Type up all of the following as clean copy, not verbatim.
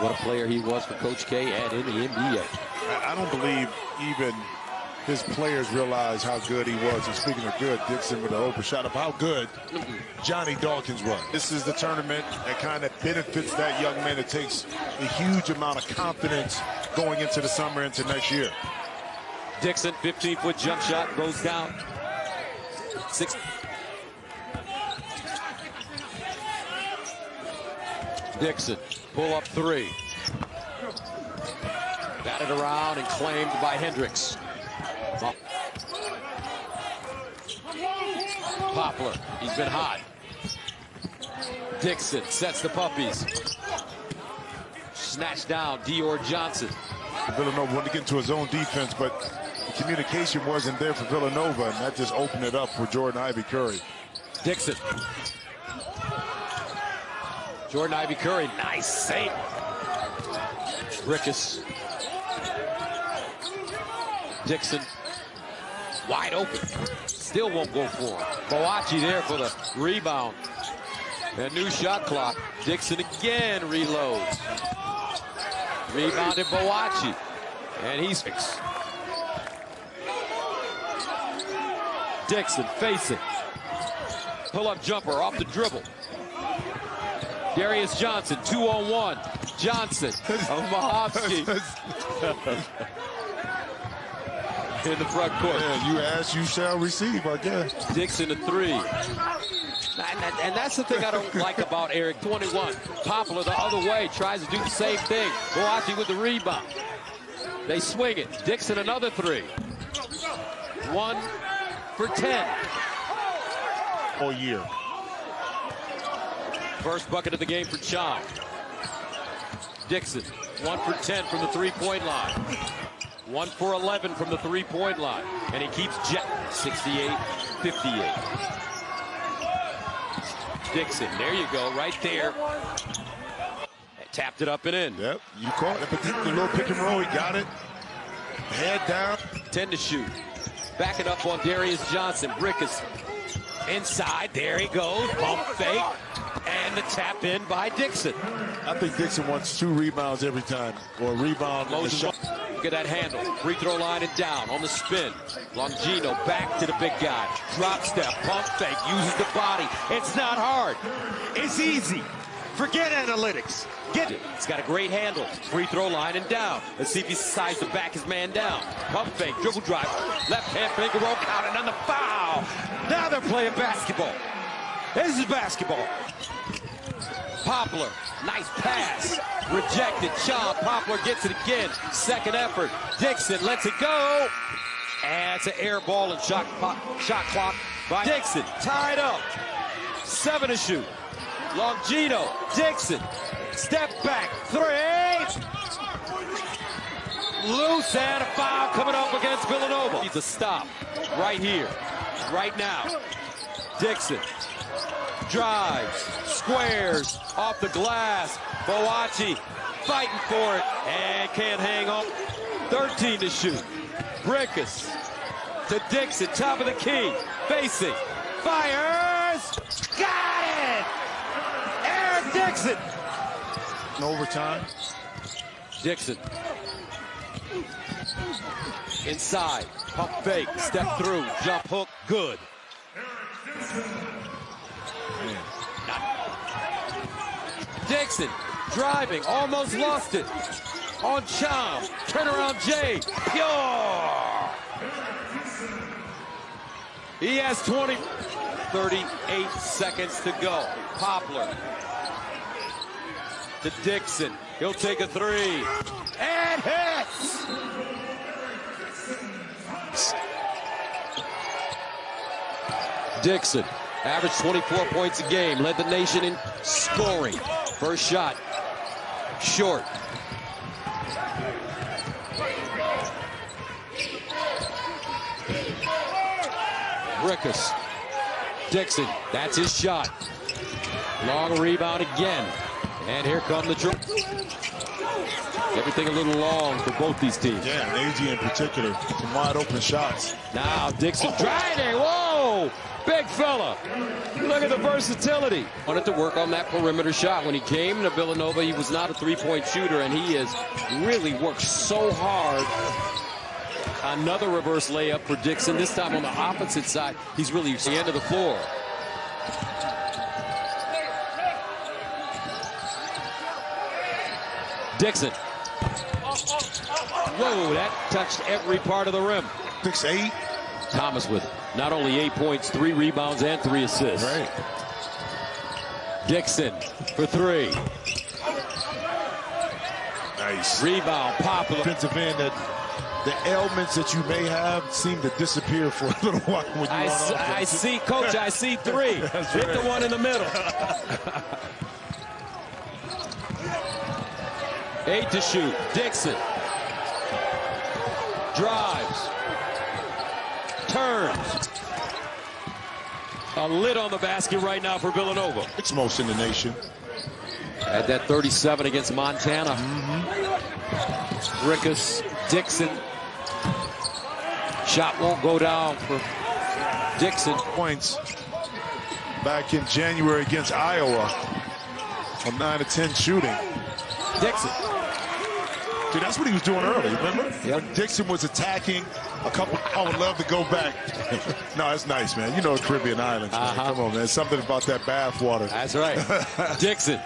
What a player he was for Coach K and in the NBA. I don't believe even his players realize how good he was. And speaking of good, Dixon with an open shot of how good Johnny Dawkins was. This is the tournament that kind of benefits that young man. It takes a huge amount of confidence going into the summer, into next year. Dixon, 15-foot jump shot, goes down. 6. Dixon, pull up 3. Batted around and claimed by Hendricks. Poplar, he's been hot. Dixon sets the puppies. Snatched down, Dior Johnson. Villanova wanted to get into his own defense, but the communication wasn't there for Villanova, and that just opened it up for Jordan Ivy Curry. Dixon. Jordan Ivy Curry, nice save. Rickus. Dixon, wide open. Still won't go for him. Boachi there for the rebound. A new shot clock. Dixon again reloads. Rebounded Boachi. And he's fixed. Dixon facing. Pull-up jumper off the dribble. Darius Johnson, 2-on-1. Johnson of Mahovsky. In the front court. Yeah, you ask, you shall receive, I guess. Dixon to 3. And that's the thing I don't like about Eric. 21. Poplar the other way, tries to do the same thing. Boachi with the rebound. They swing it. Dixon another 3. 1 for 10. All year. First bucket of the game for Chong. Dixon, 1 for 10 from the three-point line. 1 for 11 from the three-point line. And he keeps jet 68-58. Dixon, there you go, right there. Tapped it up and in. Yep, you caught it, but the little pick and roll, he got it. Head down. 10 to shoot. Backing up on Darius Johnson. Rickus inside, there he goes. Pump fake. And the tap in by Dixon. I think Dixon wants 2 rebounds every time, or a rebound on the shot. Look at that handle. Free throw line and down on the spin. Longino back to the big guy. Drop step, pump fake, uses the body. It's not hard. It's easy. Forget analytics. Get it. He's got a great handle. Free throw line and down. Let's see if he decides to back his man down. Pump fake, dribble drive. Left hand finger roll count and on the foul. Now they're playing basketball. This is basketball. Poplar, nice pass. Rejected. Chong. Poplar gets it again. Second effort. Dixon lets it go. And it's an air ball and shot clock by Dixon. Tied up. 7 to shoot. Longino. Dixon. Step back. 3. Loose and a foul coming up against Villanova. Needs a stop right here, right now. Dixon. Drives, squares, off the glass. Boachi fighting for it and can't hang on. 13 to shoot. Rickus to Dixon, top of the key, facing, fires, got it! Eric Dixon. In overtime. Dixon. Inside, pump fake, step through, jump hook, good. Dixon driving, almost lost it. On Chong, turnaround J, pure. He has 38 seconds to go. Poplar to Dixon. He'll take a 3 and hits. Dixon. Averaged 24 points a game, led the nation in scoring. First shot, short. Rickus, Dixon, that's his shot. Long rebound again. And here come the triple. Everything a little long for both these teams. Yeah, and AG in particular, some wide open shots. Now Dixon driving, whoa! Whoa, big fella. Look at the versatility. Wanted to work on that perimeter shot. When he came to Villanova, he was not a three-point shooter, and he has really worked so hard. Another reverse layup for Dixon, this time on the opposite side. He's really at the end of the floor. Dixon. Whoa, that touched every part of the rim. 6'8". Thomas with not only 8 points, 3 rebounds, and 3 assists. Right. Dixon for 3. Nice. Rebound, popular. Defensive end that the ailments that you may have seem to disappear for a little while when you're on offense. I see, Coach, I see 3. Hit right. the one in the middle. 8 to shoot. Dixon. Drives. Turns. A lid on the basket right now for Villanova. It's most in the nation. Had that 37 against Montana. Rickus, Dixon. Shot won't go down for Dixon. Points back in January against Iowa on 9 of 10 shooting. Dixon. Dude, that's what he was doing early, remember? Yep. When Dixon was attacking a couple. I would love to go back. No, it's nice, man. You know the Caribbean islands, man. Come on, man. Something about that bath water. That's right. Dixon.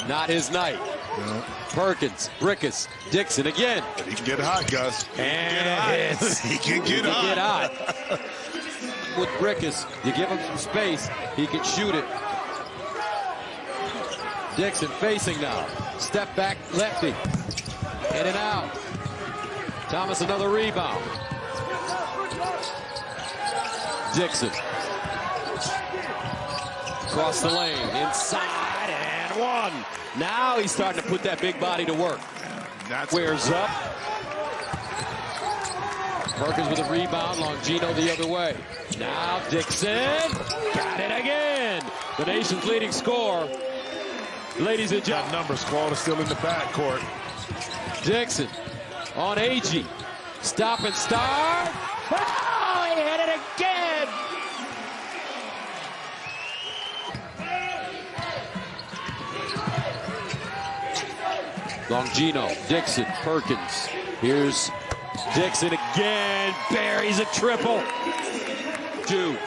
Not his night. No. Perkins, Rickus, Dixon again. He can get hot, Gus. And he can get hot. With Rickus, you give him some space, he can shoot it. Dixon facing now. Step back, lefty. In and out. Thomas another rebound. Dixon. Across the lane, inside, and 1. Now he's starting to put that big body to work. Squares up. Perkins with a rebound. Longino the other way. Now Dixon. Got it again. The nation's leading scorer. Ladies and gentlemen. That number squad is still in the backcourt. Dixon on AG. Stop and start. Oh, he hit it again. Longino, Dixon, Perkins. Here's Dixon again. Buries a triple. 2.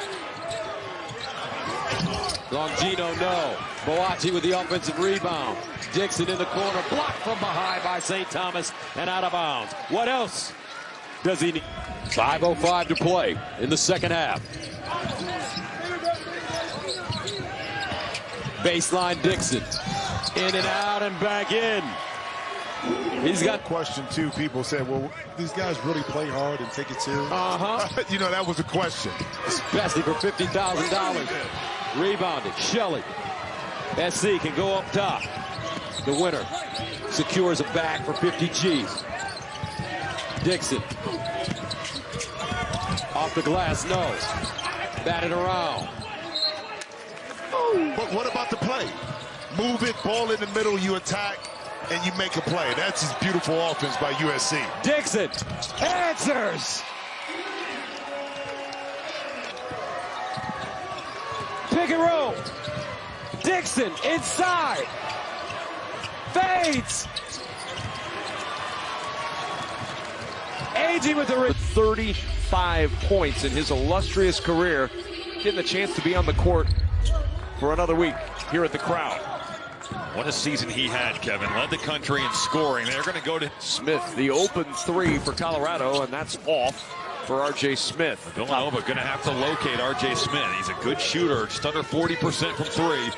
Longino, no. Boachi with the offensive rebound. Dixon in the corner, blocked from behind by St. Thomas and out of bounds. What else does he need? 5:05 to play in the second half. Baseline Dixon. In and out and back in. He's got question too. People said, well, these guys really play hard and take it serious. You know, that was a question. Especially for $50,000. Rebounded. Shelley. SC can go up top. The winner secures a bag for 50 G's. Dixon. Off the glass, no. Batted around. But what about the play? Move it, ball in the middle, you attack, and you make a play. That's just beautiful offense by USC. Dixon answers. Pick and roll. Dixon inside. Fades. Aging with the 35 points in his illustrious career. Getting the chance to be on the court for another week here at the Crowd. What a season he had, Kevin. Led the country in scoring. They're going to go to Smith, the open 3 for Colorado, and that's off for R.J. Smith. Villanova going to have to locate R.J. Smith. He's a good shooter, just under 40% from 3.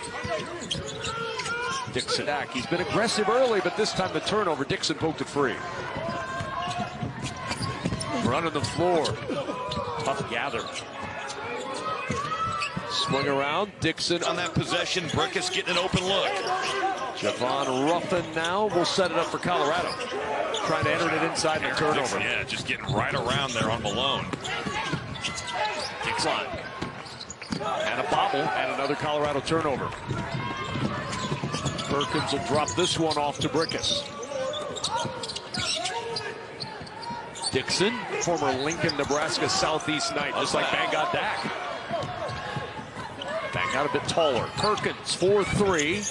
Dixon back. He's been aggressive early, but this time the turnover. Dixon poked it free. Running the floor. Tough gather. Swing around. Dixon On that possession, Brickus getting an open look. Javon Ruffin now will set it up for Colorado. Trying to enter it inside the turnover. Dixon, yeah, just getting right around there on Malone. Dixon. And a bobble and another Colorado turnover. Perkins will drop this one off to Brickus. Dixon, former Lincoln, Nebraska Southeast Knight, just like Banggot Dak. Banggot a bit taller. Perkins, 4-3.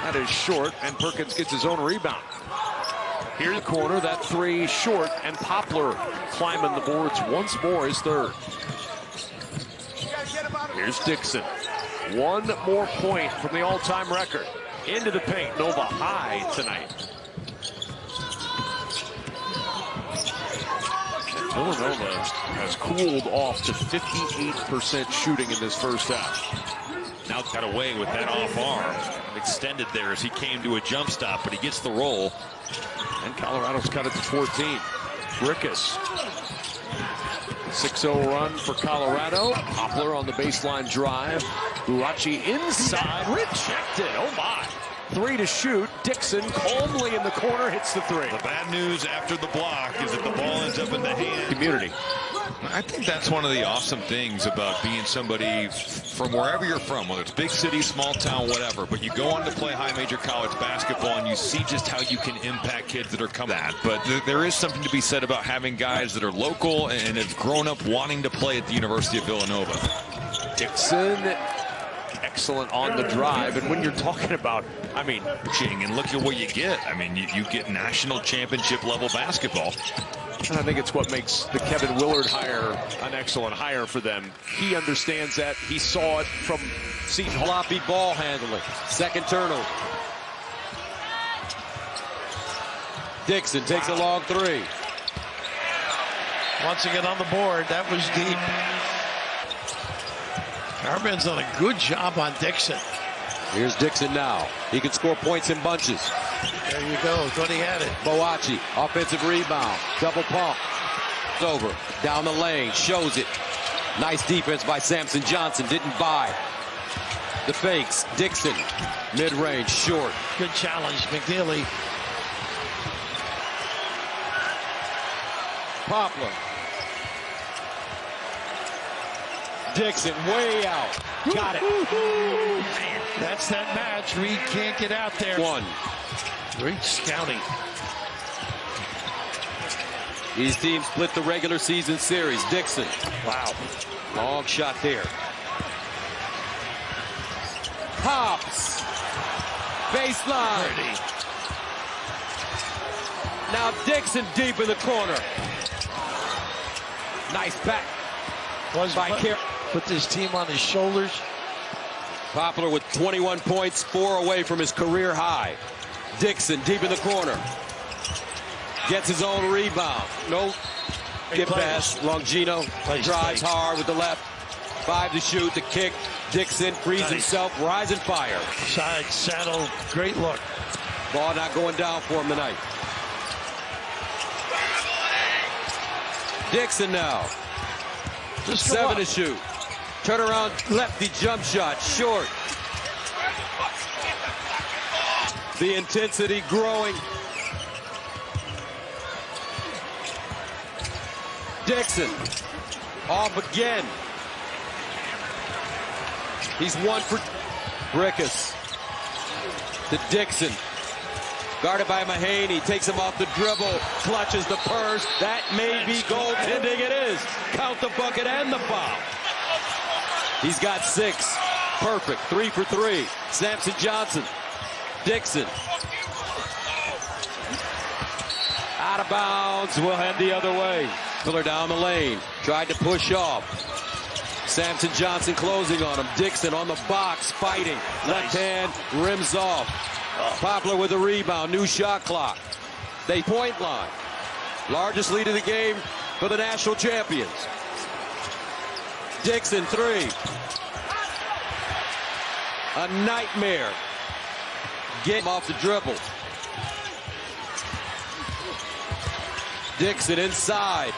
That is short, and Perkins gets his own rebound. Here in the corner, that three short, and Poplar climbing the boards once more, his third. Here's Dixon. One more point from the all-time record. Into the paint, Nova high tonight. And Villanova has cooled off to 58% shooting in this first half. Now got away with that off arm and extended there as he came to a jump stop, but he gets the roll. And Colorado's cut it to 14. Rickus. 6-0 run for Colorado. Poplar on the baseline drive. Buachi inside. Rejected. Oh my. 3 to shoot. Dixon calmly in the corner hits the 3. The bad news after the block is that the ball ends up in the hand. Community. I think that's one of the awesome things about being somebody from wherever you're from, whether it's big city, small town, whatever, but you go on to play high major college basketball and you see just how you can impact kids that are coming at. But there is something to be said about having guys that are local and have grown up wanting to play at the University of Villanova. Dixon, excellent on the drive. And when you're talking about, I mean, and look at what you get. I mean, you get national championship level basketball. And I think it's what makes the Kevin Willard hire an excellent hire for them. He understands that. He saw it from Seton Hall. Sloppy ball handling. Second turnover. Dixon takes a long 3. Once again on the board. That was deep. Armin's done a good job on Dixon. Here's Dixon now. He can score points in bunches. There you go. Thought he had it. Boachi, offensive rebound. Double pump. It's over. Down the lane. Shows it. Nice defense by Samson Johnson. Didn't buy. The fakes. Dixon. Mid-range. Short. Good challenge. McNeely. Poplar. Dixon way out. Got it. Man, that's that match. Reed can't get out there. 1. Great scouting. These teams split the regular season series. Dixon. Wow. Long shot there. Pops. Baseline. Pretty. Now Dixon deep in the corner. Nice back. By Kerr. Put this team on his shoulders. Poplar with 21 points, 4 away from his career high. Dixon deep in the corner. Gets his own rebound. No get pass. Longino drives hard with the left. 5 to shoot. The kick. Dixon frees himself. Rise and fire. Side saddle. Great look. Ball not going down for him tonight. Dixon now. Just 7 to shoot. Turn around, lefty jump shot, short. The intensity growing. Dixon off again. He's 1 for Rickus to Dixon. Guarded by Mahaney, takes him off the dribble, clutches the purse. That may be goaltending. It is. Count the bucket and the foul. He's got 6. Perfect. 3 for 3. Samson Johnson. Dixon. Out of bounds. Will head the other way. Miller down the lane. Tried to push off. Samson Johnson closing on him. Dixon on the box, fighting. Left hand, rims off. Poplar with a rebound. New shot clock. They point line. Largest lead of the game for the national champions. Dixon 3. A nightmare. Get him off the dribble. Dixon inside.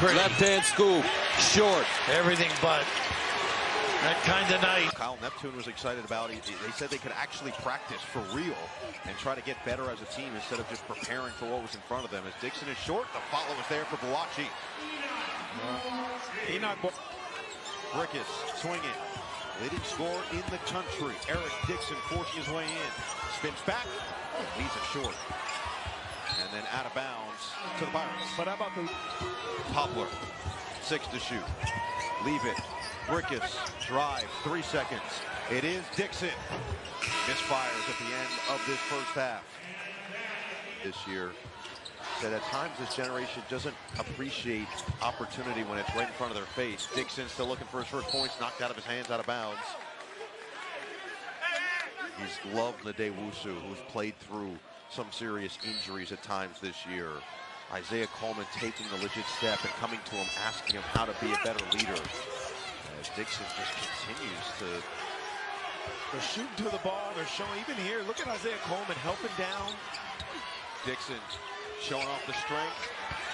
Left hand scoop. Short. Everything but. That kind of night. Kyle Neptune was excited about it. They said they could actually practice for real and try to get better as a team instead of just preparing for what was in front of them. As Dixon is short, the follow is there for Buachi. Rickus swinging. Leading scorer in the country. Eric Dixon forcing his way in. Spins back. Leaves it short. And then out of bounds to the Pirates. But how about the Poplar, 6 to shoot. Leave it. Brickus, drive, 3 seconds. It is Dixon. Misfires at the end of this first half. This year, said at times this generation doesn't appreciate opportunity when it's right in front of their face. Dixon still looking for his first points, knocked out of his hands, out of bounds. He's loved Nadewusu, who's played through some serious injuries at times this year. Isaiah Coleman taking the legit step and coming to him, asking him how to be a better leader. As Dixon just continues to... They're shooting to the ball. They're showing, even here, look at Isaiah Coleman helping down. Dixon showing off the strength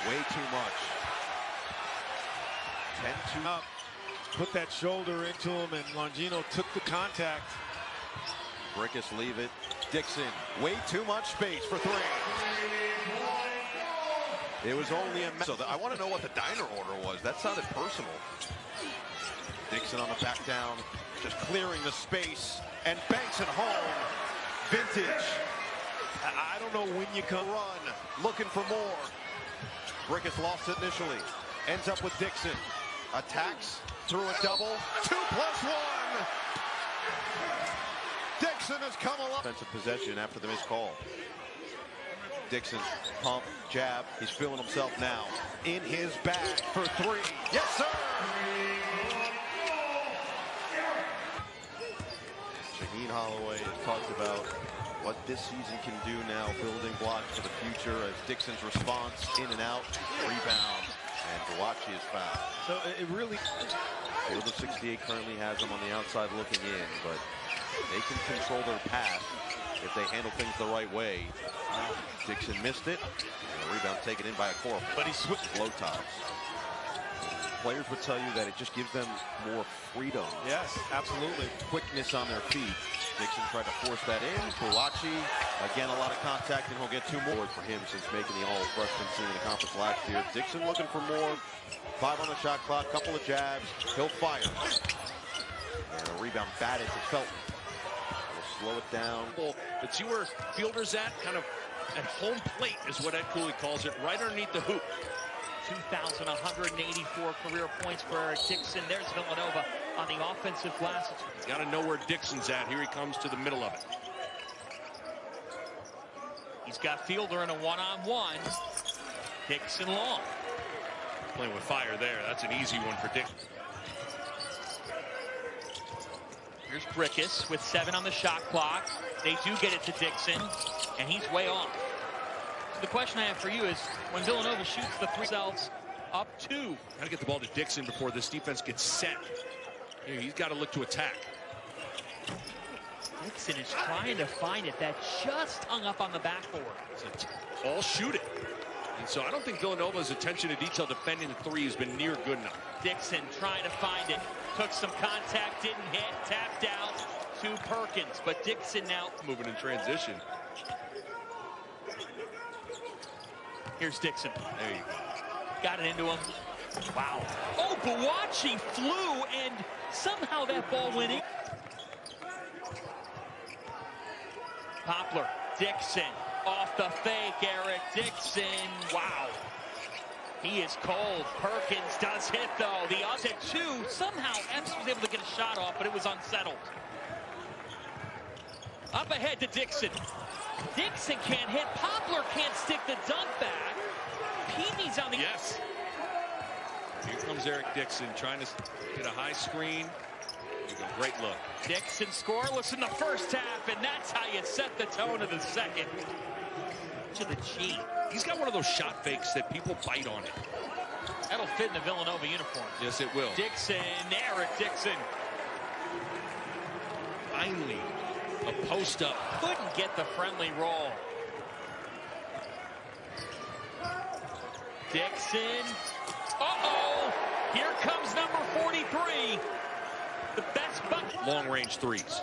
way too much. 10-2 up. Put that shoulder into him, and Longino took the contact. Brickus leave it. Dixon, way too much space for 3. It was only a... So I want to know what the diner order was. That sounded personal. Dixon on the back down, just clearing the space, and banks it home. Vintage. I don't know when you come. Run, looking for more. Brickus lost it initially. Ends up with Dixon. Attacks, through a double. 2+1. Dixon has come along. Offensive possession after the missed call. Dixon, pump, jab. He's feeling himself now. In his bag for 3. Yes, sir! Shaheen Holloway has talked about what this season can do now, building blocks for the future as Dixon's response in and out, rebound, and Boachi is fouled. So it really... Field of 68 currently has them on the outside looking in, but they can control their pass if they handle things the right way. Dixon missed it, and the rebound taken in by a core. But he's low tops. Players would tell you that it just gives them more freedom. Yes, absolutely. Quickness on their feet. Dixon tried to force that in. Boachi, again, a lot of contact, and he'll get 2 more for him since making the all-freshman team in the conference last year. Dixon looking for more. 5 on the shot clock, couple of jabs. He'll fire. And a rebound batted to Felton. We'll slow it down. But see where Fielder's at? Kind of at home plate is what Ed Cooley calls it, right underneath the hoop. 2,184 career points for Eric Dixon. There's Villanova on the offensive glass. He's got to know where Dixon's at. Here he comes to the middle of it. He's got Fielder in a one-on-one. Dixon long. Playing with fire there. That's an easy one for Dixon. Here's Brickus with 7 on the shot clock. They do get it to Dixon, and he's way off. The question I have for you is, when Villanova shoots the 3 themselves up 2. Got to get the ball to Dixon before this defense gets set. He's got to look to attack. Dixon is trying to find it. That just hung up on the backboard. All shooting. And so I don't think Villanova's attention to detail defending the 3 has been near good enough. Dixon trying to find it. Took some contact, didn't hit, tapped out to Perkins. But Dixon now moving in transition. Here's Dixon. There you go. Got it into him. Wow. Oh, Boachi flew, and somehow that ball went in. Poplar, Dixon, off the fake, Eric Dixon. Wow. He is cold. Perkins does hit, though. The odds at 2. Somehow Epps was able to get a shot off, but it was unsettled. Up ahead to Dixon. Dixon can't hit. Poplar can't stick the dunk back. Peavy's on the... Yes. Here comes Eric Dixon trying to get a high screen. Great look. Dixon scoreless in the first half, and that's how you set the tone of the second. To the G. He's got one of those shot fakes that people bite on it. That'll fit in the Villanova uniform. Yes, it will. Dixon, Eric Dixon. Finally, a post up. Couldn't get the friendly roll. Dixon. Uh-oh. Here comes number 43. The best bucket. Long range 3s.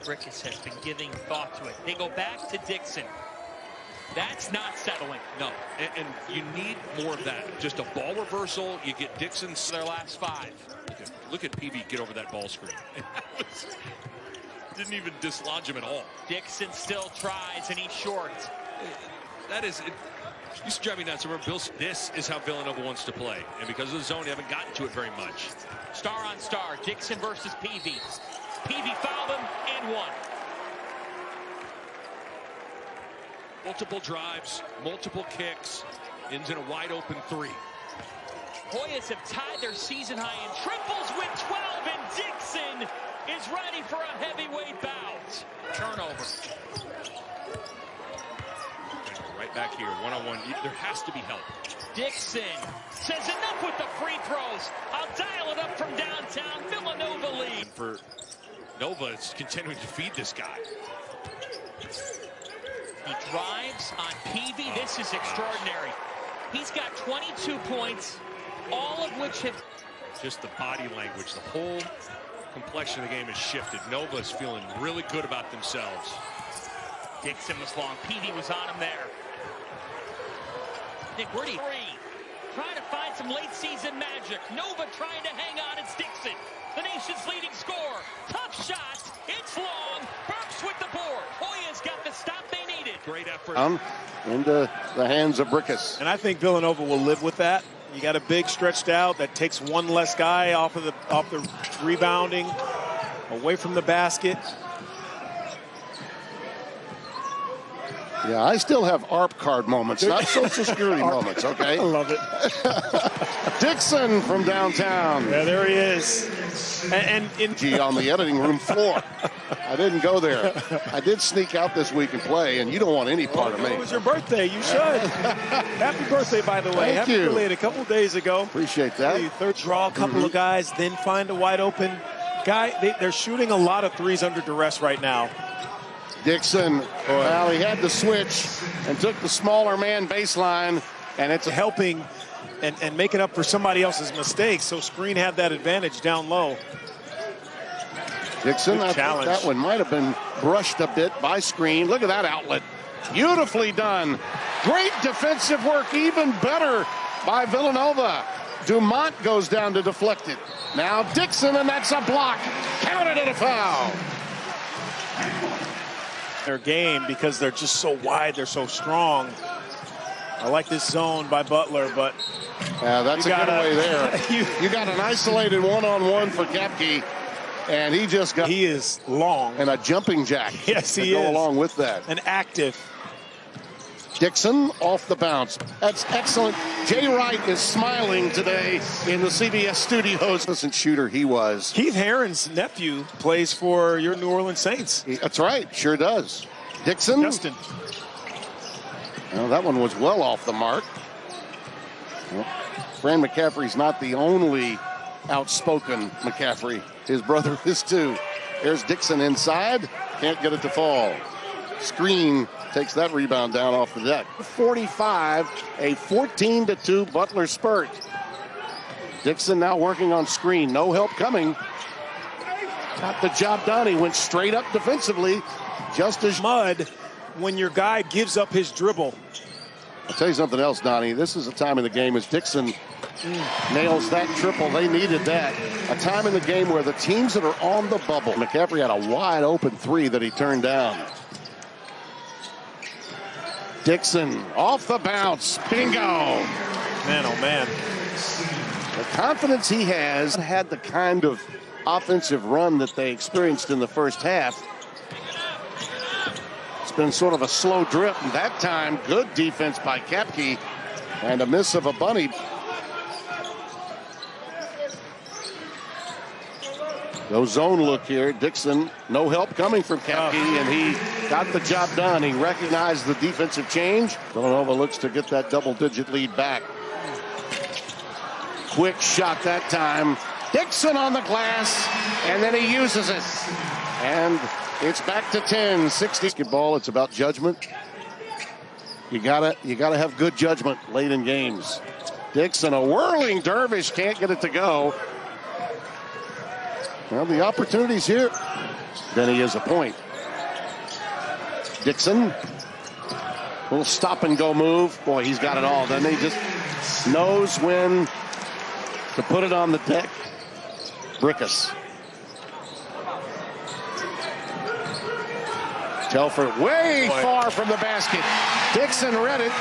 Brickus has been giving thought to it. They go back to Dixon. That's not settling. No, and you need more of that. Just a ball reversal. You get Dixon. Their last 5. Look at Peavy get over that ball screen. Didn't even dislodge him at all. Dixon still tries, and he's short. That is, it used to drive me nuts. Remember, this is how Villanova wants to play. And because of the zone, they haven't gotten to it very much. Star on star, Dixon versus Peavy. Peavy fouled him and won. Multiple drives, multiple kicks, ends in a wide open 3. Hoyas have tied their season high in triples with 12, and Dixon is ready for a heavyweight bout. Turnover. Right back here, one-on-one. There has to be help. Dixon says enough with the free throws. I'll dial it up from downtown. Villanova lead. For Nova, it's continuing to feed this guy. He drives on Peavy. This is extraordinary. He's got 22 points, all of which have... Just the body language, the whole complexion of the game has shifted. Nova's feeling really good about themselves. Dixon was long. Peavy was on him there. Nick, where do you... Trying to find some late season magic. Nova trying to hang on. It's Dixon, the nation's leading scorer. Tough shot. It's long. Burks with the board. Hoya's got the stop they needed. Great effort. Into the hands of Brickus. And I think Villanova will live with that. You got a big stretched out that takes one less guy off the rebounding, away from the basket. Yeah, I still have ARP card moments, not Social Security moments, okay? I love it. Dixon from downtown. Yeah, there he is. And on the editing room floor. I didn't go there. I did sneak out this week and play, and you don't want any part of me. It was your birthday. You should. Happy birthday, by the way. Thank you. Happy birthday a couple days ago. Appreciate that. Third draw a couple of guys, then find a wide open guy. They're shooting a lot of threes under duress right now. Dixon, well, he had the switch and took the smaller man baseline, and it's helping and making up for somebody else's mistakes. So Screen had that advantage down low. Dixon, I think that one might have been brushed a bit by Screen. Look at that outlet. Beautifully done. Great defensive work, even better by Villanova. Dumont goes down to deflect it. Now Dixon, and that's a block. Counted it a foul. Their game because they're just so wide, they're so strong. I like this zone by Butler, but that's a getaway there. You got an isolated one-on-one for Kapke, and he just got... He is long. And a jumping jack. Yes, he is. Go along with that. And active. Dixon off the bounce. That's excellent. Jay Wright is smiling today in the CBS studios. Listen, shooter he was. Keith Herron's nephew plays for your New Orleans Saints. That's right. Sure does. Dixon. Justin. Well, that one was well off the mark. Well, Fran McCaffrey's not the only outspoken McCaffrey. His brother is too. There's Dixon inside. Can't get it to fall. Screen takes that rebound down off the deck. 45, a 14-2 Butler spurt. Dixon now working on Screen. No help coming. Got the job done. He went straight up defensively. Just as mud when your guy gives up his dribble. I'll tell you something else, Donnie. This is a time in the game as Dixon nails that triple. They needed that. A time in the game where the teams that are on the bubble. McCaffrey had a wide open 3 that he turned down. Dixon off the bounce. Bingo. Man, oh man. The confidence he has had the kind of offensive run that they experienced in the first half. It's been sort of a slow drip. And that time, good defense by Kapke and a miss of a bunny. No zone look here. Dixon, no help coming from Kapke, and he got the job done. He recognized the defensive change. Villanova looks to get that double-digit lead back. Quick shot that time. Dixon on the glass, and then he uses it. And it's back to 10. 60 basketball. It's about judgment. You gotta have good judgment late in games. Dixon, a whirling dervish, can't get it to go. Well, the opportunity's here. Then he is a point. Dixon. Little stop and go move. Boy, he's got it all. Then he just knows when to put it on the deck. Brickus. Telford way far from the basket. Dixon read it.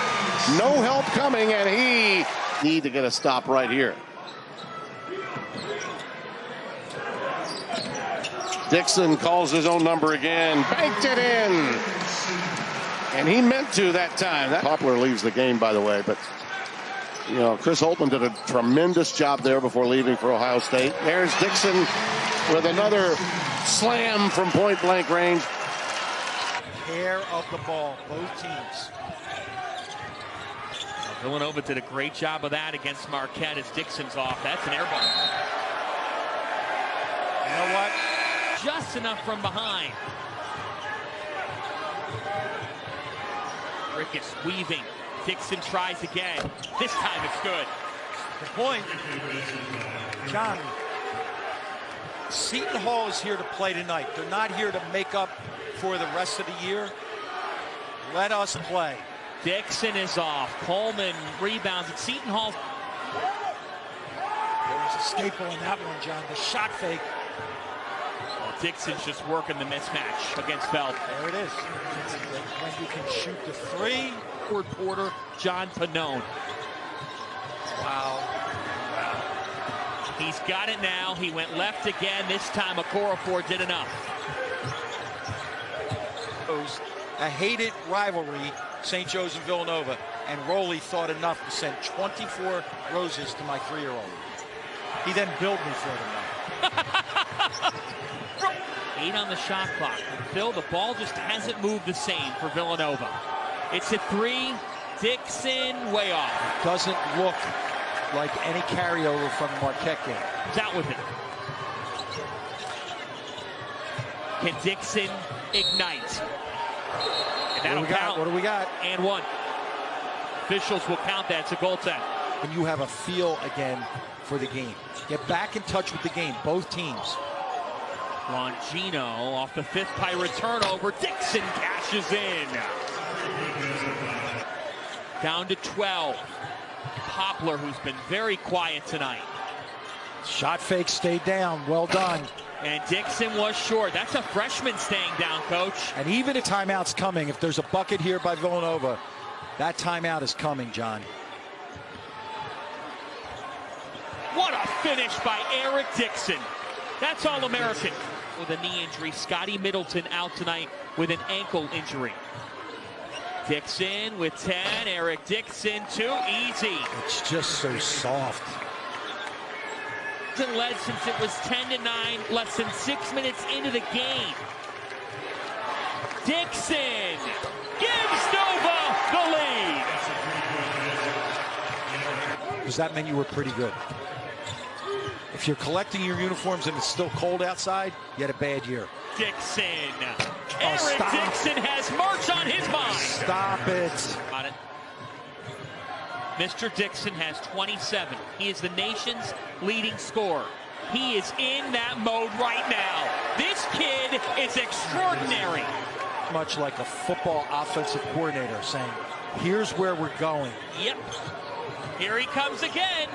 No help coming, and he need to get a stop right here. Dixon calls his own number again. Banked it in. And he meant to that time. Poplar leaves the game, by the way, but you know, Chris Holtman did a tremendous job there before leaving for Ohio State. There's Dixon with another slam from point-blank range. Care of the ball, both teams. Villanova did a great job of that against Marquette as Dixon's off. That's an air ball. You know what? Just enough from behind. Rickus weaving. Dixon tries again. This time it's good. Good point. John, Seton Hall is here to play tonight. They're not here to make up for the rest of the year. Let us play. Dixon is off. Coleman rebounds at Seton Hall. There was a staple in that one, John. The shot fake. Dixon's just working the mismatch against Belt. There it is. When you can shoot the three. Porter, John Pannone. Wow. He's got it now. He went left again. This time Okorafor did enough. A hated rivalry, St. Joe's and Villanova, and Rowley thought enough to send 24 roses to my 3-year-old. He then billed me for them now. 8 on the shot clock. Phil, the ball just hasn't moved the same for Villanova. It's a 3. Dixon way off. Doesn't look like any carryover from the Marquette game. He's out with it. Can Dixon ignite? And that'll count. What do we got? And 1. Officials will count that. It's a goaltend. And you have a feel again for the game. Get back in touch with the game, both teams. Longino off the 5th Pirate turnover. Dixon cashes in. Down to 12. Poplar, who's been very quiet tonight. Shot fake stayed down. Well done. And Dixon was short. That's a freshman staying down, Coach. And even a timeout's coming. If there's a bucket here by Villanova, that timeout is coming, John. What a finish by Eric Dixon. That's All-American. With a knee injury, Scotty Middleton out tonight with an ankle injury. Dixon with 10. Eric Dixon, too easy. It's just so soft. Dixon led since it was 10-9, less than 6 minutes into the game. Dixon gives Nova the lead. Does that mean you were pretty good? If you're collecting your uniforms and it's still cold outside, you had a bad year. Dixon. Eric Dixon has March on his mind. Stop it. Got it. Mr. Dixon has 27. He is the nation's leading scorer. He is in that mode right now. This kid is extraordinary. Much like a football offensive coordinator saying, here's where we're going. Yep. Here he comes again.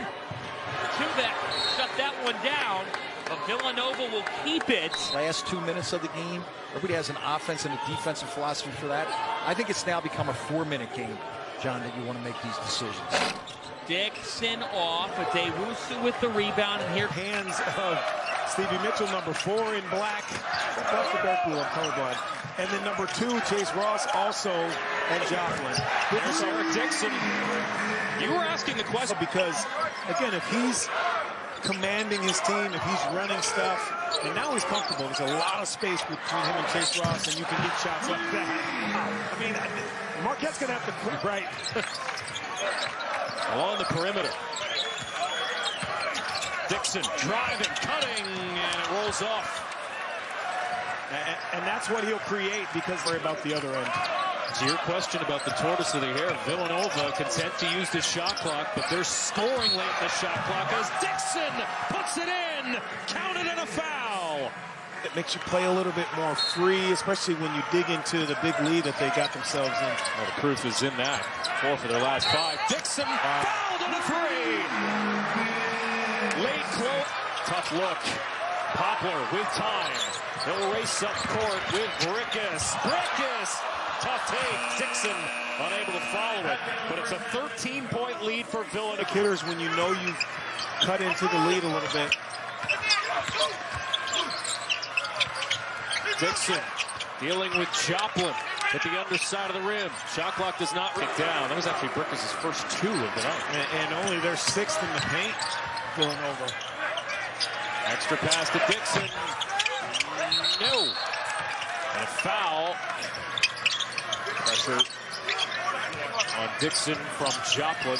Shut that one down. But Villanova will keep it. Last 2 minutes of the game, everybody has an offense and a defensive philosophy for that. I think it's now become a 4-minute game, John, that you want to make these decisions. Dixon off, a Dewusu with the rebound, and here Hands of Stevie Mitchell, number 4 in black. That's the dark blue, I'm colorblind. And then number 2, Chase Ross, also at Joplin. There's Eric Dixon. You were asking the question because, again, if he's commanding his team, if he's running stuff, and now he's comfortable. There's a lot of space between him and Chase Ross, and you can get shots like that. I mean, Marquette's going to have to quit right. along the perimeter. Dixon driving, cutting, and it rolls off. And that's what he'll create because worry about the other end. To your question about the tortoise of the hare, Villanova content to use the shot clock, but they're scoring late at the shot clock as Dixon puts it in. Counted and a foul. It makes you play a little bit more free, especially when you dig into the big lead that they got themselves in. Well, the proof is in that. 4 for their last 5. Dixon fouled on a 3. Late quote. Tough look. Poplar with time. He'll race up court with Brickus. Brickus. Tough take. Dixon unable to follow it. But it's a 13-point lead for Villanova. Hitters, when you know you've cut into the lead a little bit. Dixon dealing with Joplin at the underside of the rim. Shot clock does not get down. That was actually Brickus' first 2 of the night. And only their 6th in the paint. Villanova. Extra pass to Dixon. No. And a foul. Pressure on Dixon from Joplin.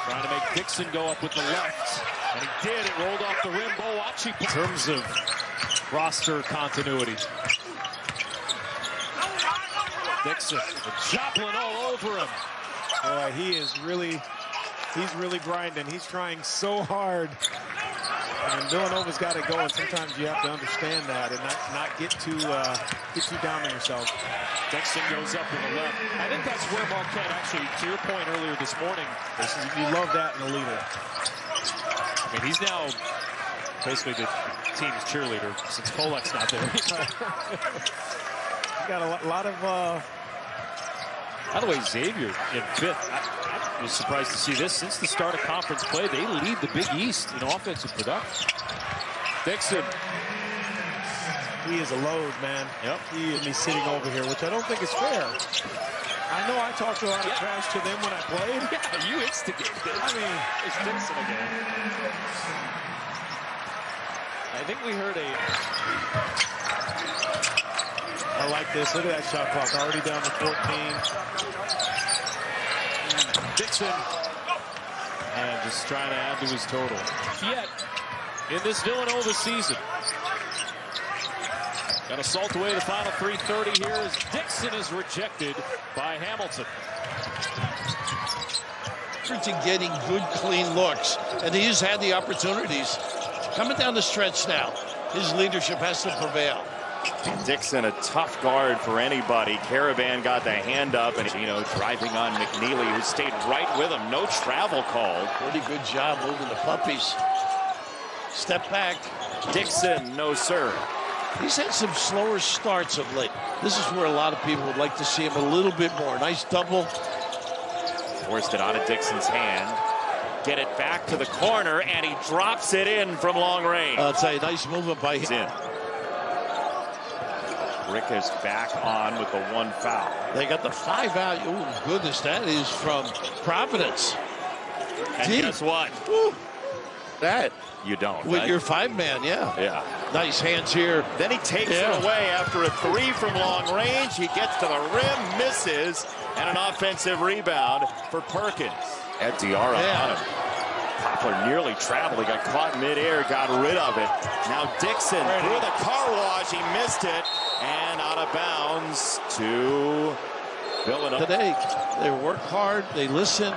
Trying to make Dixon go up with the left. And he did. It rolled off the rim. Boachi. In terms of roster continuity. Dixon. Joplin all over him. Boy, he's really grinding. He's trying so hard. And Villanova's got to go, and sometimes you have to understand that and not get too down on yourself. Dixon goes up with the left. I think that's where Marquette actually, to your point earlier this morning, You love that in a leader. I mean, he's now basically the team's cheerleader since Kolek's not there. You got a lot of. By the way, Xavier in 5th. I was surprised to see this. Since the start of conference play, they lead the Big East in offensive production. Dixon. He is a load, man. Yep. He is sitting over here, which I don't think is fair. I know I talked a lot of trash to them when I played. Yeah, you instigated it. I mean, it's Dixon again. I think we heard a... I like this. Look at that shot clock. Already down to 14. Dixon. And just trying to add to his total. Yet, in this Villanova season. Got to salt away the final 3:30 here as Dixon is rejected by Hamilton. To getting good, clean looks. And he's had the opportunities. Coming down the stretch now. His leadership has to prevail. Dixon, a tough guard for anybody. Caravan got the hand up, and driving on McNeely, who stayed right with him. No travel called. Pretty good job moving the puppies. Step back. Dixon, no sir. He's had some slower starts of late. This is where a lot of people would like to see him a little bit more. Nice double. Forced it out of Dixon's hand. Get it back to the corner, and he drops it in from long range. I'll tell you, nice movement by him. Rick is back on with the 1 foul. They got the 5 out. Oh, goodness, that is from Providence. And guess what? Woo. That. You don't. With right? your 5-man, yeah. Yeah. Nice hands here. Then he takes it away after a 3 from long range. He gets to the rim, misses, and an offensive rebound for Perkins. Ed Diarra on him. Poplar nearly traveled. He got caught midair, got rid of it. Now Dixon through the car wash. He missed it, and out of bounds to Villanova. Today, they work hard. They listen.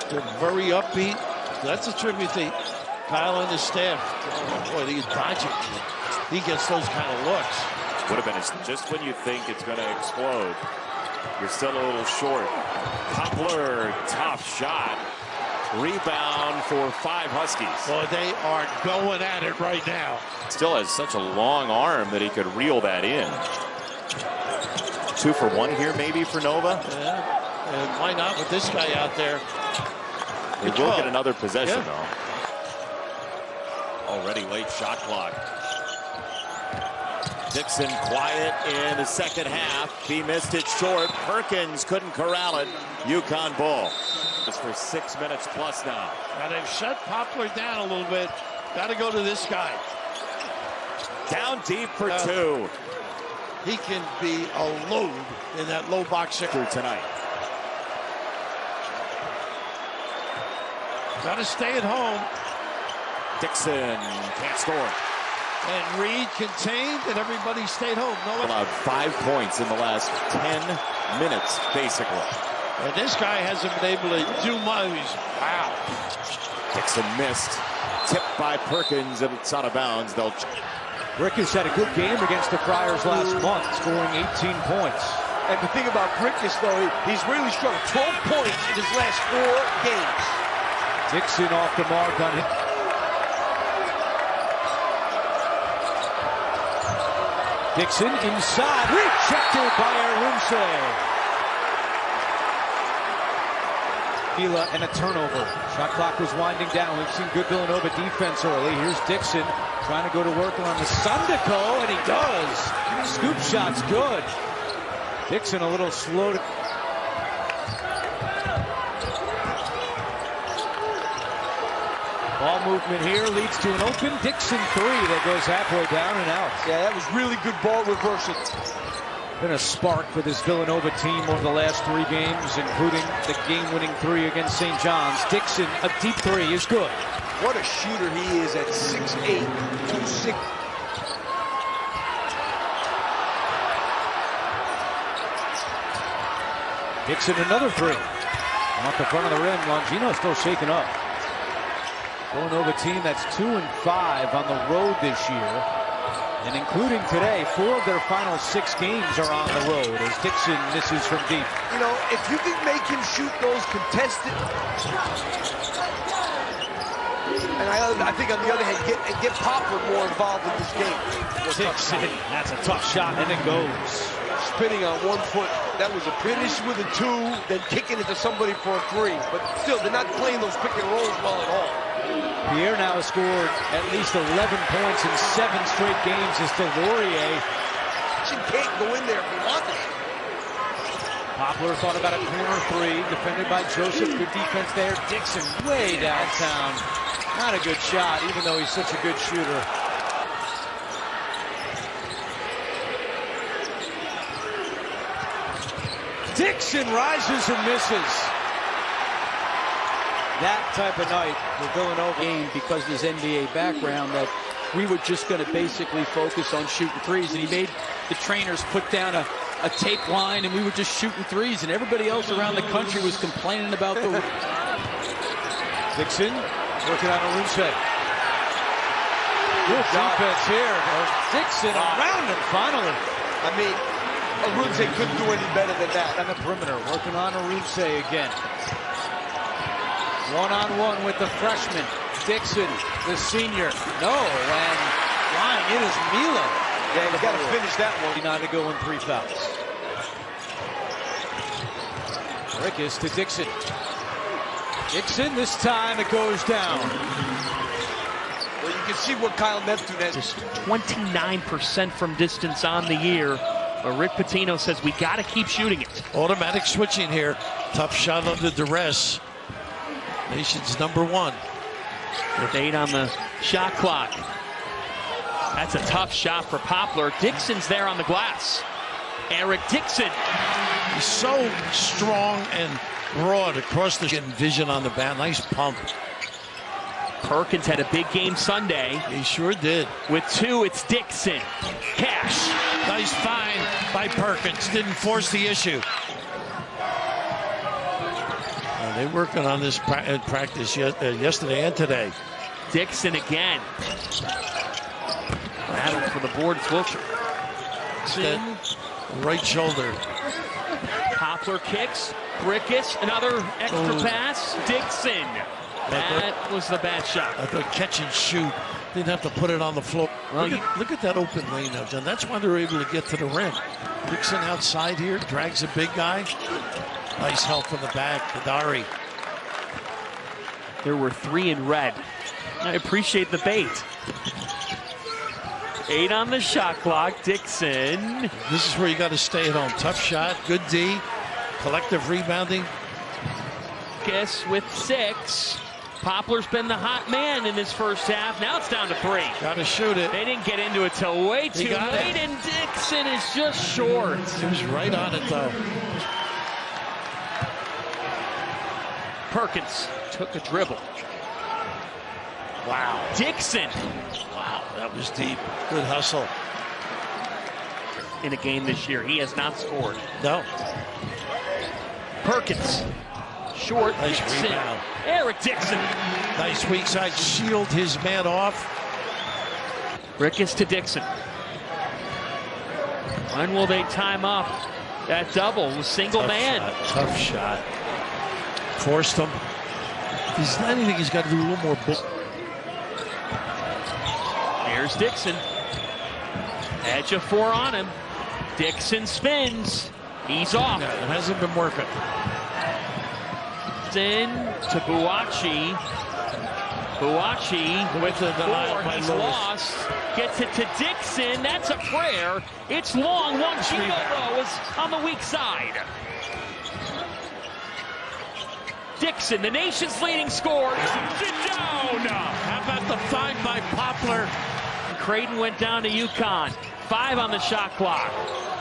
They're very upbeat. That's a tribute to Kyle and his staff. Oh, boy, he's dodging. He gets those kind of looks. Would have been just when you think it's going to explode. You're still a little short. Poplar, tough shot. Rebound for 5 Huskies. Well, they are going at it right now. Still has such a long arm that he could reel that in. 2 for 1 here maybe for Nova. Yeah. And why not with this guy out there? They will get another possession though. Already late shot clock. Dixon quiet in the second half. He missed it short. Perkins couldn't corral it. UConn ball. It's for 6 minutes plus now. Now they've shut Poplar down a little bit. Got to go to this guy. Down deep for 2. He can be a load in that low box through tonight. Got to stay at home. Dixon can't score. And Reed contained, and everybody stayed home. No allowed 5 points in the last 10 minutes, basically. And this guy hasn't been able to do much. Wow. Dixon missed. Tipped by Perkins, and it's out of bounds. Brickus had a good game against the Friars last month, scoring 18 points. And the thing about Brickus, though, he's really struggled. 12 points in his last 4 games. Dixon off the mark on him. Dixon inside, rejected by Arunse. Mila and a turnover. Shot clock was winding down. We've seen good Villanova defense early. Here's Dixon trying to go to work on the Sandico, and he does. Scoop shot's good. Dixon a little slow to... Ball movement here leads to an open Dixon three that goes halfway down and out. Yeah, that was really good ball reversal. Been a spark for this Villanova team over the last 3 games, including the game-winning 3 against St. John's. Dixon, a deep 3 is good. What a shooter he is at 6'8", 260. Dixon, another 3. Off the front of the rim, Longino still shaking up. Villanova team that's 2-5 on the road this year. And including today, 4 of their final 6 games are on the road as Dixon misses from deep. You know, if you can make him shoot those contested, and I think on the other hand, get Poplar more involved in this game. Dixon, that's a tough shot, and it goes. Spinning on 1 foot, that was a finish with a 2, then kicking it to somebody for a 3. But still, they're not playing those pick and rolls well at all. Pierre now has scored at least 11 points in 7 straight games as Delorier. She can't go in there if he wants it. Poplar thought about a corner 3, defended by Joseph. Good defense there. Dixon way downtown. Not a good shot, even though he's such a good shooter. Dixon rises and misses. That type of night for Villanova game because of his NBA background that we were just going to basically focus on shooting threes, and he made the trainers put down a tape line, and we were just shooting threes, and everybody else around the country was complaining about the... Dixon working on Arunse. Good defense here. Dixon around him finally. I mean, Arunse couldn't do any better than that. On the perimeter, working on Arunse again. One-on-one with the freshman. Dixon, the senior. No, and flying in is Mila. Yeah, you got to finish that one. Not to go in 3 fouls. Rickus to Dixon. Dixon, this time it goes down. Well, you can see what Kyle Neptune has. Just 29% from distance on the year. But Rick Pitino says we got to keep shooting it. Automatic switching here. Tough shot under duress. Nation's #1. With 8 on the shot clock. That's a tough shot for Poplar. Dixon's there on the glass. Eric Dixon. He's so strong and broad across the getting vision on the bat. Nice pump. Perkins had a big game Sunday. He sure did. With 2, it's Dixon. Cash. Nice find by Perkins. Didn't force the issue. They're working on this practice yesterday and today. Dixon again. Battle for the board. Right shoulder. Poplar kicks. Rickus, another extra pass. Dixon. That was the bad shot. I thought catch and shoot. Didn't have to put it on the floor. Well, look at that open lane now, John. That's why they're able to get to the rim. Dixon outside here, drags a big guy. Nice help from the back, Kadari. There were 3 in red. I appreciate the bait. 8 on the shot clock, Dixon. This is where you got to stay at home. Tough shot, good D, collective rebounding. Kiss with 6. Poplar's been the hot man in this first half. Now it's down to 3. Got to shoot it. They didn't get into it till way too late, and Dixon is just short. He was right on it, though. Perkins took a dribble. Wow. Dixon. Wow, that was deep. Good hustle. In a game this year, he has not scored. No. Perkins. Short. Nice Dixon. rebound. Eric Dixon. Nice weak side shield his man off. Rickus to Dixon. When will they time up that double with single man? Tough shot. Forced him. If he's not anything, he's got to do a little more. Here's Dixon. Edge of 4 on him. Dixon spins. He's off. Yeah, it hasn't been working. In to Buachi. Buachi with the 4. He's lost. Gets it to Dixon. That's a prayer. It's long. Longino, though, is on the weak side. Dixon, the nation's leading scorer, shoots it down. How about the find by Poplar? Creighton went down to UConn. 5 on the shot clock.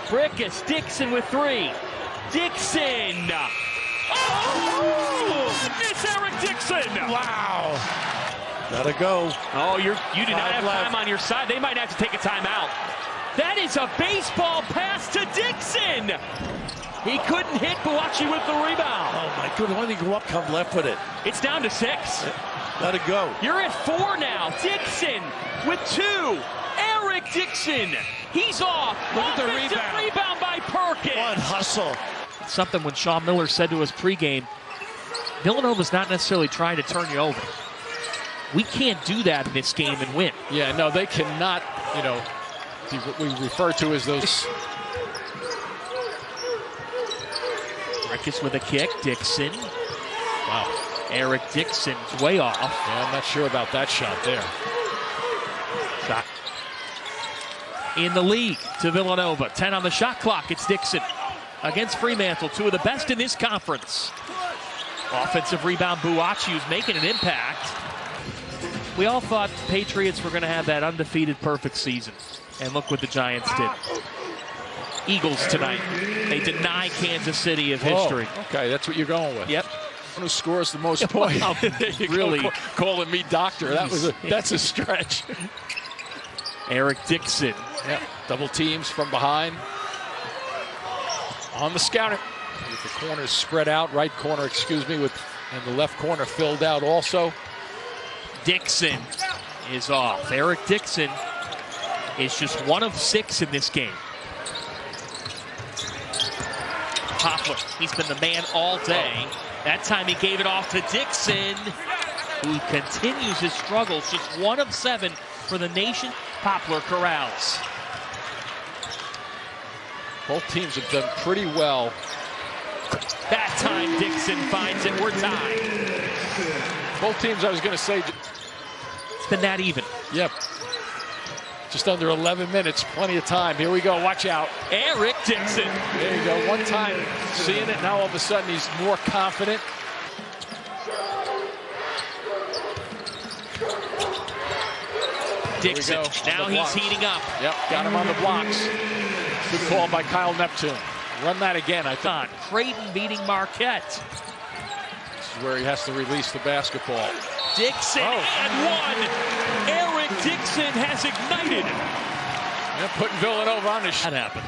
Brickus, Dixon with 3. Dixon. Oh! It's Eric Dixon. Wow. Gotta go. Oh, you do not have time on your side. They might have to take a timeout. That is a baseball pass to Dixon. He couldn't hit Buachi with the rebound. Oh, my goodness. Why did he go up, come left with it? It's down to 6. Let it go. You're at 4 now. Dixon with 2. Eric Dixon. He's off. Look at the rebound. Rebound by Perkins. What hustle. Something when Sean Miller said to us pregame, Villanova's not necessarily trying to turn you over. We can't do that in this game and win. Yeah, no, they cannot, be what we refer to as those. Brickus with a kick. Dixon. Wow. Eric Dixon's way off. Yeah, I'm not sure about that shot there. Shot in the league to Villanova. 10 on the shot clock. It's Dixon against Fremantle. 2 of the best in this conference. Offensive rebound, Buachi, who's making an impact. We all thought the Patriots were going to have that undefeated perfect season. And look what the Giants did. Eagles tonight. They deny Kansas City of history. Oh, okay, that's what you're going with. Yep. Who scores the most points? Really calling me doctor. That's a stretch. Eric Dixon. Yep. Double teams from behind. On the scouting. With the corners spread out, right corner, and the left corner filled out also. Dixon is off. Eric Dixon is just 1 of 6 in this game. Poplar, he's been the man all day. That time he gave it off to Dixon, who continues his struggles. Just 1 of 7 for the nation. Poplar corrals. Both teams have done pretty well. That time Dixon finds it. We're tied. Both teams, I was going to say. It's been that even. Yep. Just under 11 minutes, plenty of time. Here we go, watch out. Eric Dixon. There you go, one time seeing it, now all of a sudden he's more confident. Dixon, now he's heating up. Yep, got him on the blocks. Good call by Kyle Neptune. Run that again, I thought. Creighton beating Marquette. This is where he has to release the basketball. Dixon and 1. Eric Dixon has ignited. Yeah, putting Villanova on his shot. That happened.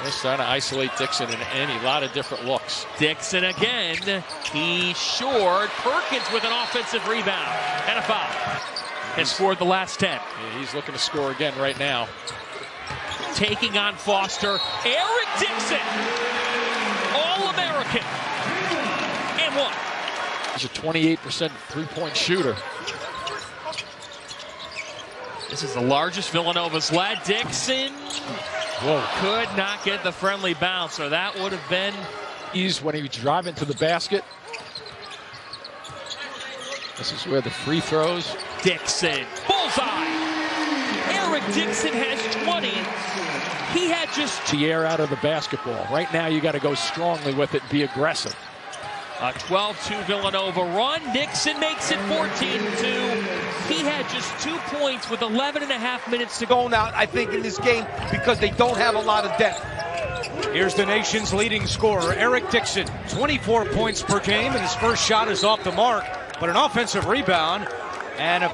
They're trying to isolate Dixon in a lot of different looks. Dixon again. He's short. Perkins with an offensive rebound and a foul. Has scored the last 10. Yeah, he's looking to score again right now. Taking on Foster. Eric Dixon. All-American. And 1. He's a 28% three-point shooter. This is the largest Villanova's led. Dixon could not get the friendly bounce, or that would have been ease when he was driving to the basket. This is where the free throws. Dixon, bullseye. Eric Dixon has 20. He had just the air out of the basketball. Right now, you got to go strongly with it, be aggressive. A 12-2 Villanova run. Dixon makes it 14-2. He had just 2 points with 11.5 minutes to go. Now, I think in this game because they don't have a lot of depth. Here's the nation's leading scorer, Eric Dixon. 24 points per game, and his first shot is off the mark. But an offensive rebound and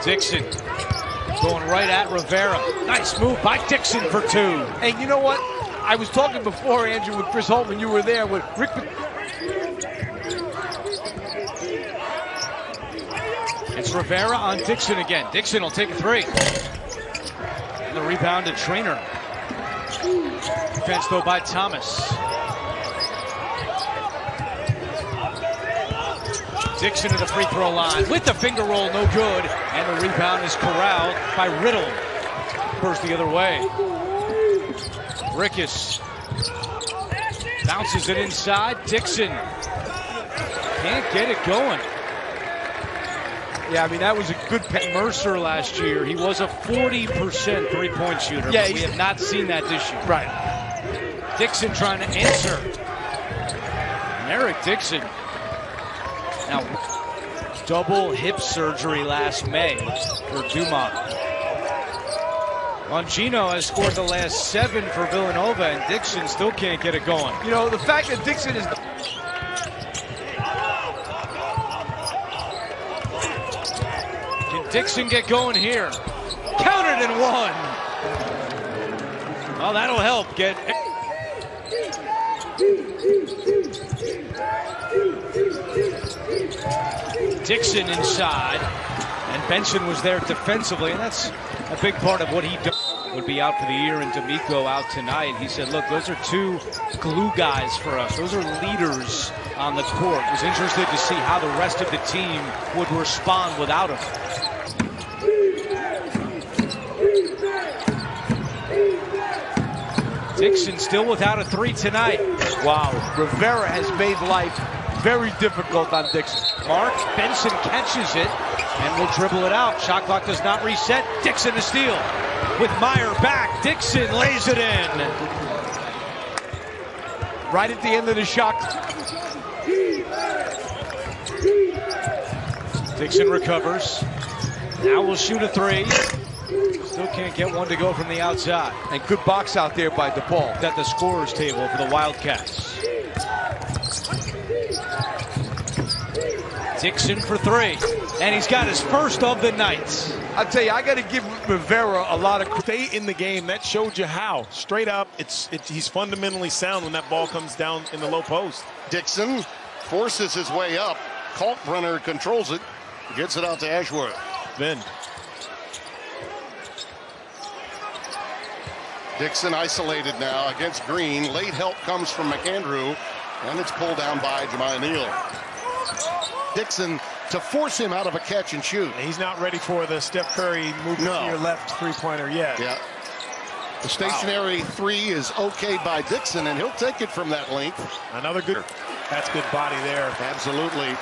Dixon going right at Rivera. Nice move by Dixon for 2. And you know what? I was talking before, Andrew, with Chris Holtman. You were there with Rick. It's Rivera on Dixon again. Dixon will take a 3. And the rebound to Trainer. Defense, though, by Thomas. Dixon to the free throw line with the finger roll, no good. And the rebound is corralled by Riddle. First the other way. Rickus bounces it inside. Dixon can't get it going. Yeah, I mean, that was a good Mercer last year, he was a 40% three-point shooter. Yeah, but we have not seen that this year. Right. Dixon trying to answer. And Eric Dixon. Now, double hip surgery last May for Dumont. Longino has scored the last 7 for Villanova, and Dixon still can't get it going. You know, the fact that Dixon is... Can Dixon get going here? Counted and one. Well, that'll help get... Dixon inside, and Benson was there defensively, and that's a big part of what he does. Would be out for the year, and D'Amico out tonight. He said, look, those are 2 glue guys for us. Those are leaders on the court. Was interested to see how the rest of the team would respond without him. Dixon still without a 3 tonight. Wow, Rivera has made life very difficult on Dixon. Mark Benson catches it and will dribble it out. Shot clock does not reset. Dixon to steal. With Meyer back, Dixon lays it in. Right at the end of the shot. Dixon recovers. Now will shoot a 3. Still can't get one to go from the outside. And good box out there by DePaul. At the scorer's table for the Wildcats. Dixon for 3. And he's got his first of the night. I'll tell you, I got to give Rivera a lot of credit. Stay in the game. That showed you how. Straight up, he's fundamentally sound when that ball comes down in the low post. Dixon forces his way up. Kalkbrenner controls it. Gets it out to Ashworth. Ben. Dixon isolated now against Green. Late help comes from McAndrew. And it's pulled down by Jemiah Neal. Dixon to force him out of a catch and shoot. And he's not ready for the Steph Curry move to your left three-pointer yet. Yeah. The stationary 3 is okay by Dixon, and he'll take it from that length. Another good. That's good body there. Absolutely.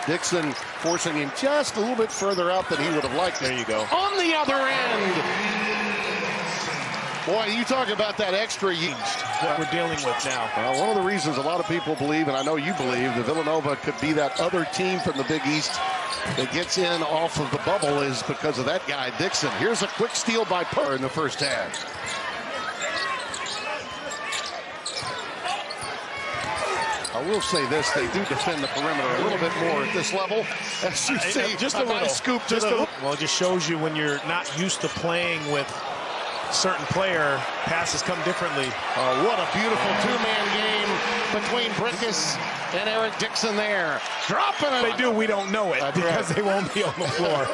Dixon forcing him just a little bit further out than he would have liked. There you go. On the other end. Boy, you talk about that extra yeast. What we're dealing with now. One of the reasons a lot of people believe, and I know you believe, that Villanova could be that other team from the Big East that gets in off of the bubble is because of that guy, Dixon. Here's a quick steal by Purr in the first half. I will say this, they do defend the perimeter a little bit more at this level. As you see, just a little scoop to the... Well, it just shows you when you're not used to playing with certain player, passes come differently. What a beautiful 2-man game between Brickus and Eric Dixon there. Dropping it. They do, we don't know it because they won't be on the floor.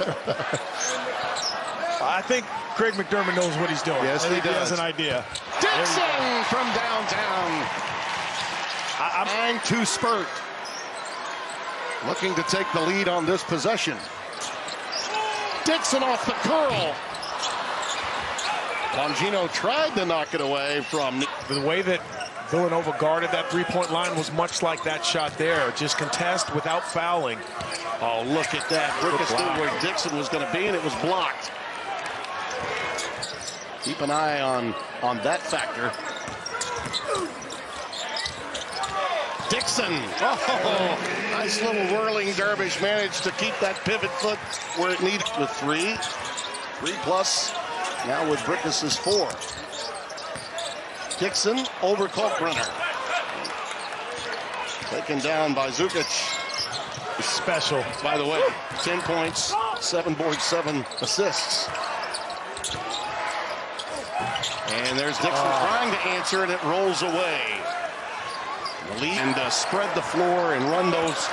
I think Craig McDermott knows what he's doing. Yes, he does. He has an idea. Dixon from downtown. Trying to spurt. Looking to take the lead on this possession. Dixon off the curl. Longino tried to knock it away from... The way that Villanova guarded that three-point line was much like that shot there. Just contest without fouling. Oh, look at that. Brickus knew where Dixon was going to be, and it was blocked. Keep an eye on that factor. Dixon. Oh, nice little whirling dervish. Managed to keep that pivot foot where it needed with 3. 3 plus. Now with Brickus' 4. Dixon over Kalkbrenner. Taken down by Zukic. Special. By the way, 10 points, 7 boards, 7 assists. And there's Dixon trying to answer, and it rolls away. The lead and spread the floor and run those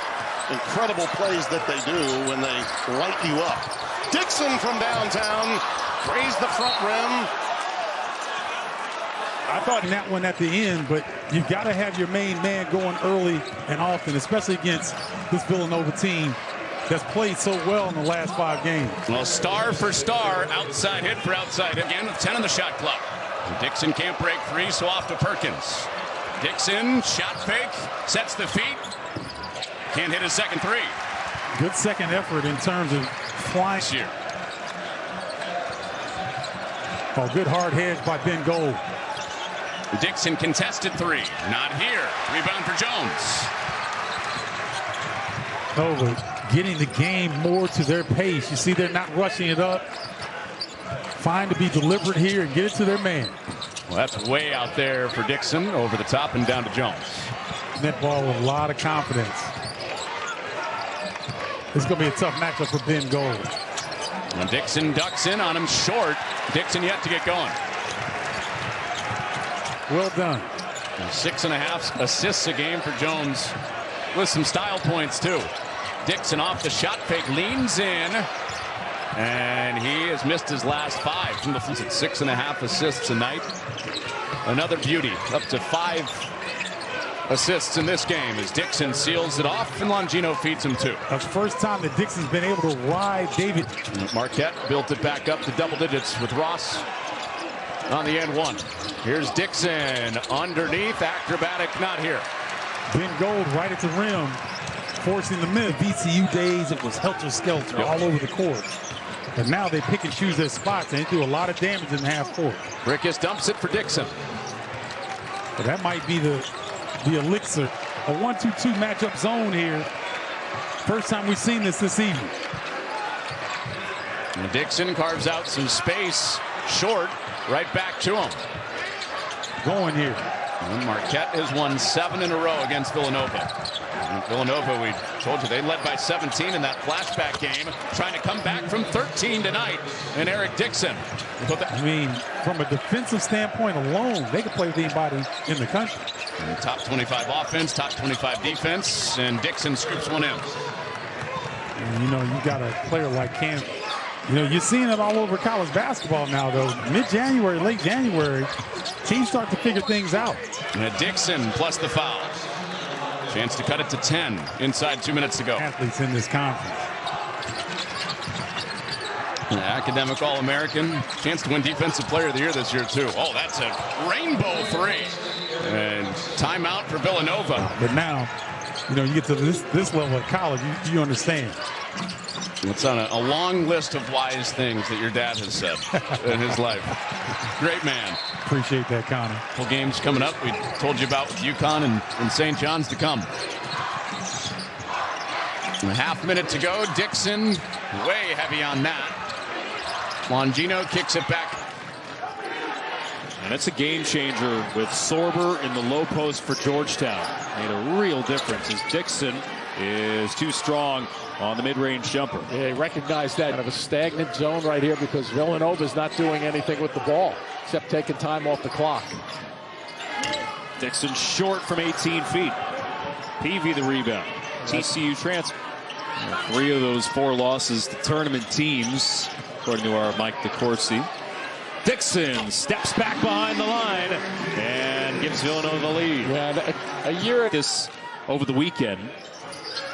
incredible plays that they do when they light you up. Dixon from downtown. Raise the front rim. I thought in that one at the end, but you've got to have your main man going early and often, especially against this Villanova team that's played so well in the last 5 games. Well, star for star, outside hit for outside hit. Again with 10 in the shot clock. Dixon can't break free, so off to Perkins. Dixon, shot fake, sets the feet. Can't hit his second three. Good second effort in terms of flying. Here. Oh, good hard hedge by Ben Gold. Dixon contested three. Not here. Rebound for Jones. Nova getting the game more to their pace. You see they're not rushing it up. Fine to be deliberate here and get it to their man. Well, that's way out there for Dixon. Over the top and down to Jones. Net ball with a lot of confidence. This is going to be a tough matchup for Ben Gold. When Dixon ducks in on him short. Dixon yet to get going. Well done. 6.5 assists a game for Jones with some style points too. Dixon off the shot fake, leans in, and he has missed his last 5 from the front. 6.5 assists a night. Another beauty, up to 5 assists in this game as Dixon seals it off and Longino feeds him 2. That's the first time that Dixon's been able to ride David. Marquette built it back up to double digits with Ross on the end one. Here's Dixon underneath, acrobatic, not here. Ben Gold right at the rim, forcing the miss. VCU days, it was helter-skelter all over the court. But now they pick and choose their spots, and they do a lot of damage in the half court. Rickus dumps it for Dixon. But that might be the elixir. A 1-2-2 matchup zone here. First time we've seen this evening. And Dixon carves out some space, short, right back to him. Going here. And Marquette has won 7 in a row against Villanova. And Villanova, we told you, they led by 17 in that flashback game, trying to come back from 13 tonight. And Eric Dixon. I mean, from a defensive standpoint alone, they can play with anybody in the country. And top 25 offense, top 25 defense, and Dixon scoops one in. And, you know, you got a player like Cam. You know, you're seeing it all over college basketball now, though. Mid-January, late January, teams start to figure things out. And Dixon plus the foul. Chance to cut it to 10 inside 2 minutes to go. Athletes in this conference. Academic All-American. Chance to win Defensive Player of the Year this year, too. Oh, that's a rainbow 3. And timeout for Villanova. But now, you know, you get to this level of college, you understand. It's on a long list of wise things that your dad has said in his life. Great man. Appreciate that, Connor. Full games coming up. We told you about with UConn and St. John's to come. A half minute to go. Dixon way heavy on that. Longino kicks it back. And it's a game changer with Sorber in the low post for Georgetown. Made a real difference as Dixon is too strong on the mid-range jumper. Yeah, he recognized that kind of a stagnant zone right here because Villanova's not doing anything with the ball except taking time off the clock. Dixon short from 18 feet. Peavy the rebound. TCU transfer. 3 of those 4 losses to tournament teams, according to our Mike DeCourcy. Dixon steps back behind the line and gives Villanova the lead. Yeah, a year this over the weekend.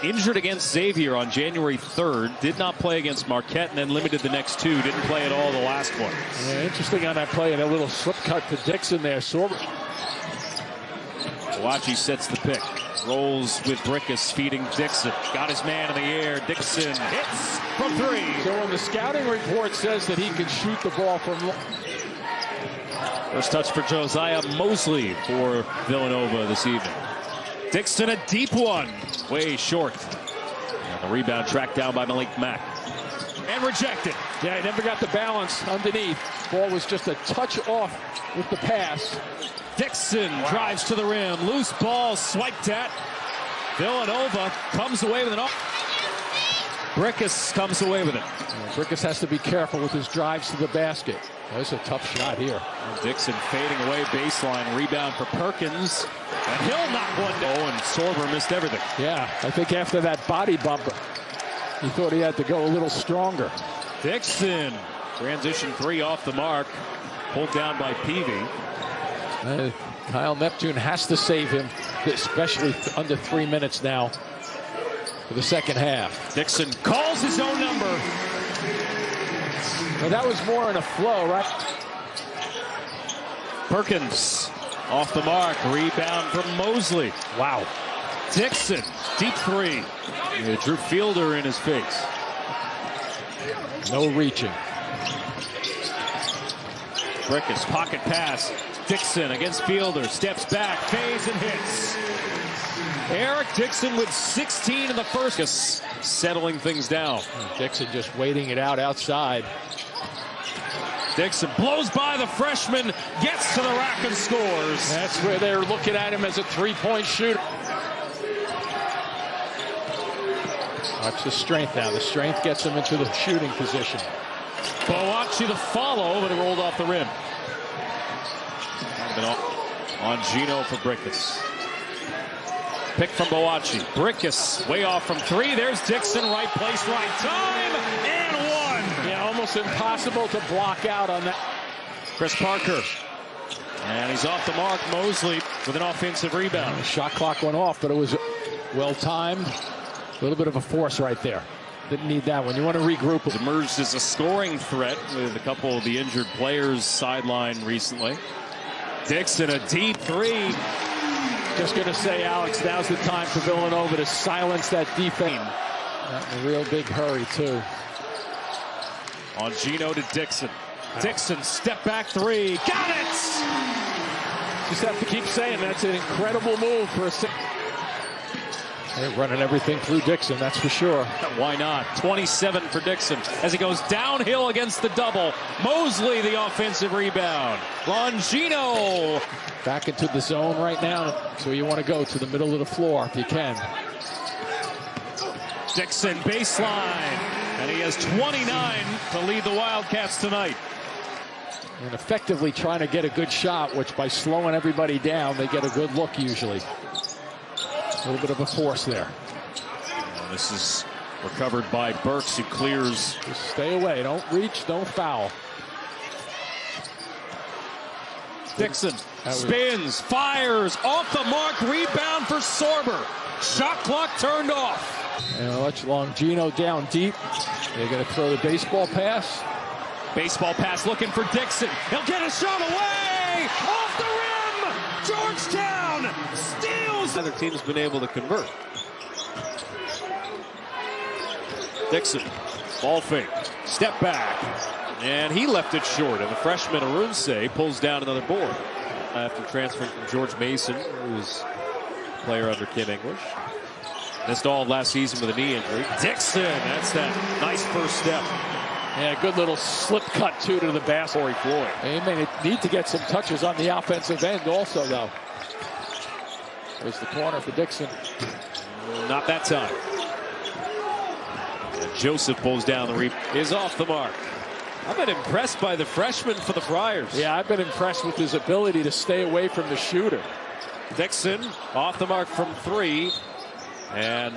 Injured against Xavier on January 3rd. Did not play against Marquette and then limited the next 2. Didn't play at all the last one. Yeah, interesting on that play and a little slip cut to Dixon there. Wachi sets the pick. Rolls with Brickus feeding Dixon. Got his man in the air. Dixon hits from 3. So when the scouting report says that he can shoot the ball from... First touch for Josiah Mosley for Villanova this evening. Dixon a deep one. Way short. And the rebound tracked down by Malik Mack. And rejected. Yeah, he never got the balance underneath. Ball was just a touch off with the pass. Dixon drives to the rim. Loose ball swiped at. Villanova comes away with an off. Brickus comes away with it. Yeah, Brickus has to be careful with his drives to the basket. That's a tough shot here. Dixon fading away baseline. Rebound for Perkins. And he'll knock one down. Oh, and Sorber missed everything. Yeah, I think after that body bump, he thought he had to go a little stronger. Dixon. Transition 3 off the mark. Pulled down by Peavy. Kyle Neptune has to save him, especially under 3 minutes now for the second half. Dixon calls his own number. Well, that was more in a flow, right? Perkins off the mark. Rebound from Mosley. Wow. Dixon, deep three. Drew Fielder in his face. No reaching. Brickus, pocket pass. Dixon against Fielder. Steps back, fades and hits. Eric Dixon with 16 in the first. Settling things down. Dixon just waiting it out outside. Dixon blows by the freshman, gets to the rack and scores. That's where they're looking at him as a three-point shooter. Watch the strength now. The strength gets him into the shooting position. Boakye the follow, but it rolled off the rim. On Gino for Brickus. Pick from Boakye. Brickus way off from three. There's Dixon, right place, right time, and one. Yeah, almost impossible to block out on that. Chris Parker. And he's off the mark. Mosley with an offensive rebound. The shot clock went off, but it was well timed. A little bit of a force right there. Didn't need that one. You want to regroup. It emerged as a scoring threat with a couple of the injured players sidelined recently. Dixon, a deep three. Just going to say, Alex, now's the time for Villanova to silence that defense. Not in a real big hurry, too. On Gino to Dixon. Dixon, step back three. Got it! Just have to keep saying that's an incredible move for a six. They're running everything through Dixon, that's for sure. Why not? 27 for Dixon as he goes downhill against the double. Mosley, the offensive rebound. Longino. Back into the zone right now. So you want to go to the middle of the floor if you can. Dixon, baseline. And he has 29 to lead the Wildcats tonight. And effectively trying to get a good shot, which by slowing everybody down, they get a good look usually. A little bit of a force there. And this is recovered by Burks, who clears. Just stay away. Don't reach. Don't foul. Dixon spins, fires, off the mark, rebound for Sorber. Shot clock turned off. And watch Longino down deep. They're going to throw the baseball pass. Baseball pass looking for Dixon. He'll get a shot away! Off the rim! Georgetown steals! Other team's been able to convert. Dixon, ball fake, step back, and he left it short. And the freshman Arunse pulls down another board after transferring from George Mason, who was a player under Kim English. Missed all of last season with a knee injury. Dixon, that's that nice first step. Yeah, good little slip cut, too, to the basket. Corey Floyd. They may need to get some touches on the offensive end also, though. There's the corner for Dixon. Not that time. And Joseph pulls down the rebound. Is off the mark. I've been impressed by the freshman for the Friars. Yeah, I've been impressed with his ability to stay away from the shooter. Dixon off the mark from three. And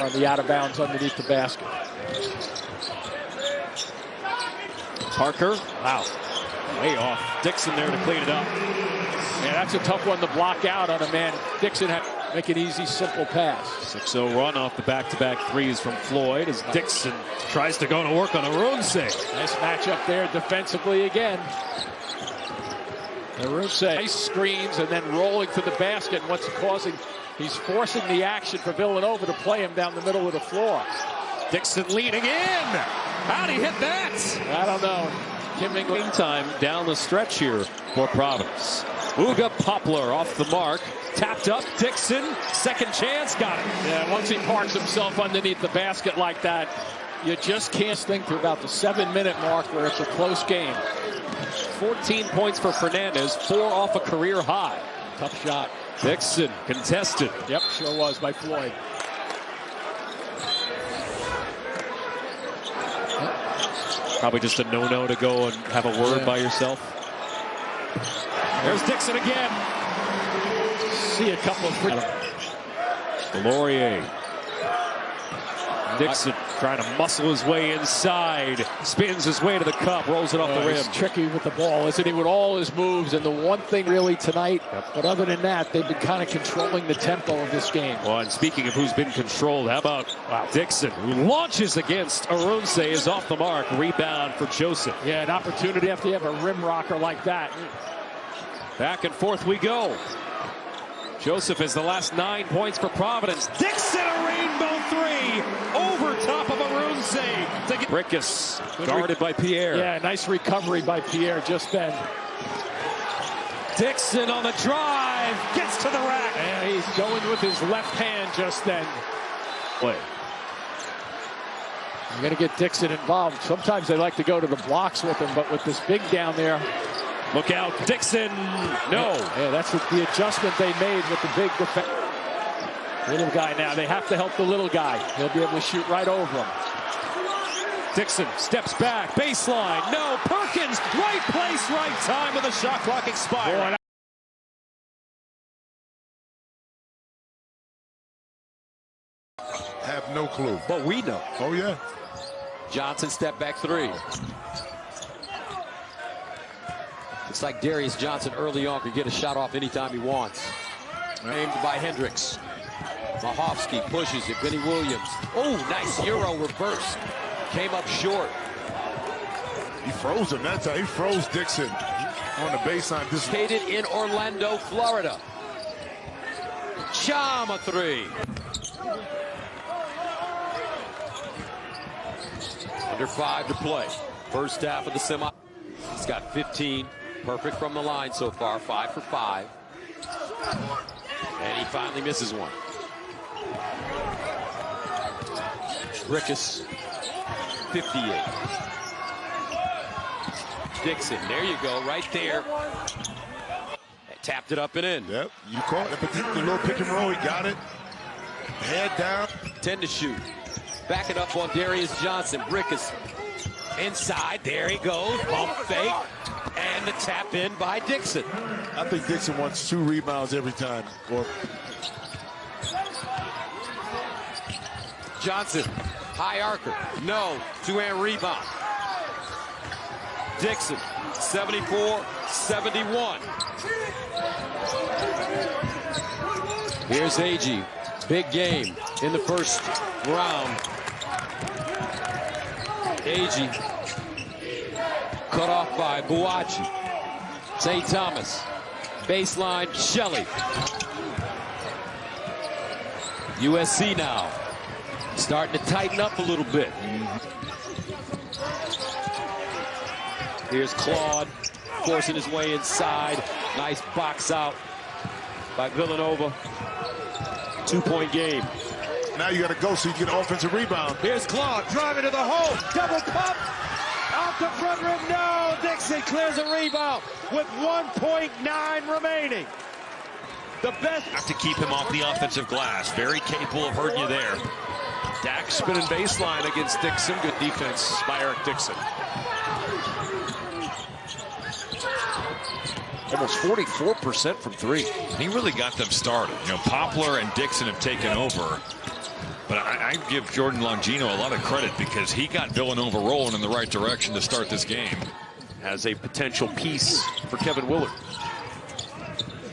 on the out of bounds underneath the basket. Parker, wow, way off. Dixon there to clean it up. Yeah, that's a tough one to block out on a man. Dixon had to make an easy, simple pass. 6-0 run off the back-to-back threes from Floyd as Dixon tries to go to work on Arunse. Nice matchup there defensively again. Arunse, nice screens and then rolling for the basket. And what's causing? He's forcing the action for Villanova to play him down the middle of the floor. Dixon leading in. How'd he hit that? I don't know. Meantime, down the stretch here for Providence. Uga Poplar off the mark. Tapped up. Dixon, second chance, got it. Yeah, once he parks himself underneath the basket like that, you just can't think to about the 7-minute mark where it's a close game. 14 points for Fernandez, 4 off a career high. Tough shot. Dixon contested. Yep, sure was by Floyd. Probably just a no-no to go and have a word by yourself. There's Dixon again. See a couple of free. Laurier. Dixon trying to muscle his way inside, spins his way to the cup, rolls it off the rim. He's tricky with the ball, isn't he, with all his moves? And the one thing really tonight, but other than that, they've been kind of controlling the tempo of this game. Well, and speaking of who's been controlled, how about Dixon, who launches against Arunse, is off the mark. Rebound for Joseph. Yeah, an opportunity after you have a rim rocker like that. Back and forth we go. Joseph has the last 9 points for Providence. Dixon, a rainbow three over top of Arunse. Rickus guarded by Pierre. Yeah, nice recovery by Pierre just then. Dixon on the drive, gets to the rack. And he's going with his left hand just then. Play. You're going to get Dixon involved. Sometimes they like to go to the blocks with him, but with this big down there. Look out, Dixon. No. Yeah, that's the adjustment they made with the big defense. Little guy now. They have to help the little guy. He'll be able to shoot right over him. Dixon steps back, baseline. No, Perkins, right place, right time with the shot clock expired. Have no clue. But we know. Oh, yeah. Johnson step back three. It's like Darius Johnson early on could get a shot off anytime he wants. Aimed by Hendricks. Mahovsky pushes it. Benny Williams. Oh, nice Euro reverse. Came up short. He froze him that time. He froze Dixon on the baseline. Located in Orlando, Florida. Chama three. Under 5 to play. First half of the semi. He's got 15. Perfect from the line so far. 5 for 5. And he finally misses one. Rickus. 58. Dixon, there you go, right there. Tapped it up and in. Yep, you caught it. The little pick and roll, he got it. Head down. 10 to shoot. Backing up on Darius Johnson. Rickus inside. There he goes. Bump fake. And the tap in by Dixon. I think Dixon wants 2 rebounds every time. Or Johnson. High arcer. No. 2-hand rebound. Dixon. 74-71. Here's Agee. Big game in the first round. Agee. Cut off by Buachi. St. Thomas. Baseline, Shelley. USC now. Starting to tighten up a little bit. Here's Claude forcing his way inside. Nice box out by Villanova. 2-point game. Now you got to go so you get offensive rebound. Here's Claude driving to the hole. Double pump. Out the front rim. No. Dixon clears a rebound with 1.9 remaining. The best. Have to keep him off the offensive glass. Very capable of hurting you there. Dak spinning baseline against Dixon. Good defense by Eric Dixon. Almost 44% from 3. He really got them started. You know, Poplar and Dixon have taken over. But I give Jordan Longino a lot of credit because he got Villanova rolling in the right direction to start this game. As a potential piece for Kevin Willard.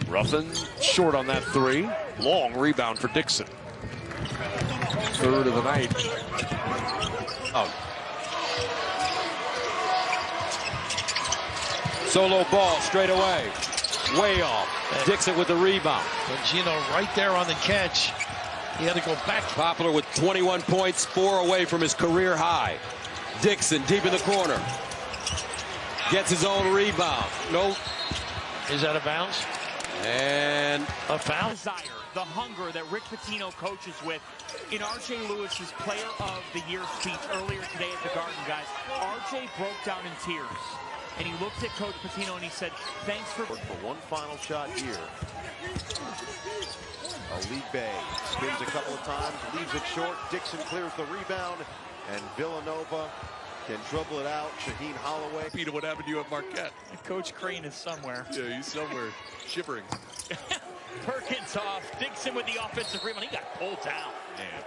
Ruffin short on that 3. Long rebound for Dixon. Third of the night. Oh. Solo ball straight away. Way off. Dixon with the rebound. Gino right there on the catch. He had to go back. Poplar with 21 points, 4 away from his career high. Dixon deep in the corner. Gets his own rebound. Nope. Is that a bounce? And a foul? Desire, the hunger that Rick Pitino coaches with. In R.J. Lewis's Player of the Year speech earlier today at the Garden, guys, R.J. broke down in tears. And he looked at Coach Pitino and he said, thanks for one final shot here. Elite Bay spins a couple of times, leaves it short. Dixon clears the rebound, and Villanova can dribble it out. Shaheen Holloway. Peter, what happened to you at Marquette? Coach Crane is somewhere. Yeah, he's somewhere shivering. Perkins off. Dixon with the offensive rebound. He got pulled down. Man.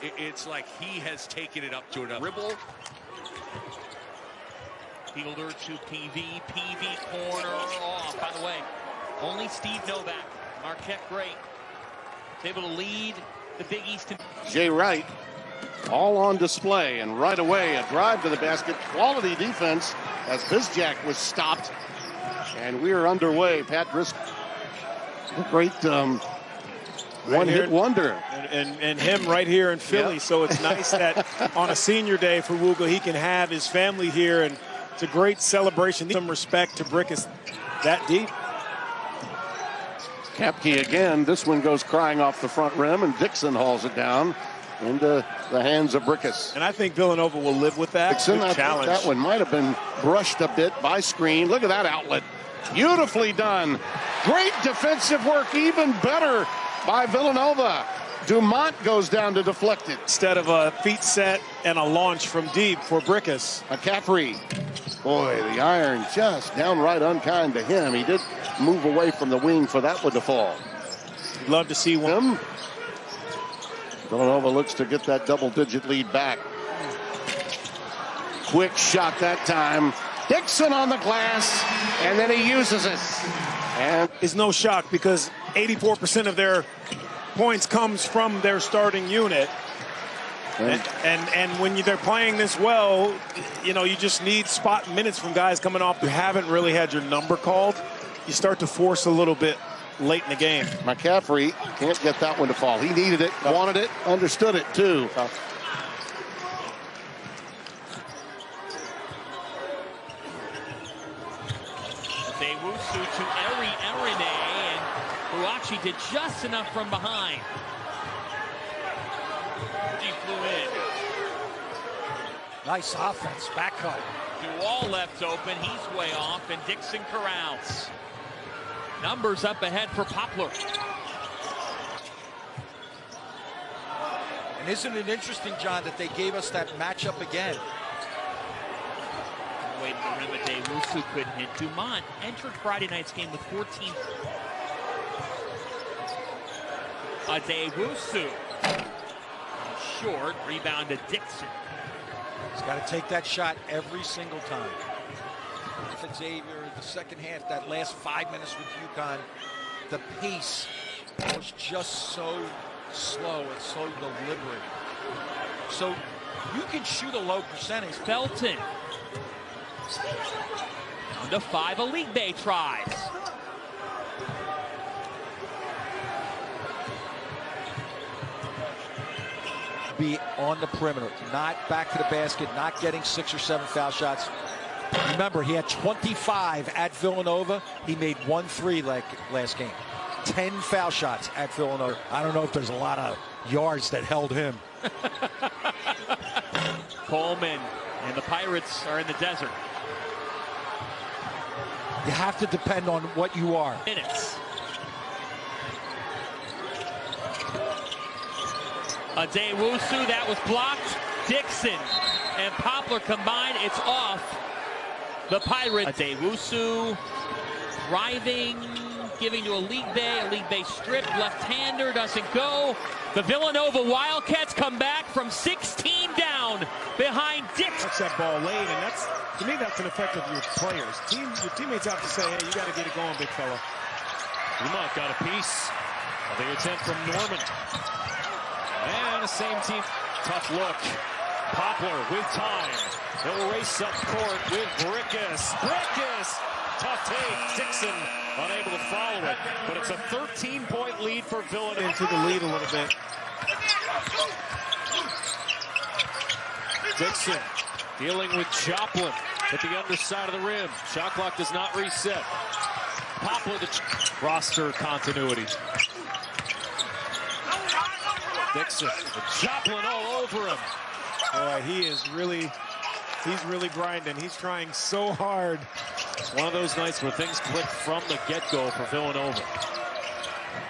It's like he has taken it up to another. Dribble. Fielder to PV. PV corner off. By the way, only Steve Novak, Marquette great, is able to lead the Big East. Jay Wright, all on display, and right away a drive to the basket. Quality defense as Bizjack was stopped, and we are underway. Pat Driscoll, a great one-hit wonder. And him right here in Philly. Yep. So it's nice that on a senior day for Wooga, he can have his family here, and it's a great celebration. Some respect to Brickus that deep. Kapke again. This one goes crying off the front rim, and Dixon hauls it down into the hands of Brickus. And I think Villanova will live with that. Dixon, I think that one might have been brushed a bit by screen. Look at that outlet. Beautifully done. Great defensive work. Even better by Villanova. Dumont goes down to deflect it. Instead of a feet set and a launch from deep for Brickus. McCaffrey. Boy, the iron just downright unkind to him. He did move away from the wing for that one to fall. You'd love to see one. Villanova looks to get that double-digit lead back. Quick shot that time. Dixon on the glass, and then he uses it. And it's no shock because 84% of their points comes from their starting unit. And when they're playing this well, you know, you just need spot minutes from guys coming off who haven't really had your number called. You start to force a little bit late in the game. McCaffrey can't get that one to fall. He needed it, wanted it, understood it too. Dewusu to Eri Erine, and who actually did just enough from behind. He flew in. Nice offense, back cut. Dual left open, he's way off, and Dixon corrals. Numbers up ahead for Poplar. And isn't it interesting, John, that they gave us that matchup again? Waiting to rim a Dewusu couldn't hit. Dumont entered Friday night's game with 14. A Dewusu. Short, rebound to Dixon. He's got to take that shot every single time. For Xavier, the second half, that last 5 minutes with UConn, the pace was just so slow and so deliberate. So you can shoot a low percentage. Felton. Down to 5, Elite Bay tries. Be on the perimeter, not back to the basket, not getting 6 or 7 foul shots. Remember, he had 25 at Villanova. He made 1 3 last game. 10 foul shots at Villanova. I don't know if there's a lot of yards that held him. Coleman and the Pirates are in the desert. You have to depend on what you are. Minutes. A Dewusu, that was blocked. Dixon and Poplar combined. It's off the Pirates. A Dewusu driving, giving to Elite Bay. Elite Bay stripped, left-hander, doesn't go. The Villanova Wildcats come back from 16 down behind Dixon. Touch that ball late, and that's, to me, that's an effect of your players. Your teammates have to say, hey, you got to get it going, big fella. Dumont got a piece of the attempt from Norman. And the same team. Tough look. Poplar with time. He'll race up court with Brickus. Brickus! Tough take. Dixon unable to follow it. But it's a 13-point lead for Villanova. Into the lead a little bit. Dixon dealing with Joplin at the underside of the rim. Shot clock does not reset. Poplar, the roster continuity. Dixon, Joplin all over him. Boy, he's really grinding. He's trying so hard. It's one of those nights where things click from the get-go for Villanova.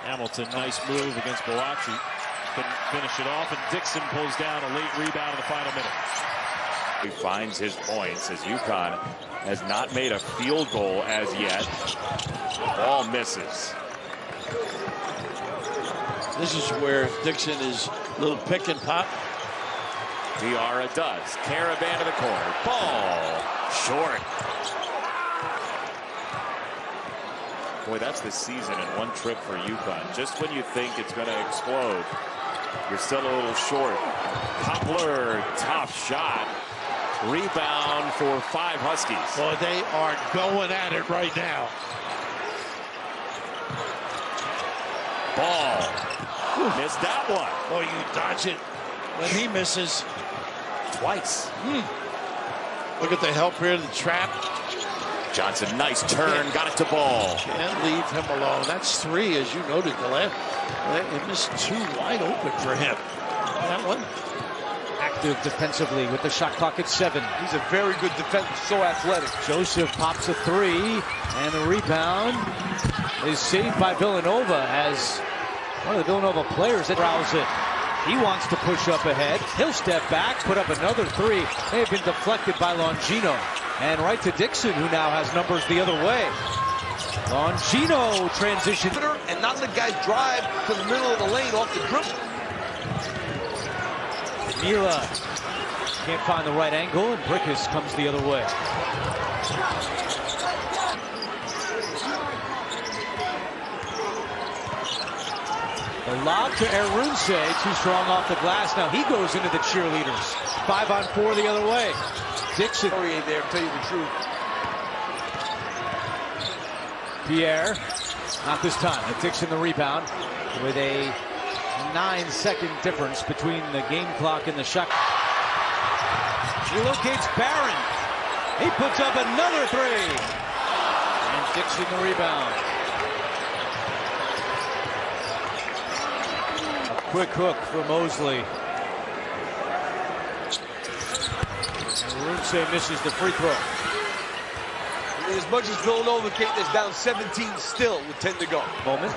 Hamilton, nice move against Boakye. Couldn't finish it off, and Dixon pulls down a late rebound in the final minute. He finds his points as UConn has not made a field goal as yet. The ball misses. This is where Dixon is Little pick and pop. Diarra does. Caravan to the corner. Ball short. Boy, that's the season in one trip for UConn. Just when you think it's going to explode, you're still a little short. Poplar, tough shot. Rebound for 5 Huskies. Boy, they are going at it right now. Ball. Missed that one. Boy, you dodge it when he misses. Twice. Look at the help here, the trap. Johnson, nice turn, got it to Ball. Can't leave him alone. That's 3, as you noted, Glenn. He missed 2 wide open for him. That one. Active defensively with the shot clock at 7. He's a very good defender, so athletic. Joseph pops a 3, and the rebound is saved by Villanova as one of the Villanova players that fouls it. He wants to push up ahead. He'll step back, put up another 3. They have been deflected by Longino. And right to Dixon, who now has numbers the other way. Longino transition. And not let guys drive to the middle of the lane off the dribble. Mila can't find the right angle, and Brickus comes the other way. The lob to Erunse, too strong off the glass. Now he goes into the cheerleaders. 5-on-4 the other way. Dixon. There, tell you the truth. Pierre, not this time. Dixon the rebound with a 9-second difference between the game clock and the shot. Relocates Barron. He puts up another 3. And Dixon the rebound. A quick hook for Mosley. Arunse misses the free throw. As much as Villanova is down 17 still with 10 to go. Moment.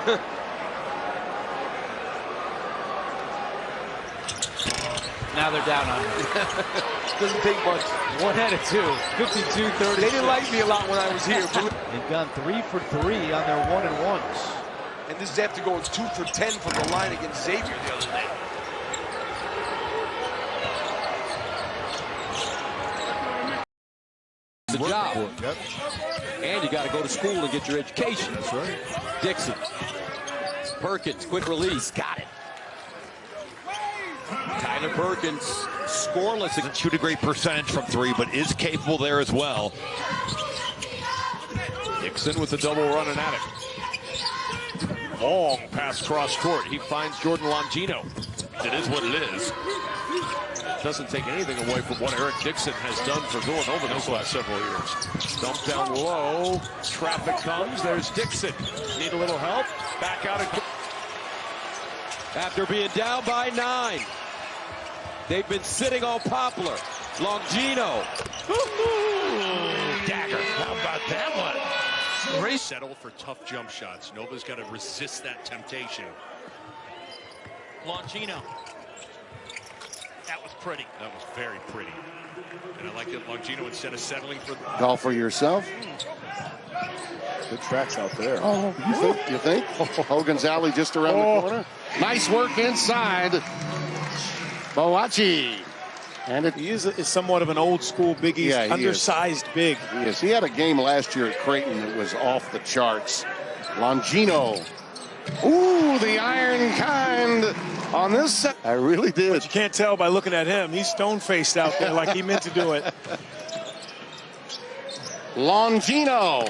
Now they're down on it. Doesn't take much. 1 out of 2. 52-30. They didn't like me a lot when I was here. They've gone 3 for 3 on their 1-and-1s. And this is after going 2 for 10 from the line against Xavier the other day. The job. Yep. And you got to go to school and get your education. That's right. Dixon. Perkins, quick release. Got it. Tyler Perkins, scoreless. Doesn't shoot a great percentage from 3, but is capable there as well. Dixon with the double running at it. Long pass cross court. He finds Jordan Longino. It is what it is. Doesn't take anything away from what Eric Dixon has done for Villanova those last several years. Dump down low. Traffic comes. There's Dixon. Need a little help. Back out. After being down by 9. They've been sitting on Poplar. Longino. Dagger. How about that one? Race settle for tough jump shots. Nova's got to resist that temptation. Longino. That was pretty. That was very pretty. And I like that Longino, instead of settling for... Call for yourself. Good tracks out there. Oh, you think? Hogan's Alley just around the corner. Nice work inside. Boachi. And he is somewhat of an old school big. He's undersized big. He is. He had a game last year at Creighton that was off the charts. Longino. Ooh, the iron kind on this set. I really did. But you can't tell by looking at him. He's stone-faced out there like he meant to do it. Longino.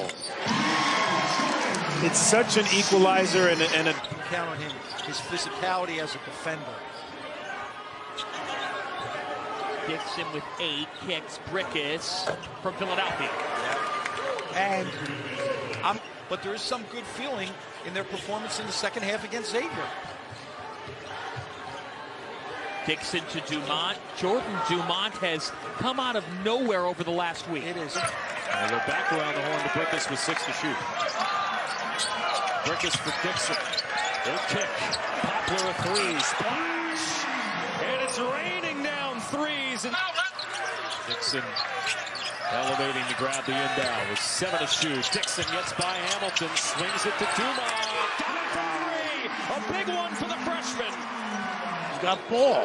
It's such an equalizer and a count on him. His physicality as a defender. Dixon with 8 kicks. Brickus from Philadelphia. And but there is some good feeling in their performance in the second half against Xavier. Dixon to Dumont. Jordan Dumont has come out of nowhere over the last week. It is. And they're back around the horn to Brickus with 6 to shoot. Brickus for Dixon. They'll kick. Poplar a 3. Splash! And it's raining down 3s. And Dixon elevating to grab the inbound with 7 to shoot. Dixon gets by Hamilton, swings it to Dumont. Got it for 3! A big one for the freshman. They've got ball.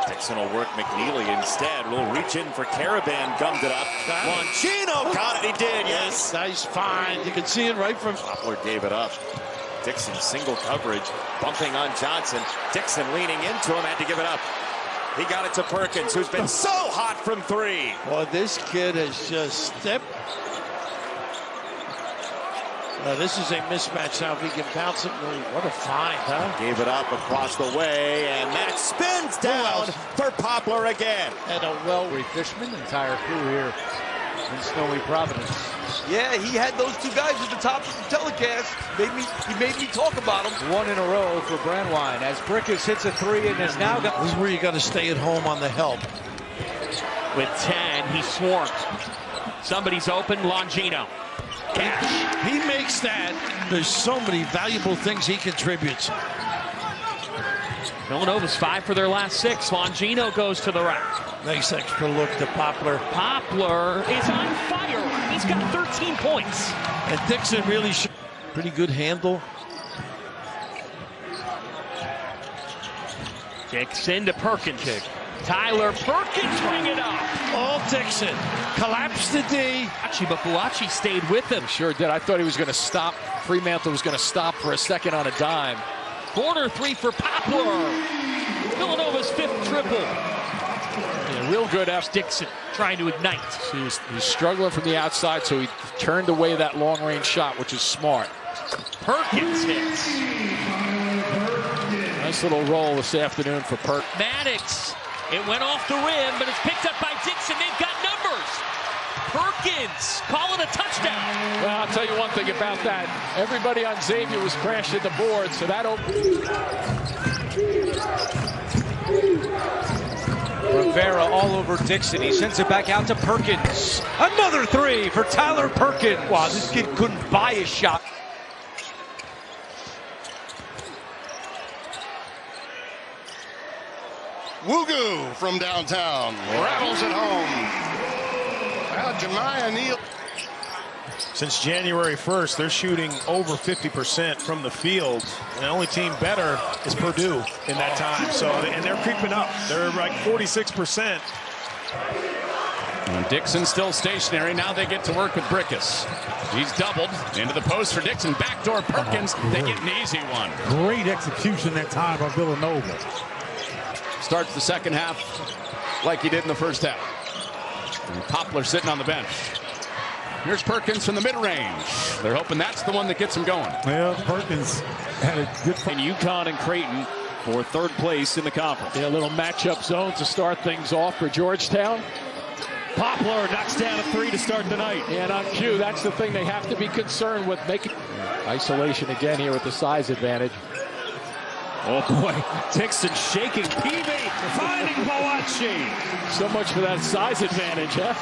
Dixon will work McNeely instead. Will reach in for Caravan, gummed it up. Longino got it, he did, yes. Nice find. You can see it right from... Poplar gave it up. Dixon single coverage, bumping on Johnson. Dixon leaning into him, had to give it up. He got it to Perkins, who's been so hot from three. Well, this kid has just stepped. This is a mismatch now. If he can bounce it, what a find, huh? Gave it up across the way, and that spins down for Poplar again. And a Fishman, entire crew here in snowy Providence. Yeah, he had those two guys at the top of the telecast. He made me talk about them. One in a row for Brandwine as Brickus hits a three and has now got... This is where you got to stay at home on the help. With 10, he swarms. Somebody's open, Longino. Cash. He makes that. There's so many valuable things he contributes. Villanova's 5 for their last 6. Longino goes to the rack. Nice extra look to Poplar. Poplar is on fire. He's got 13 points. And Dixon really pretty good handle. Dixon to Perkins. Tyler Perkins bring it up. All Dixon. Collapsed the D. But Buachi stayed with him. Sure did. I thought he was going to stop. Fremantle was going to stop for a second on a dime. Corner 3 for Poplar. Villanova's 5th triple. Yeah, real good after Dixon trying to ignite. He's struggling from the outside, so he turned away that long-range shot, which is smart. Perkins hits. Nice little roll this afternoon for Maddox. It went off the rim, but it's picked up by Dixon. They've got numbers. Perkins calling a touchdown. Well, I'll tell you one thing about that. Everybody on Xavier was crashing the board, so that Rivera all over Dixon. He sends it back out to Perkins. Another 3 for Tyler Perkins. Wow, this kid couldn't buy a shot. Woogu from downtown. Rattles it home. Well, Jemiah Neal. Since January 1st, they're shooting over 50% from the field. And the only team better is Purdue in that time. So, and they're creeping up. They're like 46%. And Dixon still stationary. Now they get to work with Brickus. He's doubled into the post for Dixon. Backdoor Perkins. They get an easy one. Great execution that time by Villanova. Starts the second half like he did in the first half. And Poplar sitting on the bench. Here's Perkins from the mid-range. They're hoping that's the one that gets him going. Well, Perkins had a good in UConn and Creighton for 3rd place in the conference. Yeah, a little matchup zone to start things off for Georgetown. Poplar knocks down a 3 to start the night. And on cue, that's the thing they have to be concerned with. Making isolation again here with the size advantage. Oh boy, Dixon shaking. Peavy finding Buachi. So much for that size advantage, huh?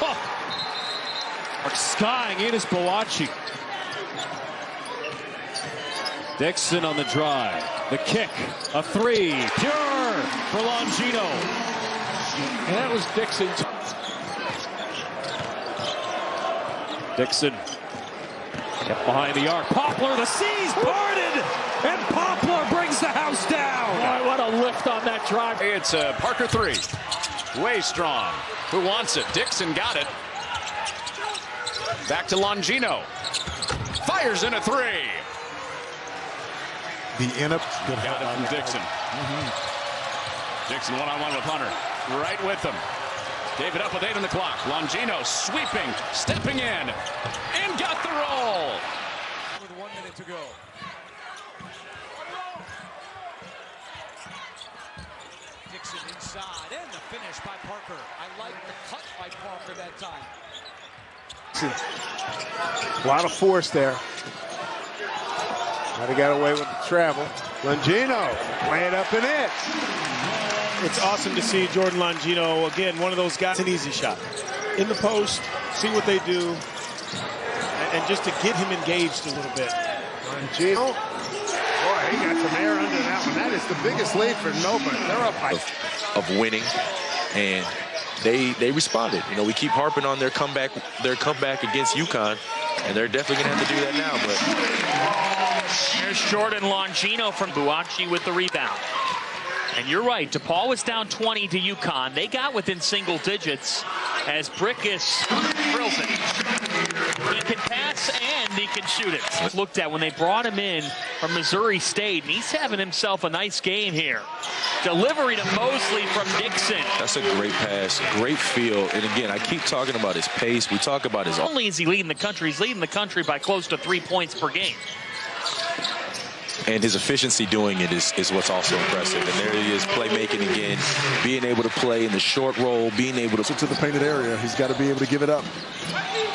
Skying in is Buachi. Dixon on the drive. The kick. A 3. Pure for Longino. And that was Dixon's. Dixon kept behind the arc. Poplar, the seas parted, and Poplar brings the house down. Boy, what a lift on that drive. It's a Parker 3. Way strong. Who wants it? Dixon got it. Back to Longino. Fires in a 3. Got it from Dixon. Dixon one-on-one with Hunter. Right with him. Gave it up with 8 on the clock. Longino sweeping, stepping in, and got the roll. With 1 minute to go. Dixon inside, and the finish by Parker. I like the cut by Parker that time. A lot of force there. Might have got away with the travel. Longino playing up and in. It's awesome to see Jordan Longino, again, one of those guys, an easy shot. In the post, see what they do, and just to get him engaged a little bit. Longino, boy, he got some air under that one. That is the biggest lead for Nova. They're up by... Of winning, and they responded. You know, we keep harping on their comeback against UConn, and they're definitely going to have to do that now. But Here's short and Longino from Buacci with the rebound. And you're right, DePaul was down 20 to UConn. They got within single digits as Brickus drills it. He can pass and he can shoot it. Looked at when they brought him in from Missouri State, and he's having himself a nice game here. Delivery to Mosley from Dixon. That's a great pass, great feel. And again, I keep talking about his pace. We talk about his... Not only is he leading the country, he's leading the country by close to 3 points per game. And his efficiency doing it is what's also impressive. And there he is, playmaking again, being able to play in the short roll, being able to the painted area. He's got to be able to give it up.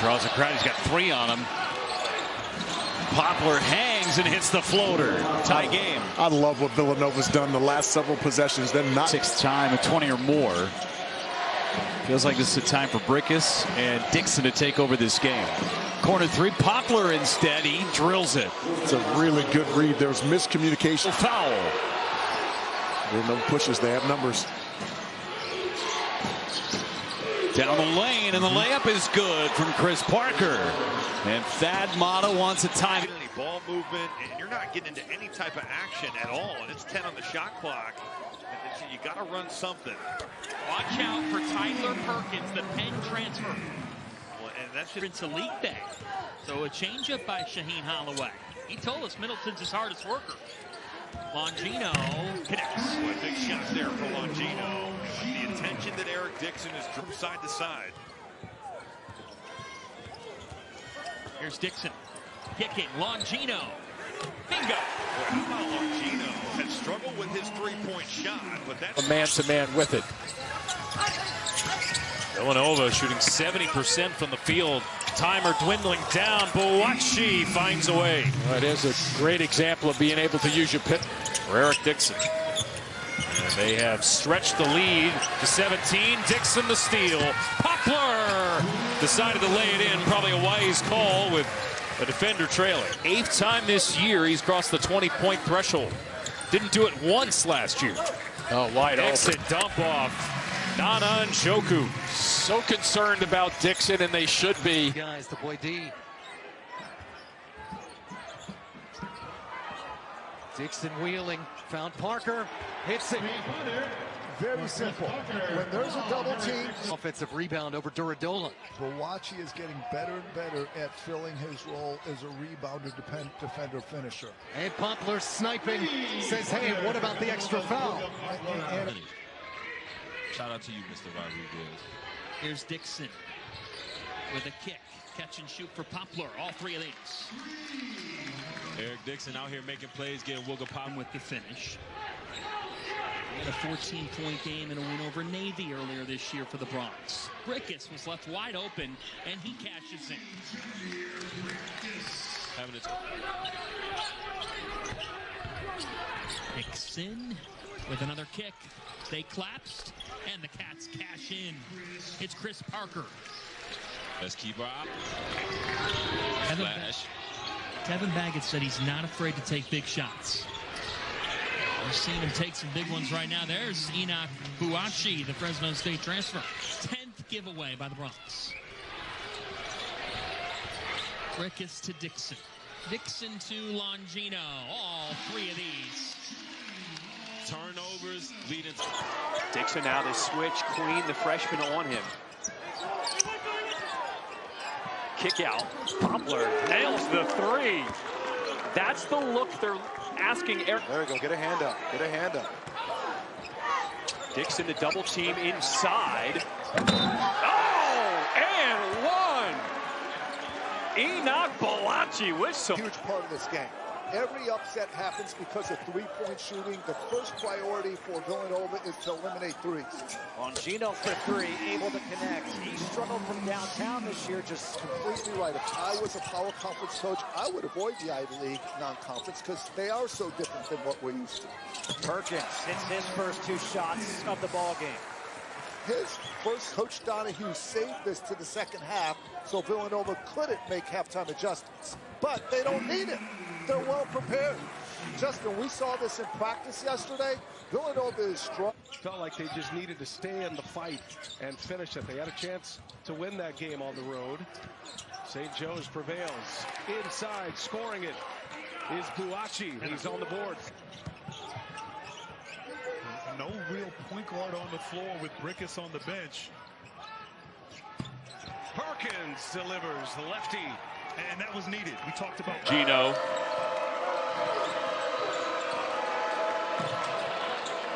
Draws a crowd. He's got 3 on him. Poplar hangs and hits the floater. Tie game. I love what Villanova's done the last several possessions. They're not 6th time at 20 or more. Feels like this is a time for Brickus and Dixon to take over this game. Corner 3, Poplar instead. He drills it. It's a really good read. There's miscommunication. Foul. There are no pushes. They have numbers. Down the lane, and the layup is good from Chris Parker. And Thad Matta wants a time. Any ball movement, and you're not getting into any type of action at all, and it's 10 on the shot clock. And you got to run something. Watch out for Tyler Perkins, the Penn transfer. Well, and that's It's a league day. So a changeup by Shaheen Holloway. He told us Middleton's his hardest worker. Longino connects. Boy, big shot there for Longino. The attention that Eric Dixon has driven side to side. Here's Dixon. Kicking. Longino. Bingo. Boy, how about Longino has struggled with his three-point shot, but that's A man-to-man with it. Villanova shooting 70% from the field. Timer dwindling down. Buacci finds a way. That is a great example of being able to use your pit. For Eric Dixon. And they have stretched the lead to 17. Dixon the steal. Poplar decided to lay it in. Probably a wise call with a defender trailing. 8th time this year he's crossed the 20-point threshold. Didn't do it once last year. Oh, wide Exit open. dump off. Nana and Shoku. So concerned about Dixon, and they should be. Guys, the boy D. Dixon wheeling, found Parker, hits it. Very simple. When there's a double team. Offensive rebound over Duradola. Buacci is getting better and better at filling his role as a rebounder, defender, finisher. And Poplar sniping, says, hey, what about the extra foul? Shout out to you, Mr. Rodriguez. Here's Dixon with a kick. Catch and shoot for Poplar. All 3 of these. Eric Dixon out here making plays, getting Wooga Pop with the finish. He had a 14-point game and a win over Navy earlier this year for the Bronx. Brickus was left wide open, and he cashes in. Dixon with another kick. They collapsed, and the Cats cash in. It's Chris Parker. Let's keep our eye. Kevin Baggett said he's not afraid to take big shots. We're seeing him take some big ones right now. There's Enoch Buacci, the Fresno State transfer. 10th giveaway by the Bronx. Brickus to Dixon. Dixon to Longino. All 3 of these. Turnovers leading. Dixon now to switch. Queen, the freshman, on him. Kick out. Poplar nails the 3. That's the look they're asking Eric. There we go. Get a hand up. Get a hand up. Dixon to double team inside. Oh, and 1. Enoch Buacci with some. Huge part of this game. Every upset happens because of three-point shooting. The first priority for Villanova is to eliminate threes. Longino for 3, able to connect. He struggled from downtown this year, just Completely right. If I was a power conference coach, I would avoid the Ivy League non-conference because they are so different than what we're used to. Perkins hits his first 2 shots of the ball game. His first, Coach Donahue saved this to the second half, so Villanova couldn't make halftime adjustments. But they don't need it. They're well prepared. Justin, we saw this in practice yesterday. Villanova is strong. Felt like they just needed to stay in the fight and finish it. They had a chance to win that game on the road. St. Joe's prevails. Inside, scoring it is Buachi. He's on the board. No real point guard on the floor with Brickus on the bench. Perkins delivers the lefty. And that was needed. We talked about Gino.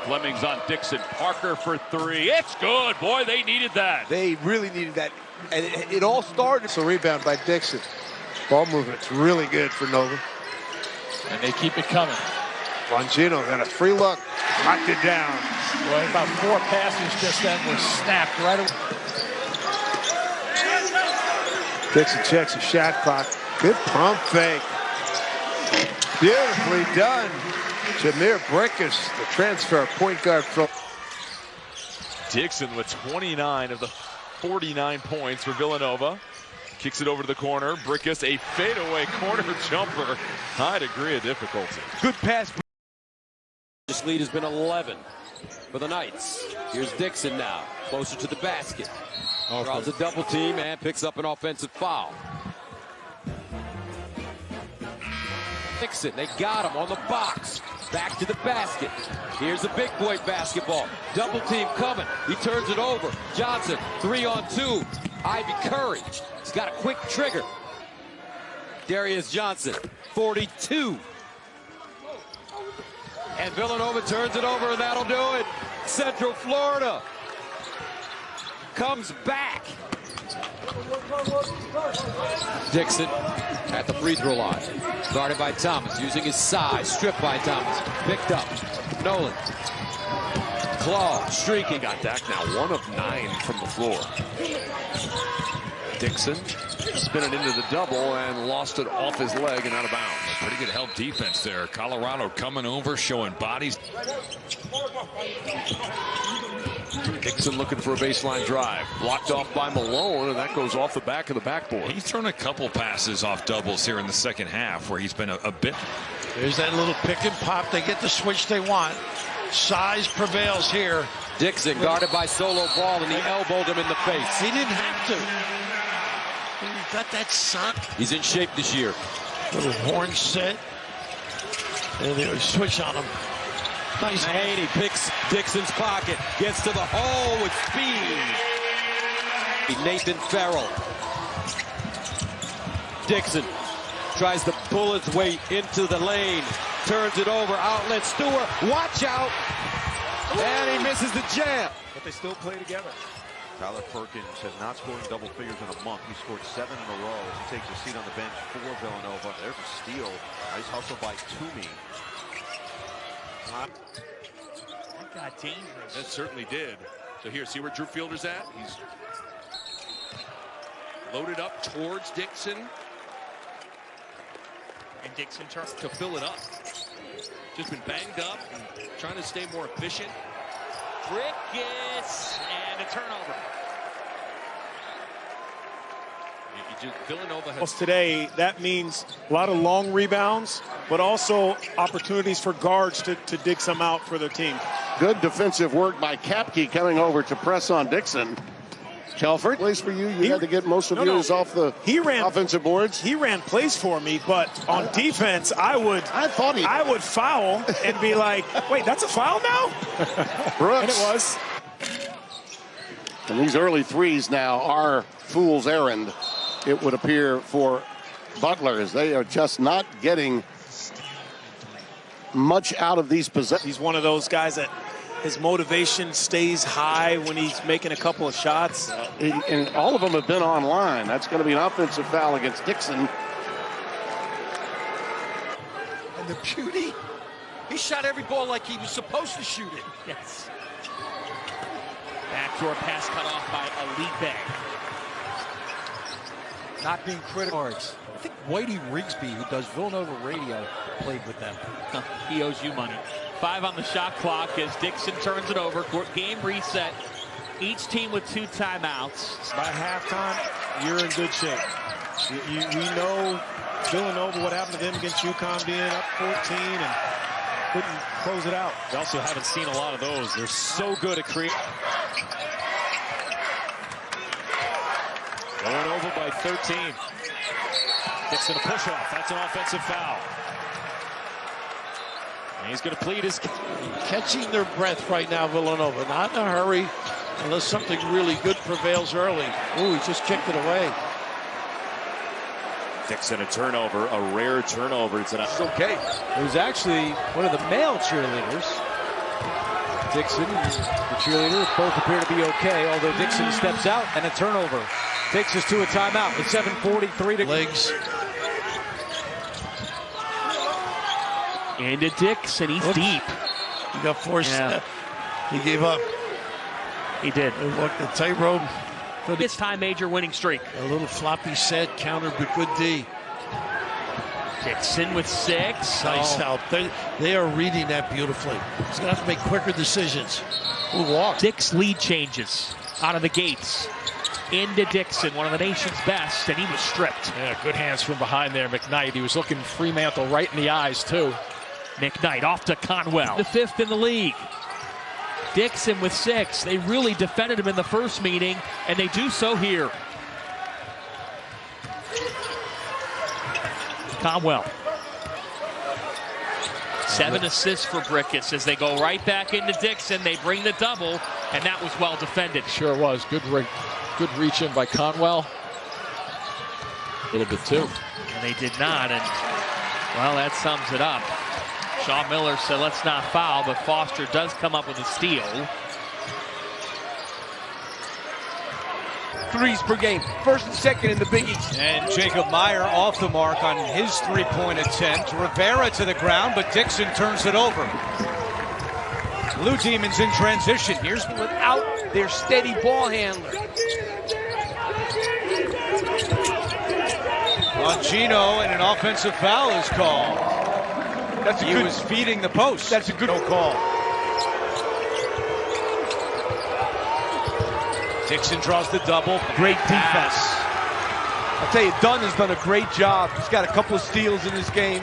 Fleming's on Dixon. Parker for three. It's good. Boy, they needed that. They really needed that. And it all started. So rebound by Dixon. Ball movement's really good for Nova. And they keep it coming. Longino got a free look. Knocked it down. Well, about 4 passes just then were snapped right away. Dixon checks the shot clock. Good pump fake. Beautifully done. Jameer Brickus, the transfer point guard from Dixon with 29 of the 49 points for Villanova. Kicks it over to the corner. Brickus, a fadeaway corner jumper. High degree of difficulty. Good pass. This lead has been 11 for the Knights. Here's Dixon now, closer to the basket. Draws a double team and picks up an offensive foul. Dixon, they got him on the box. Back to the basket. Here's the big boy basketball. Double team coming. He turns it over. Johnson, 3-on-2. Ivy Curry. He's got a quick trigger. Darius Johnson, 42. And Villanova turns it over, and that'll do it. Central Florida comes back. Dixon at the free throw line. Guarded by Thomas, using his size. Stripped by Thomas. Picked up. Nolan. Claw, streaking. Got Dak now 1 of 9 from the floor. Dixon spinning into the double and lost it off his leg and out of bounds. Pretty good help defense there. Colorado coming over, showing bodies. Dixon looking for a baseline drive. Blocked off by Malone, and that goes off the back of the backboard. He's thrown a couple passes off doubles here in the second half where he's been a bit. There's that little pick and pop. They get the switch they want. Size prevails here. Dixon guarded by Solo Ball, and he elbowed him in the face. He didn't have to. He got that sock. He's in shape this year. Little horn set. And they switch on him. Nice. Mahaney picks Dixon's pocket. Gets to the hole with speed. Nathan Farrell. Dixon tries to pull his weight into the lane. Turns it over. Outlet Stewart. Watch out. And he misses the jam. But they still play together. Tyler Perkins has not scored double figures in a month. He scored 7 in a row as he takes a seat on the bench for Villanova. There's a steal. Nice hustle by Toomey. That got dangerous. That certainly did. So here, see where Drew Fielder's at? He's loaded up towards Dixon. And Dixon turns to fill it up. Just been banged up and trying to stay more efficient. Brickus and a turnover. Villanova has today. That means a lot of long rebounds, but also opportunities for guards to dig some out for their team. Good defensive work by Kapke coming over to press on Dixon. Telford, place for you. You had to get most of yours off the offensive boards. He ran plays for me, but on defense, I would foul and be like, wait, that's a foul now? Brooks. And it was. And these early threes now are fool's errand, it would appear, for Butler, as they are just not getting much out of these possessions. He's one of those guys that his motivation stays high when he's making a couple of shots. And all of them have been online. That's going to be an offensive foul against Dixon. And the beauty, he shot every ball like he was supposed to shoot it. Yes. Backdoor pass cut off by Alipe. Not being critical. I think Whitey Rigsby, who does Villanova radio, played with them. He owes you money. 5 on the shot clock as Dixon turns it over. Game reset. Each team with 2 timeouts. By halftime, you're in good shape. We know Villanova, what happened to them against UConn, being up 14 and couldn't close it out. We also haven't seen a lot of those. They're so good at creating. Villanova by 13. Dixon a push-off. That's an offensive foul. And he's going to plead his... Catching their breath right now, Villanova. Not in a hurry, unless something really good prevails early. Ooh, he just kicked it away. Dixon, a turnover, a rare turnover. It's okay. It was actually one of the male cheerleaders. Dixon and the cheerleader both appear to be okay, although Dixon steps out and a turnover takes us to a timeout with 7:43 to legs. Into Dixon, he's deep. He got forced. Yeah. He gave up. He did. He walked the tightrope. This time major winning streak. A little floppy set counter, but good D. Dixon with 6. Nice help. They are reading that beautifully. He's going to have to make quicker decisions. Who walked? Dick's lead changes out of the gates. Into Dixon, one of the nation's best, and he was stripped. Yeah, good hands from behind there, McKnight. He was looking Fremantle right in the eyes, too. McKnight off to Conwell. The 5th in the league. Dixon with 6. They really defended him in the first meeting, and they do so here. Conwell. 7 assists for Brickus as they go right back into Dixon. They bring the double, and that was well defended. Sure was. Good reach in by Conwell. A little bit too. And they did not, and well, that sums it up. Shaw Miller said, let's not foul, but Foster does come up with a steal. 3s per game, 1st and 2nd in the Big East. And Jacob Meyer off the mark on his three-point attempt. Rivera to the ground, but Dixon turns it over. Blue Demons in transition. Here's without their steady ball handler. Longino, and an offensive foul is called. He was feeding the post. That's a good call. Dixon draws the double. Great defense. I'll tell you, Dunn has done a great job. He's got a couple of steals in this game.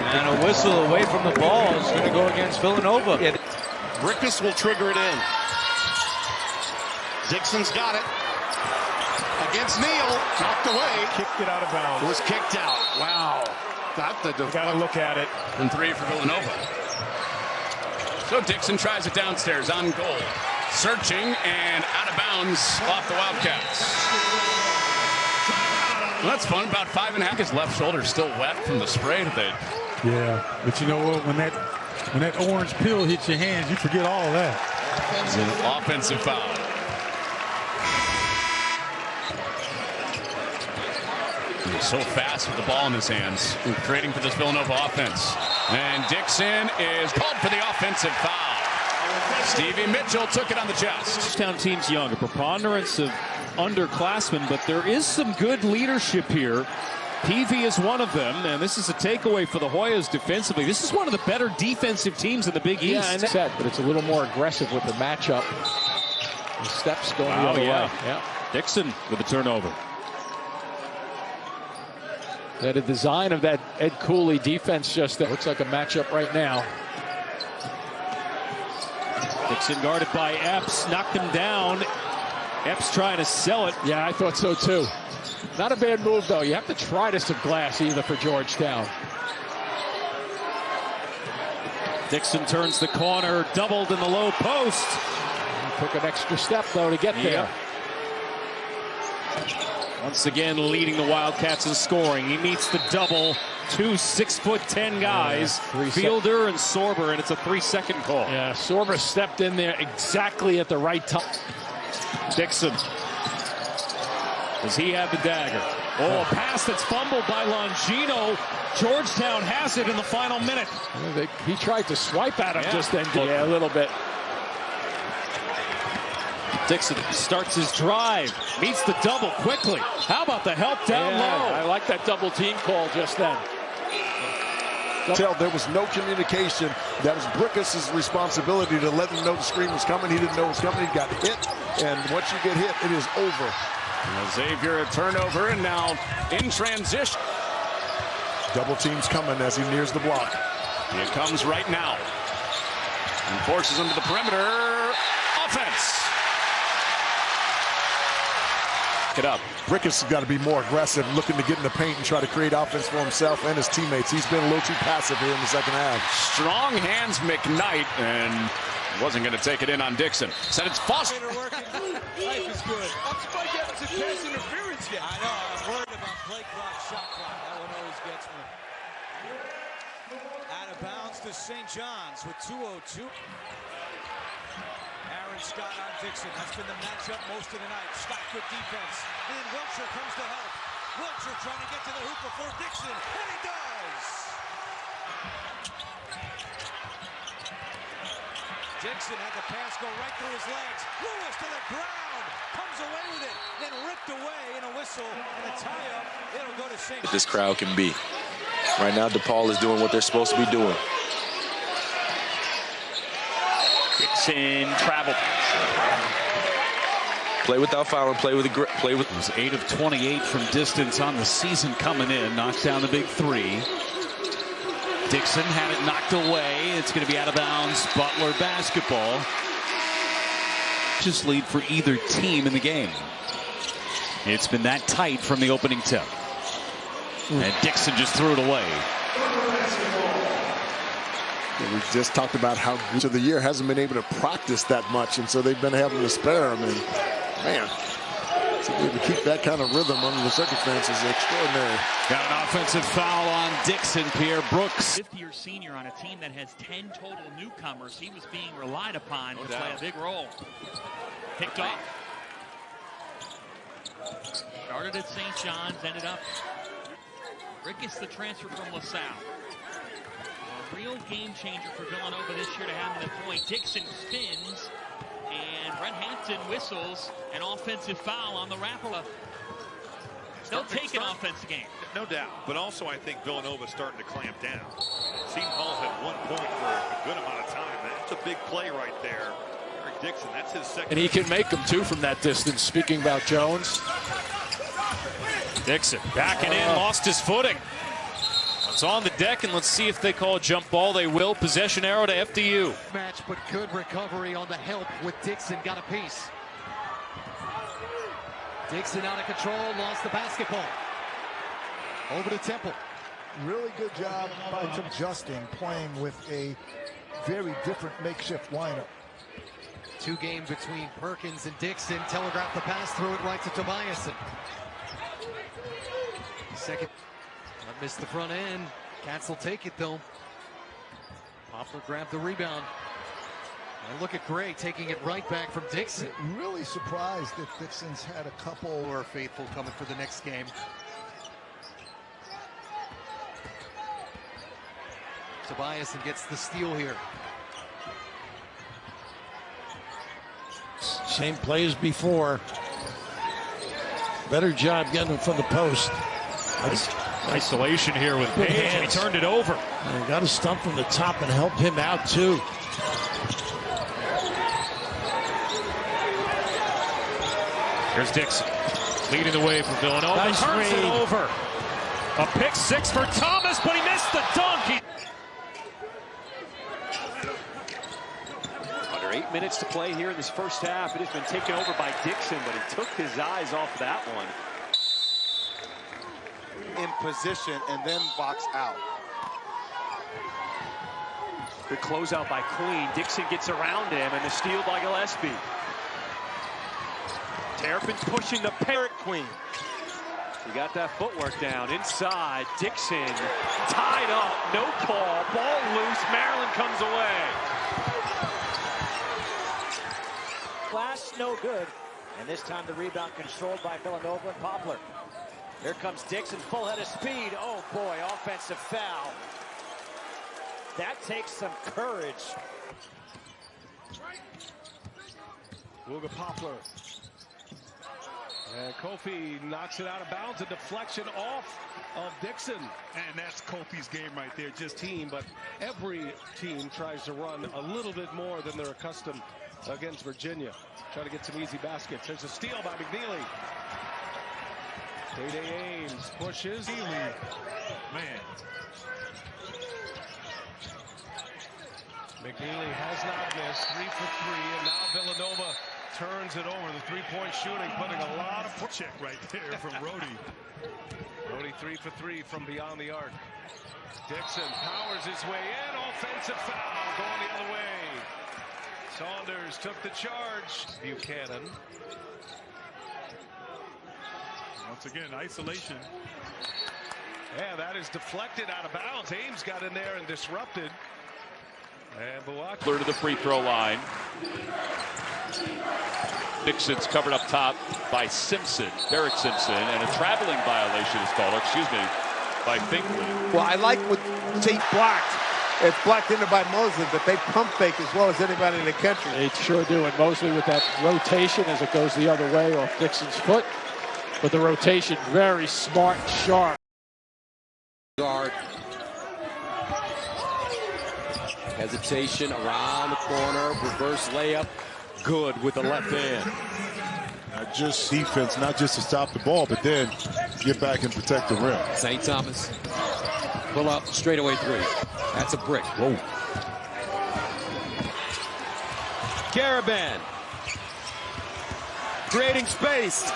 And a whistle away from the ball is going to go against Villanova. Yeah. Brickus will trigger it in. Dixon's got it. Against Neal. Knocked away. Kicked it out of bounds. It was kicked out. Wow. Got to look at it. And 3 for Villanova. So Dixon tries it downstairs on goal. Searching and out of bounds off the Wildcats. Well, that's fun. About 5.5. His left shoulder still wet from the spray today. Yeah, but you know what? When that orange pill hits your hands, you forget all of that. It's an offensive foul. He's so fast with the ball in his hands, creating for this Villanova offense. And Dixon is called for the offensive foul. Stevie Mitchell took it on the chest. This town team's young, a preponderance of underclassmen, but there is some good leadership here. Peavy is one of them, and this is a takeaway for the Hoyas defensively. This is one of the better defensive teams in the Big East. Set, but it's a little more aggressive with the matchup. The steps going the other way. Yeah. Dixon with the turnover. Yeah, the design of that Ed Cooley defense just looks like a matchup right now. Dixon guarded by Epps, knocked him down. Epps trying to sell it. Yeah, I thought so too. Not a bad move, though. You have to try to some glass either for Georgetown. Dixon turns the corner, doubled in the low post. He took an extra step, though, to get there. Once again, leading the Wildcats in scoring. He meets the double. 2 6'10" guys, Fielder and Sorber, and it's a 3-second call. Yeah, Sorber stepped in there exactly at the right time. Dixon. Does he have the dagger? Oh, a pass that's fumbled by Longino. Georgetown has it in the final minute. He tried to swipe at him just then. Yeah, a little bit. Dixon starts his drive, meets the double quickly. How about the help down low? I like that double team call just then. Tell there was no communication. That was Brickus' responsibility to let him know the screen was coming. He didn't know it was coming. He got hit, and once you get hit, it is over. Now Xavier a turnover, and now in transition. Double teams coming as he nears the block. It comes right now. And forces him to the perimeter. Offense. It up. Brickus has got to be more aggressive, looking to get in the paint and try to create offense for himself and his teammates. He's been a little too passive here in the second half. Strong hands McKnight, and wasn't going to take it in on Dixon. Said it's Foster. Life is good. I'm surprised you haven't said pass interference yet. I know. I'm worried about play clock, shot clock. That one always gets me. Out of bounds to St. John's with 2:02. Aaron Scott on Dixon. That's been the matchup most of the night. Scott, good defense. Then Wiltshire comes to help. Wiltshire trying to get to the hoop before Dixon, and he does! Dixon had the pass go right through his legs. Lewis to the ground. Comes away with it. Then ripped away in a whistle. And a tie-up. It'll go to St. This crowd can be. Right now, DePaul is doing what they're supposed to be doing. Dixon travel. Play without fouling. Play with the play with. It was 8 of 28 from distance on the season coming in. Knocks down the big three. Dixon had it knocked away. It's going to be out of bounds. Butler basketball. Just lead for either team in the game. It's been that tight from the opening tip. And Dixon just threw it away. We just talked about how much of the year hasn't been able to practice that much, and so they've been having to spare him. And man, to be able to keep that kind of rhythm under the circumstances is extraordinary. Got an offensive foul on Dixon. Pierre Brooks. Fifth-year senior on a team that has 10 total newcomers. He was being relied upon to play a big role. Picked off. Started at St. John's, ended up. Ricketts, the transfer from LaSalle. A real game changer for Villanova this year to have him at the point. Dixon spins, and Brett Hampton whistles an offensive foul on the wrapper. They'll take an offensive game. No doubt. But also, I think Villanova's starting to clamp down. Seton Hall's had 1 point for a good amount of time. That's a big play right there. Eric Dixon, that's his second. And he can make them, too, from that distance. Speaking about Jones. Dixon backing in, lost his footing. It's on the deck, and let's see if they call a jump ball. They will. Possession arrow to FDU. Match, but good recovery on the help with Dixon. Got a piece. Dixon out of control, lost the basketball. Over to Temple. Really good job by Tim Justin playing with a very different makeshift lineup. 2 games between Perkins and Dixon. Telegraphed the pass, threw it right to Tobiasen. Second. Missed the front end. Cats will take it though. Poplar grabbed the rebound. And look at Gray taking it right back from Dixon. Really surprised that Dixon's had a couple. More faithful coming for the next game. Tobiasen gets the steal here. Same play as before. Better job getting him from the post. Isolation here with Page. He turned it over. And got a stump from the top and helped him out too. Here's Dixon leading the way for Villanova. Nice turns read. it over. A pick 6 for Thomas, but he missed the dunk. Under 8 minutes to play here in this first half. It has been taken over by Dixon, but he took his eyes off that one. In position and then box out. Good closeout by Queen. Dixon gets around him, and the steal by Gillespie. Terrapin's pushing the parrot. Queen. He got that footwork down inside. Dixon tied up, no call, ball loose. Maryland comes away. Last no good, and this time the rebound controlled by Villanova and Poplar. Here comes Dixon, full head of speed. Oh boy, offensive foul. That takes some courage. Luga Poplar. And Kofi knocks it out of bounds. A deflection off of Dixon. And that's Kofi's game right there. Just team, but every team tries to run a little bit more than they're accustomed against Virginia. Try to get some easy baskets. There's a steal by McNeely. Day Ames pushes. Man. McNeely has not missed. 3 for 3, and now Villanova turns it over. The three-point shooting, putting a lot of check right there from Rhodey. Rhodey 3 for 3 from beyond the arc. Dixon powers his way in. Offensive foul going the other way. Saunders took the charge. Buchanan. Once again, isolation. Yeah, that is deflected out of bounds. Ames got in there and disrupted. And Clear to the free throw line. Dixon's covered up top by Simpson, Derek Simpson, and a traveling violation is called, by Finkley. Well, I like what Tate blocked. It's blocked into by Mosley, but they pump fake as well as anybody in the country. They sure do, and Mosley with that rotation as it goes the other way off Dixon's foot. But the rotation, very smart, sharp. Guard. Hesitation around the corner, reverse layup, good with the left hand. Not just defense, not just to stop the ball, but then get back and protect the rim. St. Thomas, pull up, straightaway three. That's a brick. Whoa. Garabin, creating space.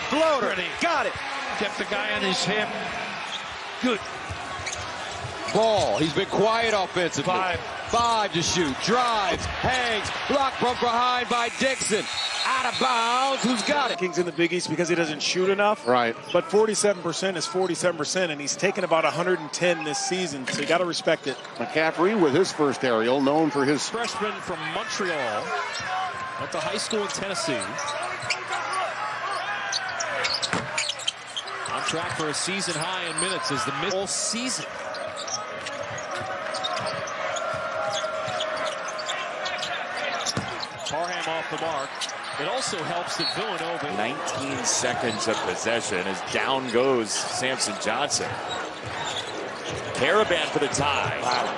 Floater, got it. Kept the guy on his hip. Good. Ball, he's been quiet offensively. Five to shoot, drives, hangs, blocked from behind by Dixon. Out of bounds, who's got it? Kings in the Big East because he doesn't shoot enough. Right. But 47% is 47%, and he's taken about 110 this season, so you got to respect it. McCaffrey with his first aerial, known for his Freshman from Montreal. Went to high school in Tennessee. On track for a season high in minutes as the middle season. Parham off the mark. It also helps that Villanova. 19 seconds of possession as down goes Samson Johnson. Garabin for the tie. Wow.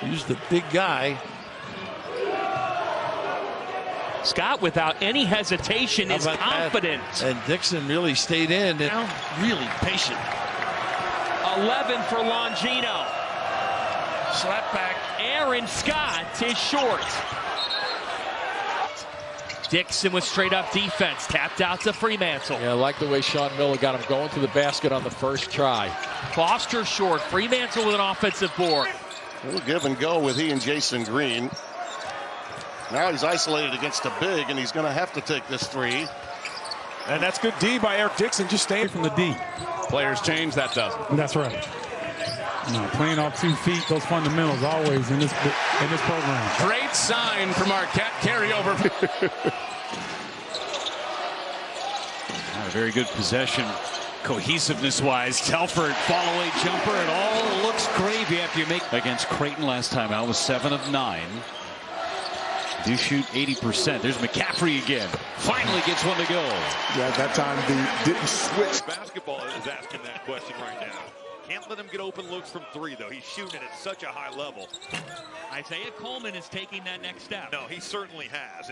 Use the big guy. Scott, without any hesitation, is confident. And Dixon really stayed in and really patient. 11 for Longino. Slap back. Aaron Scott is short. Dixon with straight up defense. Tapped out to Fremantle. Yeah, I like the way Sean Miller got him going to the basket on the first try. Foster short. Fremantle with an offensive board. A little give and go with he and Jason Green. Now he's isolated against a big, and he's going to have to take this three. And that's good D by Eric Dixon, just staying from the D. Players change, that doesn't. That's right. No, playing off 2 feet, those fundamentals always in this program. Great sign from Marquette. Carryover. A very good possession, cohesiveness-wise. Telford, fall-away jumper. It all looks gravy after you make against Creighton last time out was 7 of 9. Do shoot 80%. There's McCaffrey again. Finally gets one to go. Yeah, that time they didn't switch. Basketball is asking that question right now. Can't let him get open looks from three, though. He's shooting at such a high level. Isaiah Coleman is taking that next step. No, he certainly has.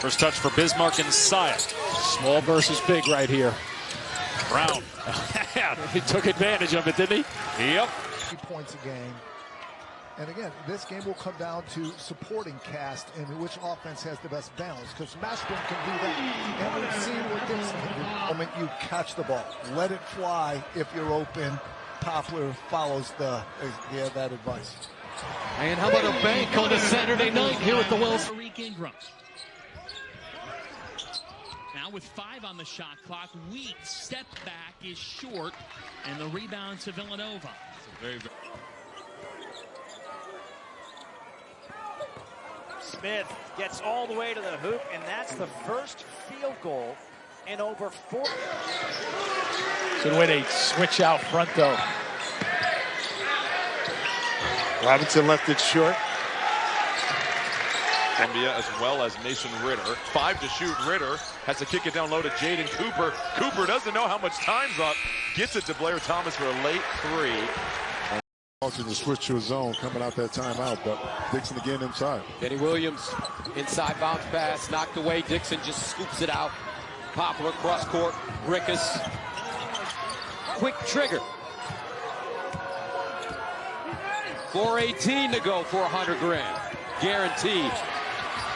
First touch for Bismarck and Saya. Small versus big right here. Brown. He took advantage of it, didn't he? Yep. 3 points a game. And again, this game will come down to supporting cast and which offense has the best balance, because Mashburn can do that. And we've seen what Dixon can do. The moment you catch the ball, let it fly if you're open. Poplar follows that advice. And how about a bank on a Saturday night here at the Wells? Tariq Ingram. Now with 5 on the shot clock, Weeks step back is short, and the rebound to Villanova. Very. Smith gets all the way to the hoop, and that's the first field goal in over 4. So the way they switch out front, though. Robinson left it short. Columbia, as well as Mason Ritter. 5 to shoot. Ritter has to kick it down low to Jaden Cooper. Cooper doesn't know how much time's up. Gets it to Blair Thomas for a late 3. To the switch to a zone coming out that timeout, but Dixon again inside. Kenny Williams, inside bounce pass, knocked away. Dixon just scoops it out. Poplar, cross court, Rickus. Quick trigger. 4:18 to go for $100,000. Guaranteed.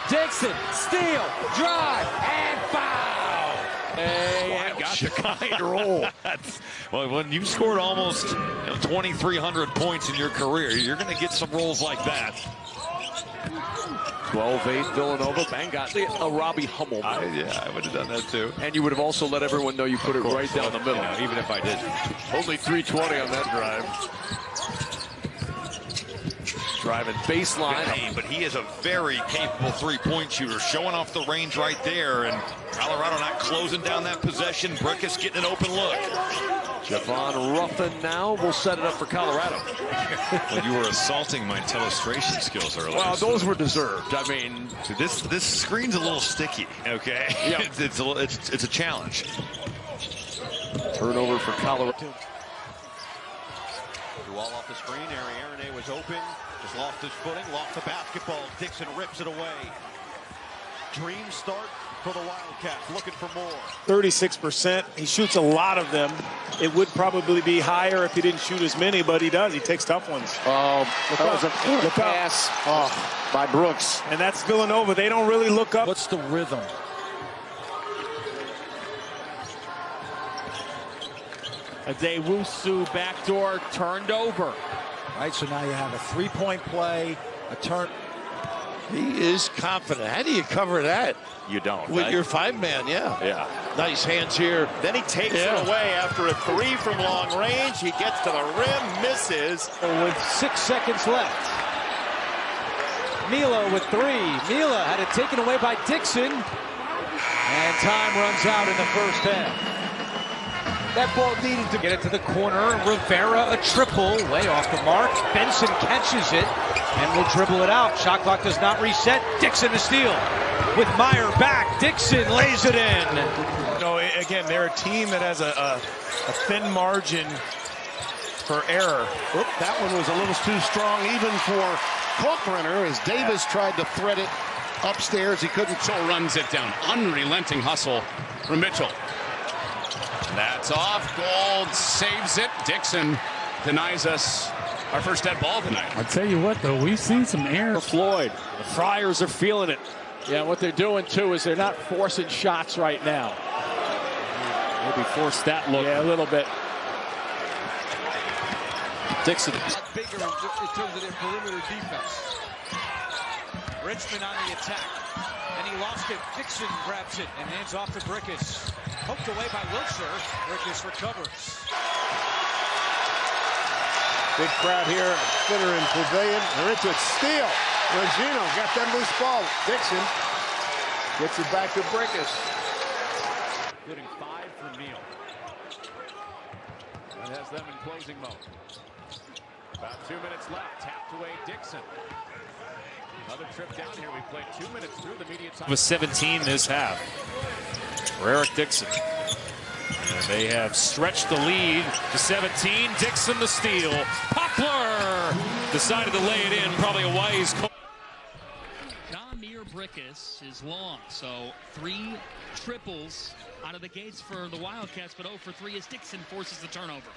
Dixon, steal, drive, and foul. Hey, got the kind roll. Well, when you scored almost 2,300 points in your career, you're going to get some rolls like that. 12-8 Villanova. Bang got a Robbie Hummel. Yeah, I would have done that too. And you would have also let everyone know you put it right down the middle. Yeah, even if I didn't. Only 320 on that drive. Driving baseline. Hey, but he is a very capable three-point shooter, showing off the range right there, and Colorado not closing down that possession. Brickus getting an open look. Javon Ruffin now will set it up for Colorado. Well, you were assaulting my illustration skills earlier. Well, those were deserved. I mean, this screen's a little sticky. Okay, yeah. it's a challenge. Turnover for Colorado. Ball off the screen. Aaron was open. Just lost his footing. Lost the basketball. Dixon rips it away. Dream start for the Wildcats. Looking for more. 36%. He shoots a lot of them. It would probably be higher if he didn't shoot as many, but he does. He takes tough ones. That was a pass by Brooks. And that's Villanova. They don't really look up. What's the rhythm? Adewusu backdoor turned over. Right, so now you have a three-point play, a turn. He is confident. How do you cover that? You don't. With right? your 5-man, yeah. Yeah. Nice hands here. Then he takes it away after a 3 from long range. He gets to the rim, misses. With 6 seconds left. Milo with 3. Mila had it taken away by Dixon. And time runs out in the first half. That ball needed to get it to the corner. Rivera, a triple, way off the mark. Benson catches it and will dribble it out. Shot clock does not reset. Dixon to steal. With Meyer back, Dixon lays it in. You know, again, they're a team that has a thin margin for error. Oop, that one was a little too strong even for Kalkbrenner as Davis tried to thread it upstairs. He couldn't. Mitchell runs it down. Unrelenting hustle from Mitchell. That's off. Gold saves it. Dixon denies us our first dead ball tonight. I tell you what, though, we've seen some errors. Floyd, the Friars are feeling it. Yeah, what they're doing, too, is they're not forcing shots right now. Maybe force that look. Yeah, a little bit. Dixon. Bigger in terms of their perimeter defense. Richmond on the attack. And he lost it. Dixon grabs it and hands off to Brickus. Poked away by Wilshire. Brickus recovers. Big crowd here. Fitter and Pavilion. They're into it. Steal. Regino got that loose ball. Dixon gets it back to Brickus. Including 5 for Neal. That has them in closing mode. About 2 minutes left. Tapped away Dixon. Another trip down here. We played 2 minutes through the media time. With 17 this half for Eric Dixon. And they have stretched the lead to 17. Dixon the steal. Poplar decided to lay it in. Probably a wise call. Damir Brickus is long, so 3 triples out of the gates for the Wildcats, but 0 for 3 as Dixon forces the turnover.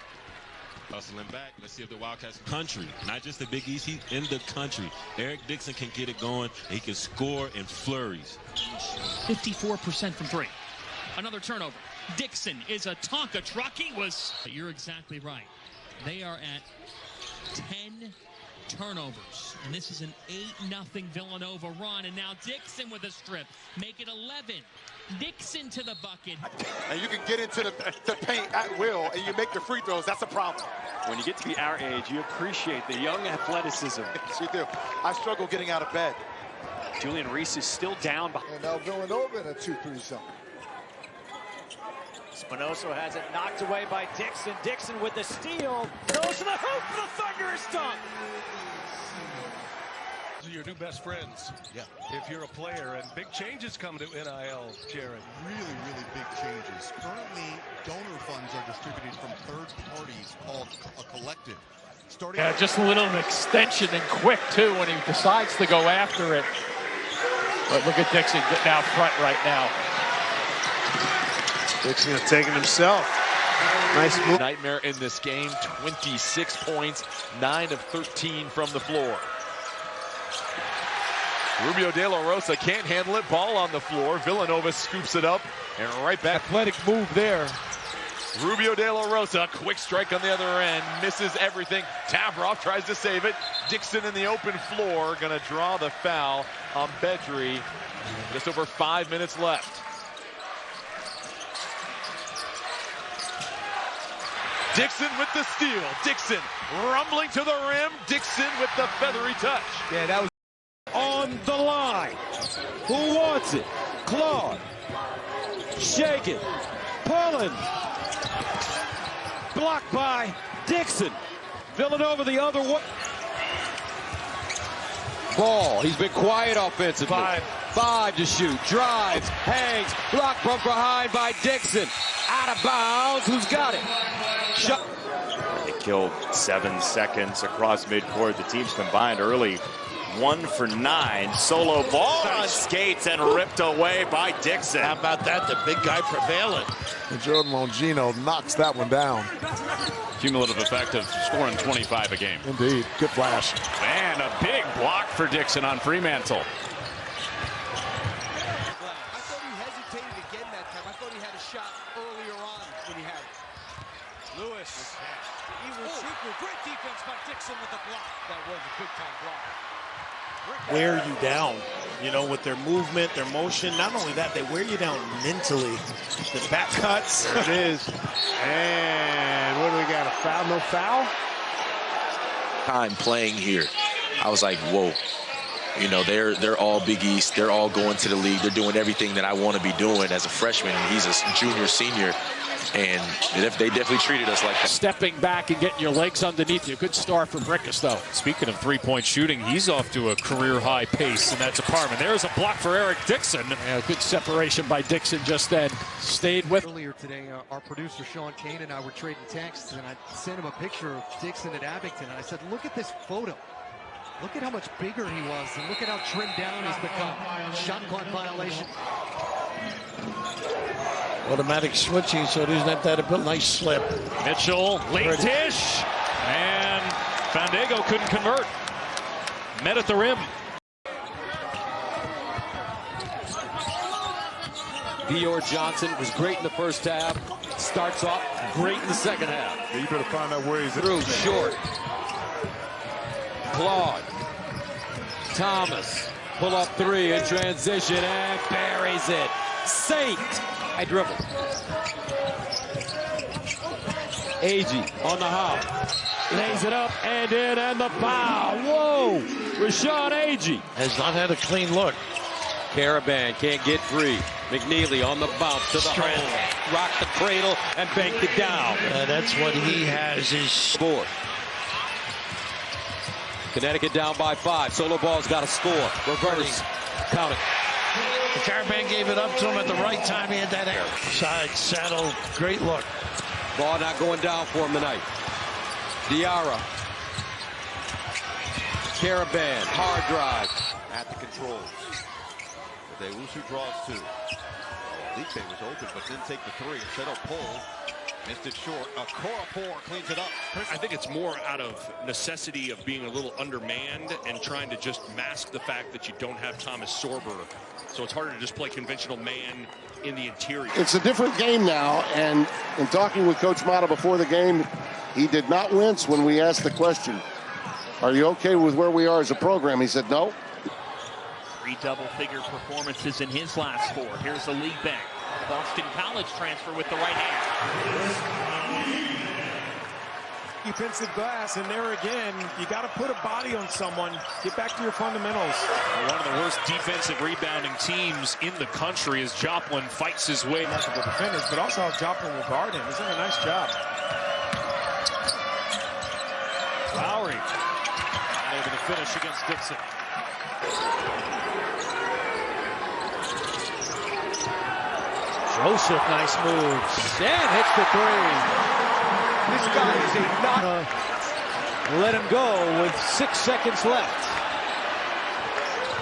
Hustling back. Let's see if the Wildcats country, not just the Big East, he's in the country. Eric Dixon can get it going. He can score in flurries. 54% from 3. Another turnover. Dixon is a Tonka truck. He was. You're exactly right. They are at 10 turnovers. And this is an 8-0 Villanova run. And now Dixon with a strip. Make it 11. Dixon to the bucket. And you can get into the paint at will, and you make the free throws. That's a problem. When you get to be our age, you appreciate the young athleticism. Yes, you do. I struggle getting out of bed. Julian Reese is still down. And now Villanova in a 2-3 zone. Spinoso has it knocked away by Dixon. Dixon with the steal. Goes to the hoop. The Thunder is done. Your new best friends. Yeah. If you're a player, and big changes come to NIL, Jared. Really, really big changes. Currently, donor funds are distributed from third parties called a collective. Yeah, just a little extension and quick, too, when he decides to go after it. But look at Dixon getting out front right now. Dixon taking himself. Nice move. Nightmare in this game, 26 points, 9 of 13 from the floor. Rubio De La Rosa can't handle it. Ball on the floor. Villanova scoops it up and right back. Athletic move there. Rubio De La Rosa, quick strike on the other end, misses everything. Tavroff tries to save it. Dixon in the open floor, gonna draw the foul on Bedry. Just over 5 minutes left. Dixon with the steal. Dixon rumbling to the rim. Dixon with the feathery touch. Yeah, that was on the line. Who wants it? Claude. Shaking. Pulling. Blocked by Dixon. Villanova the other way. Ball. He's been quiet offensively. Five to shoot. Drives. Hangs. Blocked from behind by Dixon. Out of bounds. Who's got it? Shot. They killed 7 seconds across midcourt. The teams combined early. 1 for 9. Solo ball on skates and ripped away by Dixon. How about that? The big guy prevailing. And Jordan Longino knocks that one down. Cumulative effect of scoring 25 a game. Indeed. Good flash. And a big block for Dixon on Fremantle. I thought he hesitated again that time. I thought he had a shot earlier on when he had it. Lewis. Great defense by Dixon with the block. That was a big-time block. Wear you down, you know, with their movement, their motion. Not only that, they wear you down mentally. The back cuts. There it is. And what do we got? A foul? No foul? Time playing here, I was like, whoa. You know, they're all Big East. They're all going to the league. They're doing everything that I want to be doing as a freshman. And he's a junior, senior. And they definitely treated us like that. Stepping back and getting your legs underneath you. Good start for Brickus, though. Speaking of three-point shooting, he's off to a career-high pace in that department. There's a block for Eric Dixon. Yeah, good separation by Dixon just then. Stayed with. Earlier today, our producer Sean Kane and I were trading texts, and I sent him a picture of Dixon at Abington, and I said, look at this photo. Look at how much bigger he was, and look at how trimmed down he's become. Shot clock violation. Automatic switching, so it isn't that a nice slip. Mitchell, late dish, and Fandego couldn't convert. Met at the rim. Dior Johnson was great in the first half. Starts off great in the second half. Yeah, you better find out where he's through short. Claude. Thomas. Pull up three in transition and buries it. Saint. I dribble. Agee on the hop. Lays it up and in and the foul. Whoa! Rashawn Agee. Has not had a clean look. Caravan can't get free. McNeely on the bounce to the hole. Rocked the cradle and banked it down. That's what he has is score. Connecticut down by 5. Solo ball's got to score. Reverse. Count it. The Caravan gave it up to him at the right time. He had that air. Side saddle. Great look. Ball not going down for him tonight. Diarra. Caravan. Hard drive. At the controls. Dewusu draws 2. Lipe was open, but didn't take the 3. Instead of pull. Missed it short. Okorafor cleans it up. I think it's more out of necessity of being a little undermanned and trying to just mask the fact that you don't have Thomas Sorber. So it's harder to just play conventional man in the interior. It's a different game now, and in talking with Coach Mata before the game, he did not wince when we asked the question, are you okay with where we are as a program? He said no. 3 double-figure performances in his last 4. Here's the league bank. Boston College transfer with the right hand. Defensive glass, and there again, you got to put a body on someone. Get back to your fundamentals. One of the worst defensive rebounding teams in the country as Joplin fights his way. Multiple defenders, but also how Joplin will guard him. He's done a nice job. Lowry able to finish against Dixon. Joseph, nice moves, and hits the three. This guy is a not. Let him go with 6 seconds left.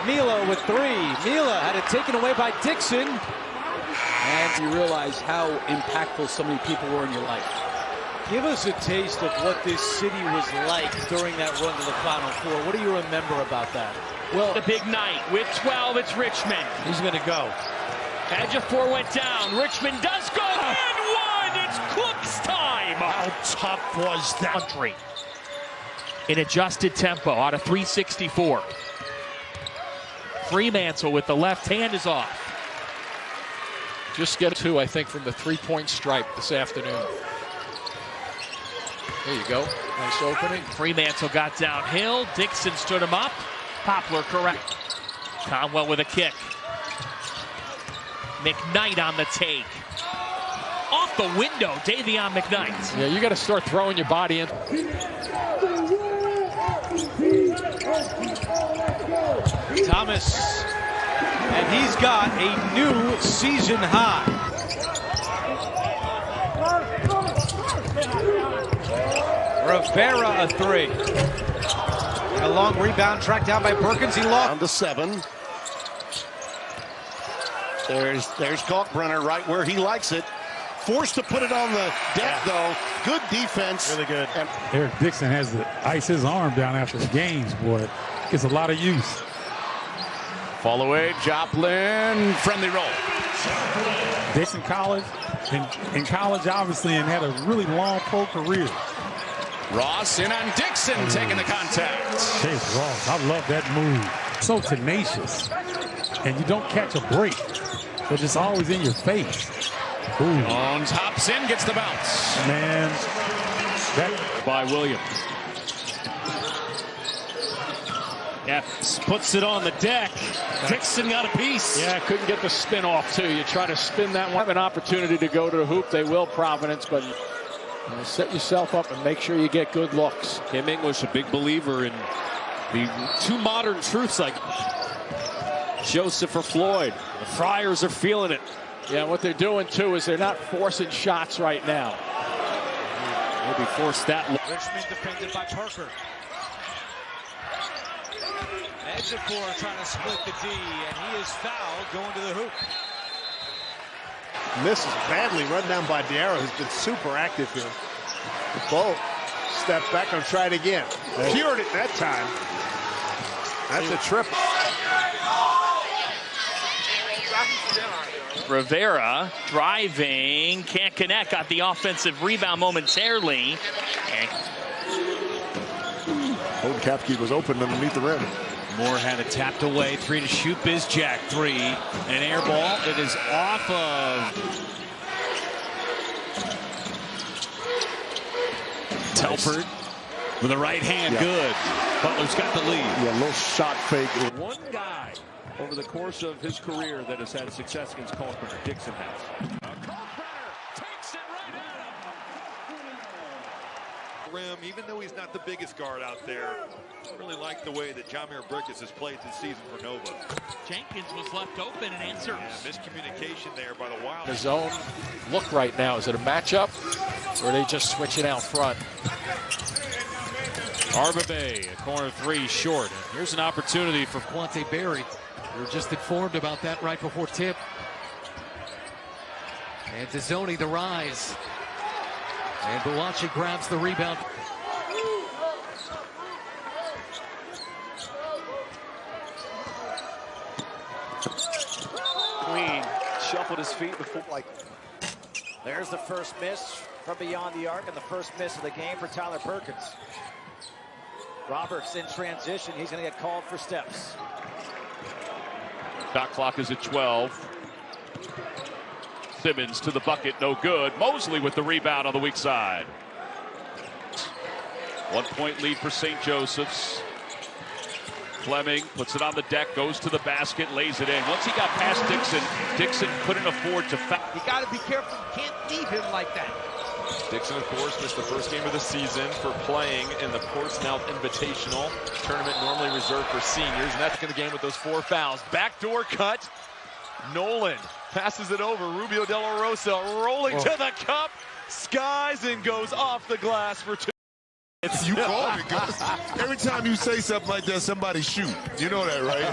Milo with three. Mila had it taken away by Dixon. And you realize how impactful so many people were in your life. Give us a taste of what this city was like during that run to the Final Four. What do you remember about that? Well, the big night with 12, it's Richmond. He's going to go. Ejiofor went down. Richmond does go and one. It's Cook's time. How tough was that country? In adjusted tempo out of 364. Fremantle with the left hand is off. Just get two, I think, from the three-point stripe this afternoon. There you go. Nice opening. Fremantle got downhill. Dixon stood him up. Poplar correct. Conwell with a kick. McKnight on the take. Off the window, Davion McKnight. Yeah, you got to start throwing your body in. Thomas, and he's got a new season high. Rivera a three. A long rebound tracked down by Perkins. He lost. Down to 7. There's Kalkbrenner right where he likes it. Forced to put it on the deck, though. Good defense. Really good. And Eric Dixon has to ice his arm down after the games, boy. Gets a lot of use. Fall away, Joplin, friendly roll. Dixon College, in college, obviously, and had a really long pro career. Ross in on Dixon, taking the contact. Chase Ross, I love that move. So tenacious. And you don't catch a break, but it's always in your face. Ooh. Jones hops in, gets the bounce. Man, that by Williams. Yeah, puts it on the deck. Dixon got a piece. Yeah, couldn't get the spin off, too. You try to spin that one. Have an opportunity to go to the hoop. They will, Providence, but set yourself up and make sure you get good looks. Kim English, a big believer in the two modern truths like Joseph or Floyd. The Friars are feeling it. Yeah, what they're doing, too, is they're not forcing shots right now. Maybe force that. Richmond defended by Parker. Ejiofor trying to split the D, and he is fouled going to the hoop. Misses badly, run down by Diarra, who's been super active here. The ball step back and try it again. Cured it that time. That's a triple. Rivera driving, can't connect, got the offensive rebound momentarily. Holden Kapke was open underneath the rim. Moore had it tapped away. 3 to shoot. Bizjack 3. An air ball that is off of Telford with the right hand. Yeah. Good. Butler's got the lead. Yeah, little shot fake. One guy over the course of his career that has had success against Kalkbrenner. Dixon has. Takes it right at him. Rim, even though he's not the biggest guard out there, I really like the way that Jamir Brickus has played this season for Nova. Jenkins was left open and answers. Yeah, miscommunication there by the Wild. The zone look right now. Is it a matchup, or are they just switching out front? Arbabe, a corner 3 short. And here's an opportunity for Quante Berry. We were just informed about that right before tip. And Dezzoni the rise. And Bulaci grabs the rebound. Queen shuffled his feet before, like. There's the first miss from beyond the arc and the first miss of the game for Tyler Perkins. Roberts in transition. He's going to get called for steps. Shot clock is at 12. Simmons to the bucket, no good. Mosley with the rebound on the weak side. 1 point lead for St. Joseph's. Fleming puts it on the deck, goes to the basket, lays it in. Once he got past Dixon, Dixon couldn't afford to foul. You got to be careful. You can't leave him like that. Dixon, of course, missed the first game of the season for playing in the Portsmouth Invitational tournament normally reserved for seniors, and that's in the game with those 4 fouls. Backdoor cut. Nolan passes it over. Rubio De La Rosa rolling to the cup, skies, and goes off the glass for 2. You called it, Gus. Every time you say something like that, somebody shoot. You know that, right?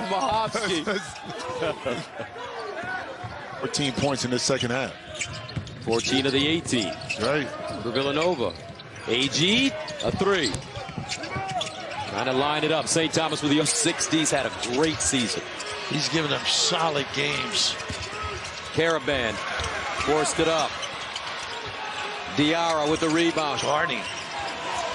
Mahovsky. 14 points in the second half. 14 of the 18. Right. For Villanova. AG, a 3. Trying to line it up. St. Thomas with the 60s had a great season. He's giving them solid games. Caravan forced it up. Diarra with the rebound. Guarding.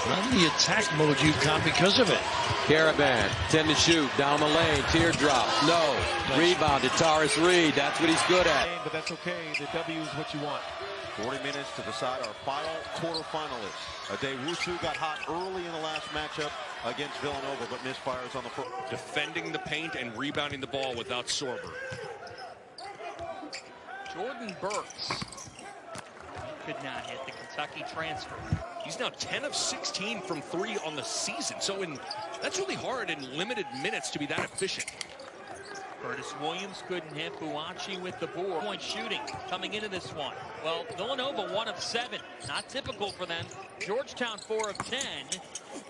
Not in the attack mode, UConn, because of it. Caravan, 10 to shoot, down the lane, teardrop, no. Rebound to Taurus Reed, that's what he's good at. But that's okay, the W is what you want. 40 minutes to decide our final quarterfinalists. Adewusu got hot early in the last matchup against Villanova, but misfires on the front. Defending the paint and rebounding the ball without Sorber. Jordan Burks could not hit the Kentucky transfer. He's now 10 of 16 from 3 on the season. So that's really hard in limited minutes to be that efficient. Curtis Williams couldn't hit. Buachi with the board. Point shooting coming into this one. Well, Villanova 1 of 7. Not typical for them. Georgetown 4 of 10.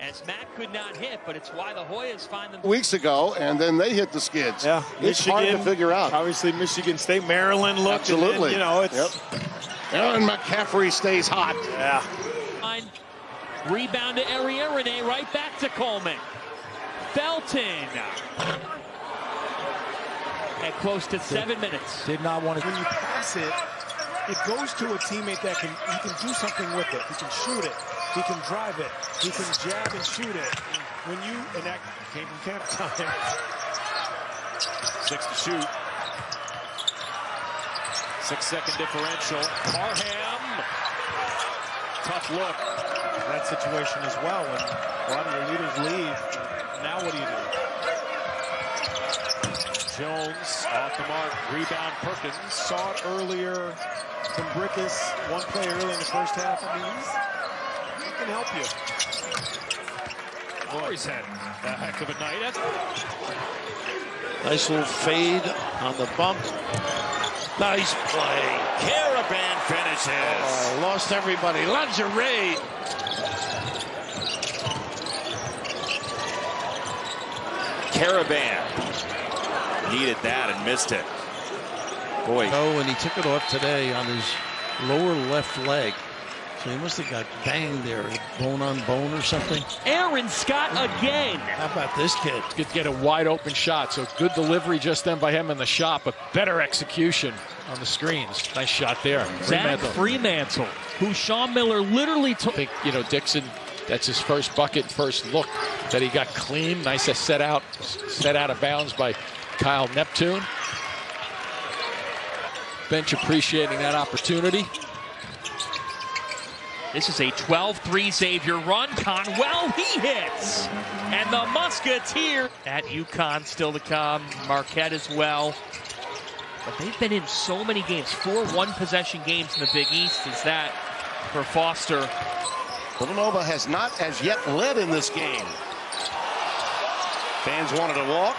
As Matt could not hit, but it's why the Hoyas find them. Weeks ago, and then they hit the skids. Yeah, it's hard to figure out. Obviously, Michigan State, Maryland looked. Absolutely. And then, it's. Yep. Aaron McCaffrey stays hot. Yeah. Rebound to Ariarene, right back to Coleman. Felton. At close to 7 minutes. Did not want to. When you pass it, it goes to a teammate that he can do something with it. He can shoot it. He can drive it. He can jab and shoot it. When you, and that came from camp time. 6 to shoot. 6-second differential. Parham. Tough look. That situation as well. When a lot of your leaders leave, now what do you do? Jones off the mark. Rebound Perkins. Saw it earlier from Brickus. One play early in the first half. I mean, he can help you. Boy's had a heck of a night. Nice little fade on the bump. Nice play. Caravan finishes. Oh, lost everybody. Lingerie. Caravan needed that and missed it. Boy. Oh, and he took it off today on his lower left leg. So he must have got banged there, bone on bone or something. Aaron Scott again. How about this kid? Could get a wide open shot. So good delivery just then by him in the shot, but better execution on the screens. Nice shot there. Zach Fremantle, who Sean Miller literally took. I think, Dixon, that's his first bucket, first look that he got clean. Nice set out of bounds by Kyle Neptune. Bench appreciating that opportunity. This is a 12-3 Xavier run. Conwell, he hits. And the Musketeer at UConn still to come. Marquette as well. But they've been in so many games. 4 one-possession games in the Big East. Is that for Foster? Villanova has not as yet led in this game. Fans wanted to walk.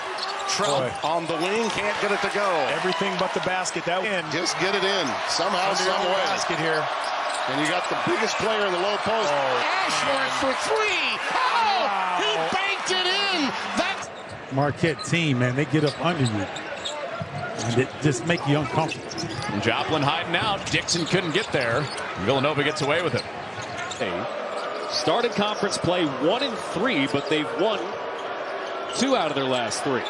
Trout on the wing, can't get it to go. Everything but the basket. That in. Just get it in somehow, some way. Basket here. And you got the biggest player in the low post. Ashworth for 3. Oh, wow. He banked it in. That's Marquette team, man, they get up under you. And it just make you uncomfortable. And Joplin hiding out. Dixon couldn't get there. Villanova gets away with it. Started conference play 1-3, but they've won 2 out of their last 3.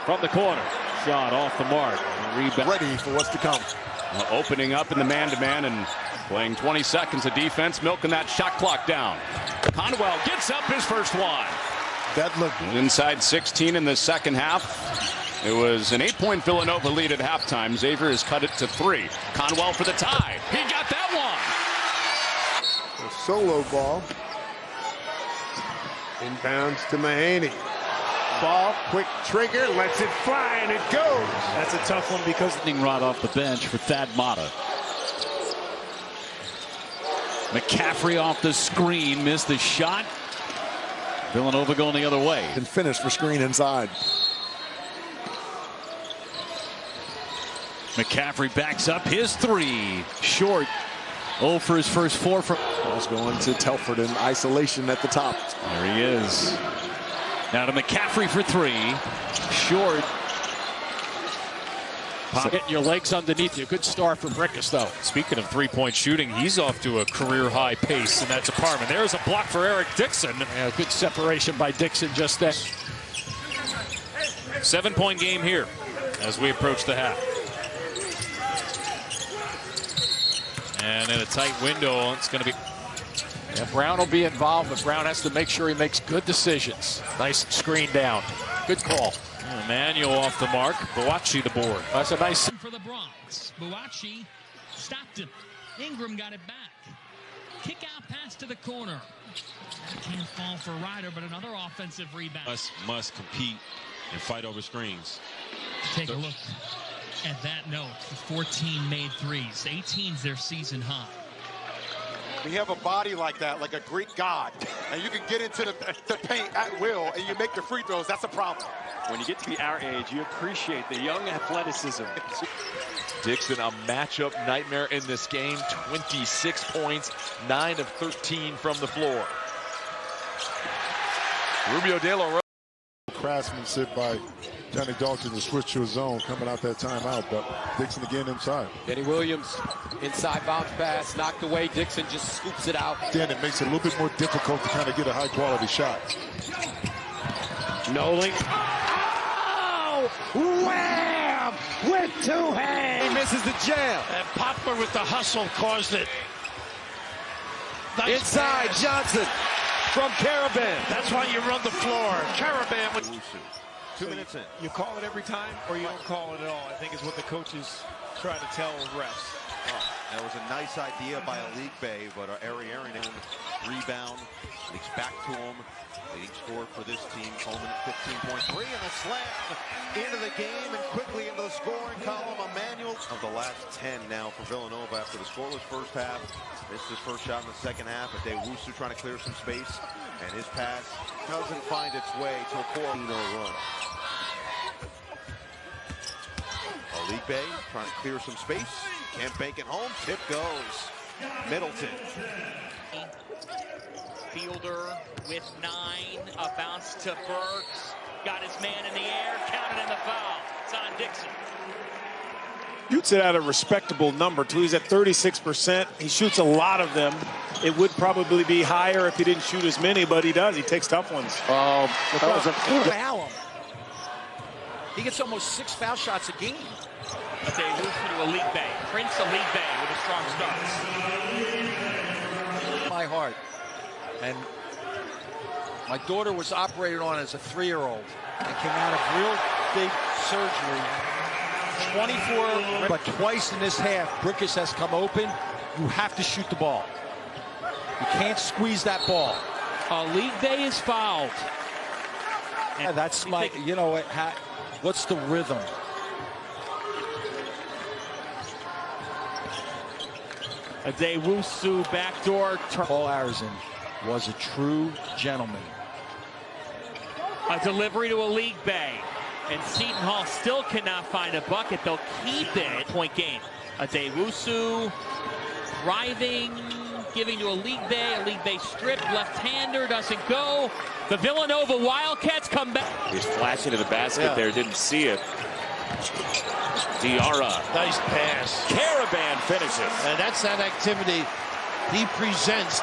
From the corner. Shot off the mark. Rebound. Ready for what's to come. Opening up in the man-to-man and playing 20 seconds of defense, milking that shot clock down. Conwell gets up his first one. That looked inside 16 in the second half. It was an 8-point Villanova lead at halftime. Xavier has cut it to 3. Conwell for the tie. He got that one. a solo ball. Inbounds to Mahaney. Ball, quick trigger, lets it fly, and it goes. That's a tough one because rod off the bench for Thad Matta. McCaffrey off the screen, missed the shot. Villanova going the other way. And finish for screen inside. McCaffrey backs up his three. Short. 0 for his first 4 from. Ball's going to Telford in isolation at the top. There he is. Now to McCaffrey for 3. Short. Getting your legs underneath you. Good start for Brickus, though. Speaking of three-point shooting, he's off to a career-high pace in that department. There's a block for Eric Dixon. Yeah, good separation by Dixon just then. 7-point game here as we approach the half. And in a tight window, it's going to be... Yeah, Brown will be involved, but Brown has to make sure he makes good decisions. Nice screen down. Good call. Emmanuel off the mark. Boachi the board. That's a nice... For the Bronx, Boachi stopped him. Ingram got it back. Kick out pass to the corner. That can't fall for Ryder, but another offensive rebound. Must compete and fight over screens. Take a look at that note. 14 made threes. 18's their season high. We have a body like that, like a Greek god, and you can get into the paint at will, and you make the free throws. That's a problem. When you get to be our age, you appreciate the young athleticism. Dixon, a matchup nightmare in this game. 26 points, 9 of 13 from the floor. Rubio De La Rosa. Craftsmanship by Johnny Dalton to switch to his zone coming out that timeout, but Dixon again inside. Benny Williams, inside bounce pass, knocked away. Dixon just scoops it out. Then it makes it a little bit more difficult to kind of get a high-quality shot. Noling. Oh! Wham! With 2 hands. He misses the jam. And Poplar with the hustle caused it. Nice inside, pass. Johnson from Caravan. That's why you run the floor. Caravan with... 2 minutes in. You call it every time, or you don't call it at all, I think is what the coaches try to tell refs. That was a nice idea by Alik Bay, but Ari Aaron rebound, leaks back to him. Leading scorer for this team, Coleman 15.3, and a slam into the game and quickly into the scoring column. Emmanuel of the last 10 now for Villanova after the scoreless first half. Missed his first shot in the second half. Adewusu trying to clear some space, and his pass doesn't find its way to a 4-0 run. Alik Bay trying to clear some space. Can't bank it home. Tip goes. Middleton. Fielder with 9, a bounce to Burks, got his man in the air, counted in the foul. It's on Dixon. Shoots it at a respectable number, too. He's at 36%. He shoots a lot of them. It would probably be higher if he didn't shoot as many, but he does. He takes tough ones. That was a foul him. He gets almost 6 foul shots a game. But they move to Alik Bay. Prince Alik Bay with a strong start. My heart. And my daughter was operated on as a 3-year-old and came out of real big surgery. 24, but twice in this half, Brickus has come open. You have to shoot the ball. You can't squeeze that ball. Alik Bay is fouled. Yeah, that's my, you know, what's the rhythm? Adewusu backdoor. Paul Arizin was a true gentleman. A delivery to Alik Bay. And Seton Hall still cannot find a bucket. They'll keep it. Point game. Adewusu driving, giving to Alik Bay. Alik Bay stripped, left-hander, doesn't go. The Villanova Wildcats come back. He's flashing to the basket there, didn't see it. Diarra. Nice pass. Caravan finishes. And that's that activity he presents.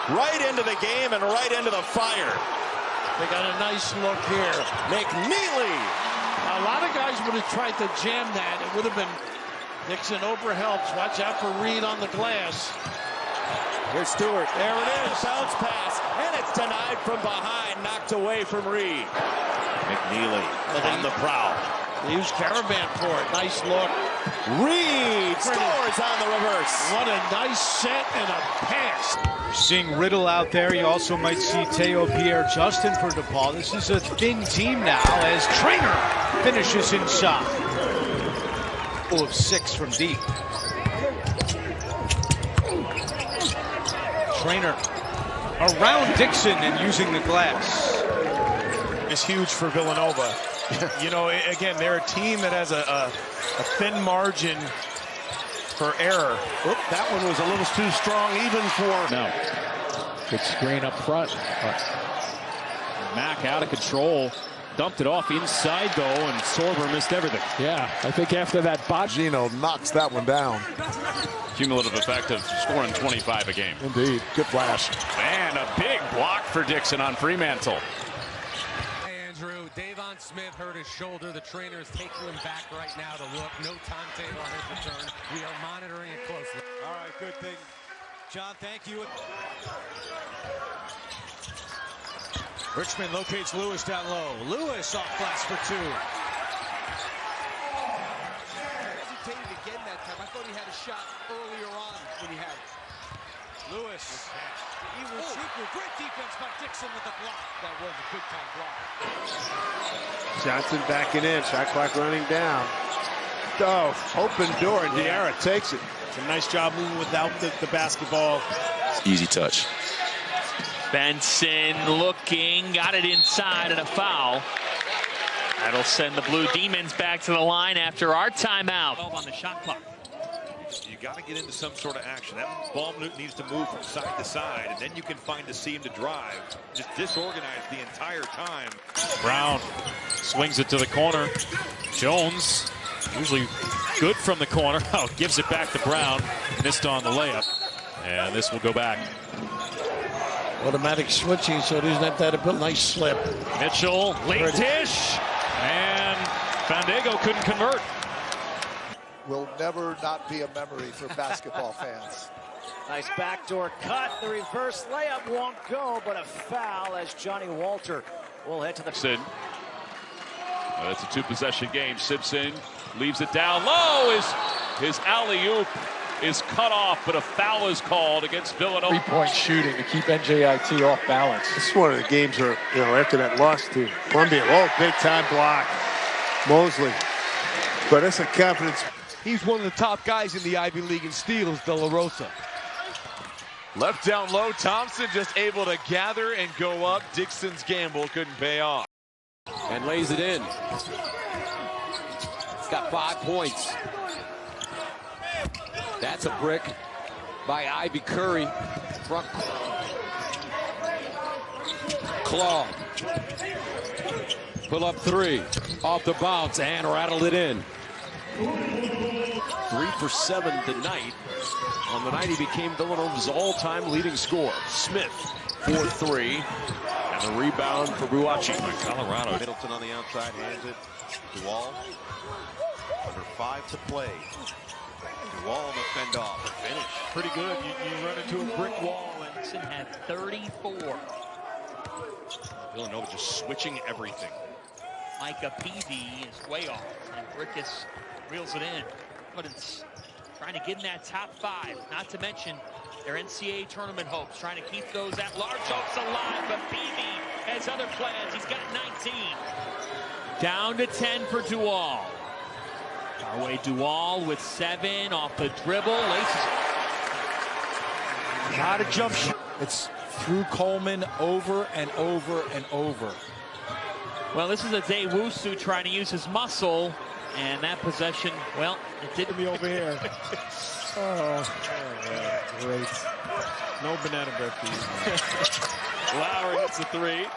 Right into the game and right into the fire. They got a nice look here. McNeely. A lot of guys would have tried to jam that. It would have been Dixon over helps. Watch out for Reed on the glass. Here's Stewart. There it is. Bounce pass. And it's denied from behind. Knocked away from Reed. McNeely on the prowl. They use Caravan for it. Nice look. Reed scores on the reverse. What a nice set and a pass. Seeing Riddle out there, you also might see Teo Pierre-Justin for DePaul. This is a thin team now as Trainer finishes inside. Of 6 from deep. Trainer around Dixon and using the glass. It's huge for Villanova. You know, again, they're a team that has a thin margin for error. Oop, that one was a little too strong even for... No. Good screen up front. Mack out of control. Dumped it off inside, though, and Sorber missed everything. Yeah, I think after that bot... Gino knocks that one down. Cumulative effect of scoring 25 a game. Indeed. Good flash. And a big block for Dixon on Fremantle. Andrew, Davon Smith hurt his shoulder. The trainer is taking him back right now to look. No timetable on his return. We are monitoring it closely. All right, good thing. John, thank you. Richmond locates Lewis down low. Lewis off glass for two. Hesitated again that time. I thought he had a shot earlier on when he had it. Lewis. Great defense by Dixon with the block. That was a big time block. Johnson backing in. Shot clock running down. Oh, open door, and Diarra takes it. It's a nice job moving without the basketball. Easy touch. Benson looking, got it inside and a foul. That'll send the Blue Demons back to the line after our timeout. On the shot clock. You got to get into some sort of action. That ball needs to move from side to side, and then you can find a seam to drive. Just disorganized the entire time. Brown swings it to the corner. Jones, usually good from the corner. Oh, gives it back to Brown. Missed on the layup. And this will go back. Automatic switching, so it doesn't have that a nice slip. Mitchell, late dish, and Fandego couldn't convert. Will never not be a memory for basketball fans. Nice backdoor cut. The reverse layup won't go, but a foul as Johnny Walter will head to the... Simpson. It's a two-possession game. Simpson leaves it down low. His alley-oop is cut off, but a foul is called against Villanova. Three-point shooting to keep NJIT off balance. This is one of the games where, you know, after that loss to Columbia, big time block. Mosley. But that's a confidence. He's one of the top guys in the Ivy League in steals, De La Rosa. Left down low, Thompson just able to gather and go up. Dixon's gamble couldn't pay off. And lays it in. He's got 5 points. That's a brick by Ivy Curry. Front claw. Pull up three. Off the bounce and rattled it in. 3 for 7 tonight. On the night he became Villanova's all-time leading scorer. Smith, 4-3. And the rebound for Buachi. Colorado. Middleton on the outside, hands it to Wall. Under 5 to play. Wall to fend off. A finish. Pretty good. You run into a brick wall. And Dixon had 34. Villanova just switching everything. Micah Peavy is way off. And Brickus reels it in. But it's trying to get in that top 5. Not to mention their NCAA tournament hopes. Trying to keep those at-large hopes alive. But Peavy has other plans. He's got 19. Down to 10 for Dual. Our way Dual with 7 off the dribble. Laces it. Not a jump shot. It's through Coleman over and over and over. Well, this is a Dewusu trying to use his muscle. And that possession, well, it didn't be over here. Oh, great. No banana bread for you. Lowry hits the 3.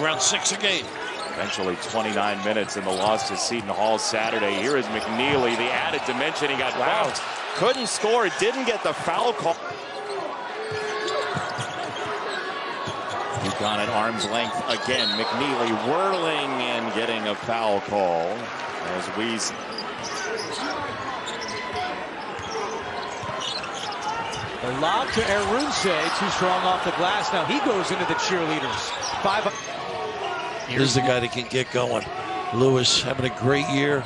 Around 6 a game. Eventually 29 minutes in the loss to Seton Hall Saturday. Here is McNeely, the added dimension. He got bounced. Couldn't score. Didn't get the foul call. UConn at arm's length again. McNeely whirling and getting a foul call as Weezy. The lob to Erunse, too strong off the glass. Now he goes into the cheerleaders. 5. Here's the guy that can get going. Lewis having a great year.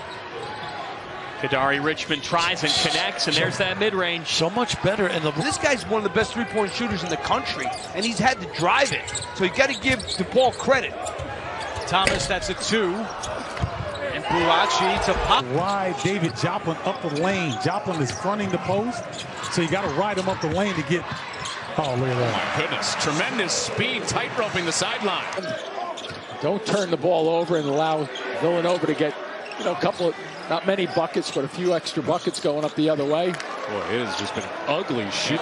Kadari Richmond tries and connects, and there's that mid-range. So much better. And this guy's one of the best three-point shooters in the country, and he's had to drive it. So you got to give DePaul credit. Thomas, that's a 2. And Buachi to pop. Wide, David Joplin up the lane. Joplin is fronting the post. So you got to ride him up the lane to get. Oh, look at that. Oh, my goodness. Tremendous speed, tight roping the sideline. Don't turn the ball over and allow Villanova to get, a couple of, not many buckets, but a few extra buckets going up the other way. Boy, it has just been an ugly shoot.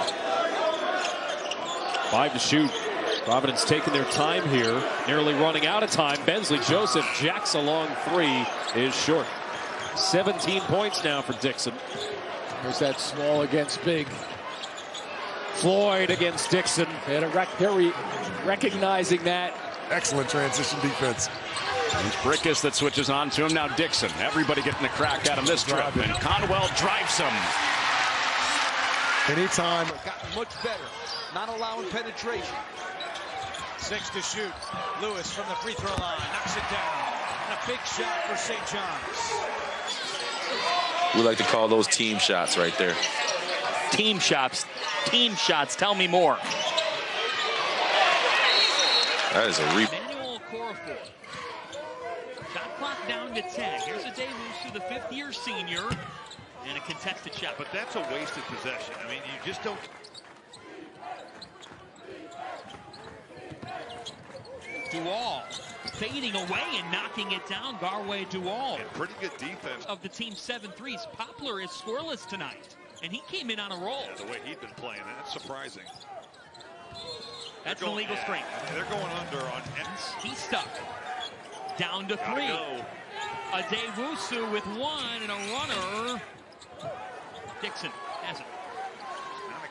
5 to shoot. Providence taking their time here, nearly running out of time. Bensley Joseph jacks a long 3, is short. 17 points now for Dixon. There's that small against big. Floyd against Dixon. They're recognizing that. Excellent transition defense. It's Brickus that switches on to him. Now Dixon. Everybody getting a crack at him this trip. And Conwell drives him. Anytime. Gotten much better. Not allowing penetration. 6 to shoot. Lewis from the free throw line. Knocks it down. And a big shot for St. John's. We like to call those team shots right there. Team shots. Team shots. Tell me more. That is a Manuel Corafor. Shot clock down to 10. Here's a Davis, the 5th-year senior, and a contested shot. But that's a wasted possession. I mean, you just don't. Dual fading away and knocking it down. Garway Dual. And pretty good defense. Of the team's 7 threes, Poplar is scoreless tonight, and he came in on a roll. Yeah, the way he'd been playing, that's surprising. That's the legal strength. They're going under on ends. He's stuck. Down to 3. A Dewusu with 1 and a runner. Dixon has it.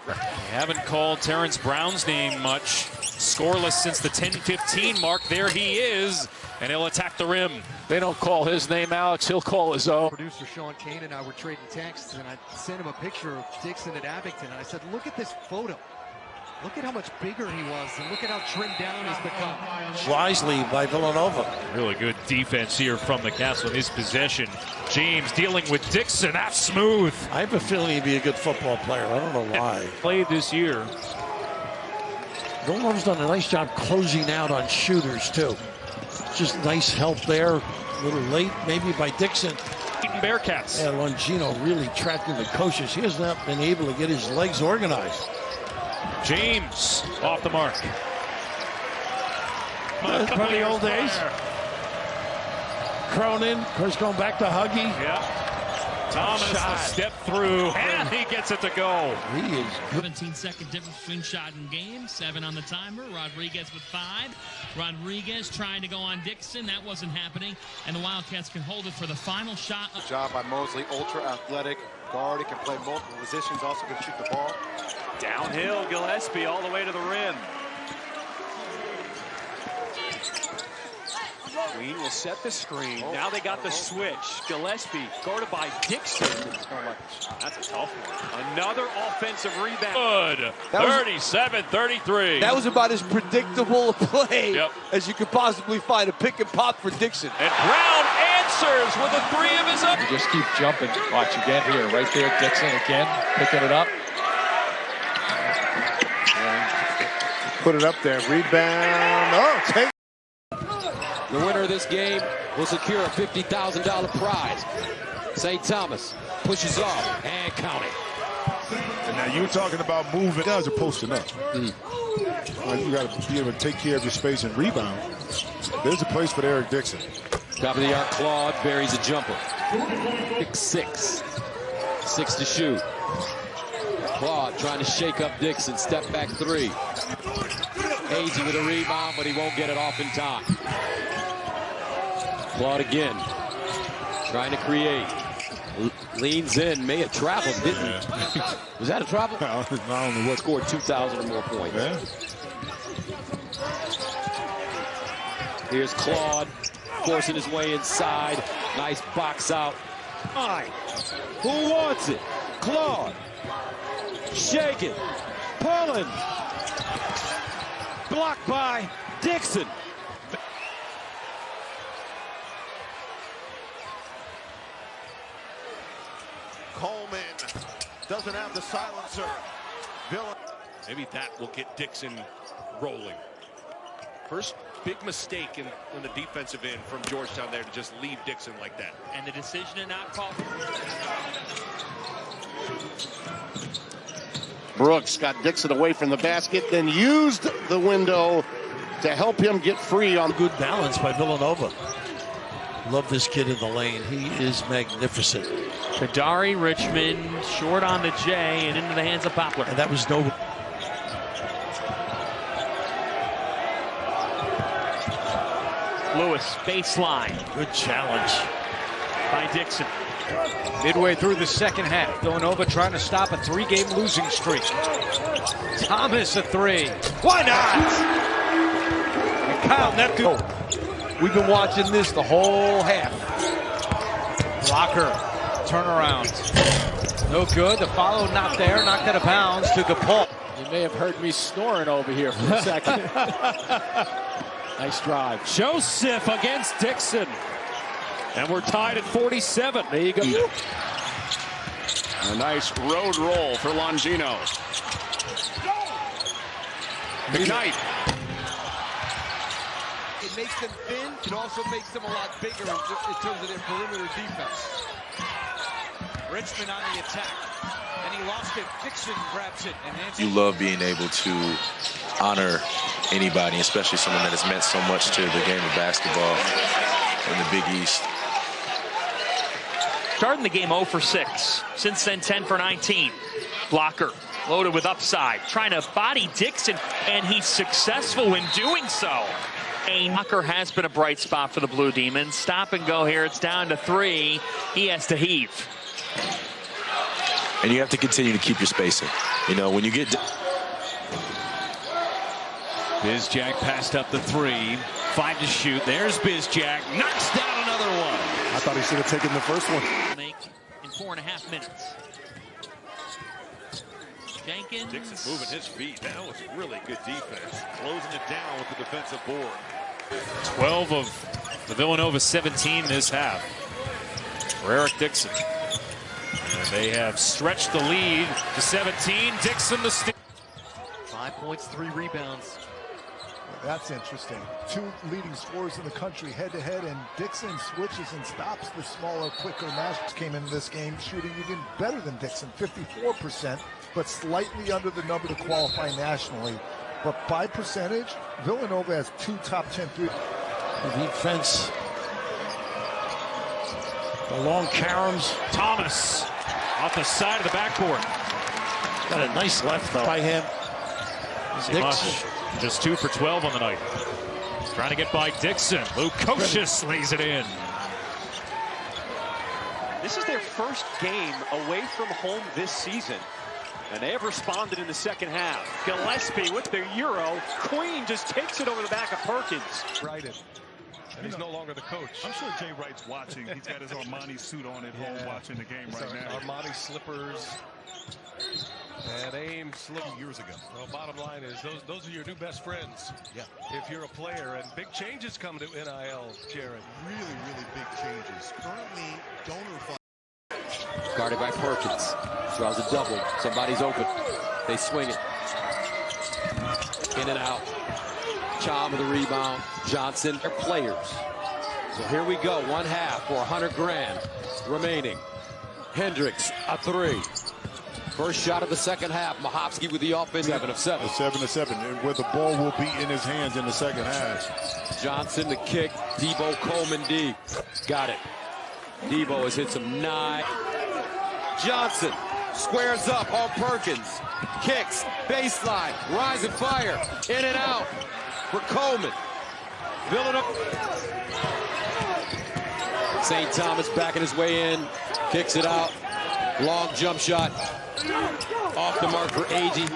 They haven't called Terrence Brown's name much. Scoreless since the 10-15 mark. There he is, and he'll attack the rim. They don't call his name, Alex. He'll call his own. Producer Sean Kane and I were trading texts, and I sent him a picture of Dixon at Abington, and I said, look at this photo. Look at how much bigger he was, and look at how trimmed down he's become. Wisely by Villanova. Really good defense here from the Castle in his possession. James dealing with Dixon. That's smooth. I have a feeling he'd be a good football player. I don't know why. Played this year. Villanova's done a nice job closing out on shooters, too. Just nice help there. A little late, maybe, by Dixon. Bearcats. Yeah, Longino really tracking the coaches. He has not been able to get his legs organized. James off the mark. That's from the old days. Cronin, of course, going back to Huggy. Yeah. Thomas the step through, and he gets it to go. He is good. 17-second difference between shot and game. 7 on the timer. Rodriguez with 5. Rodriguez trying to go on Dixon. That wasn't happening. And the Wildcats can hold it for the final shot. Good job by Mosley. Ultra athletic guard. He can play multiple positions. Also can shoot the ball. Downhill, Gillespie all the way to the rim. Queen will set the screen. Now they got the switch. Gillespie guarded by Dixon. That's a tough one. Another offensive rebound. Good. 37-33. That was about as predictable a play as you could possibly find. A pick and pop for Dixon. And Brown answers with a 3 of his own. You just keep jumping. Watch again here. Right there, Dixon again. Picking it up. Put it up there. Rebound. Oh, take. The winner of this game will secure a $50,000 prize. St. Thomas pushes off and counting. And now you're talking about moving. Guys are posting up. You got to be able to take care of your space and rebound. There's a place for Eric Dixon. Top of the arc, Claude buries a jumper. 6 to shoot. Claude trying to shake up Dixon. Step back 3. Agee with a rebound, but he won't get it off in time. Claude again. Trying to create. Leans in. May have traveled, didn't he? Was that a travel? I don't know what. Scored 2,000 or more points. Yeah. Here's Claude forcing his way inside. Nice box out. All right. Who wants it? Claude. Shaking. Pulling. Blocked by Dixon. Coleman doesn't have the silencer. Maybe that will get Dixon rolling. First big mistake in the defensive end from Georgetown there to just leave Dixon like that. And the decision to not call. Brooks got Dixon away from the basket, then used the window to help him get free on good balance by Villanova. Love this kid in the lane. He is magnificent. Kadari Richmond short on the J and into the hands of Poplar. And that was no. Lewis, baseline. Good challenge by Dixon. Midway through the second half, Villanova trying to stop a 3-game losing streak. Thomas a three. Why not? And Kyle Neptune. We've been watching this the whole half. Blocker, turnaround. No good. The follow not there. Knocked out of bounds to DePaul. You may have heard me snoring over here for a second. Nice drive. Joseph against Dixon. And we're tied at 47. There you go. A nice road roll for Longino. McKnight. It makes them thin. It also makes them a lot bigger in terms of their perimeter defense. Richmond on the attack. And he lost it. Dixon grabs it. And You love being able to honor anybody, especially someone that has meant so much to the game of basketball in the Big East. Starting the game 0 for 6. Since then, 10 for 19. Blocker loaded with upside, trying to body Dixon, and he's successful in doing so. Blocker has been a bright spot for the Blue Demons. Stop and go here. It's down to 3. He has to heave. And you have to continue to keep your spacing. You know, when you get... Bizjack passed up the 3. 5 to shoot. There's Bizjack. Knocks down another one. I thought he should have taken the first one. Make in 4.5 minutes. Jenkins. Dixon moving his feet. That was really good defense. Closing it down with the defensive board. 12 of the Villanova 17 this half for Eric Dixon. And they have stretched the lead to 17. Dixon the steal. 5 points, 3 rebounds. That's interesting. 2 leading scorers in the country head-to-head, and Dixon switches and stops the smaller, quicker Masters. Came into this game shooting even better than Dixon, 54%, but slightly under the number to qualify nationally. But by percentage, Villanova has 2 top 10 threes. The defense. The long caroms. Thomas off the side of the backboard. Got a nice left though by him. Dixon. Just 2 for 12 on the night. Trying to get by Dixon. Lukosius lays it in. This is their first game away from home this season. And they have responded in the second half. Gillespie with the Euro. Queen just takes it over the back of Perkins. Righted. And he's no longer the coach. I'm sure Jay Wright's watching. He's got his Armani suit on at home watching the game right now. Armani slippers. And Ames a little years ago. Well, bottom line is those are your new best friends. Yeah. If you're a player, and big changes come to NIL, Jared. Really, really big changes. Currently, donor fund. Guarded by Perkins. Draws a double. Somebody's open. They swing it. In and out. Chom with the rebound. Johnson. They're players. So here we go. 1 half for $100 grand remaining. Hendricks, a 3. First shot of the second half. Mahovsky with the offense. 7 of 7. 7 of 7. And where the ball will be in his hands in the second half. Johnson the kick. Debo Coleman D. Got it. Debo has hit some 9. Johnson squares up on Perkins. Kicks. Baseline. Rise and fire. In and out for Coleman. Villanova. St. Thomas backing his way in. Kicks it out. Long jump shot. Off the mark for AG.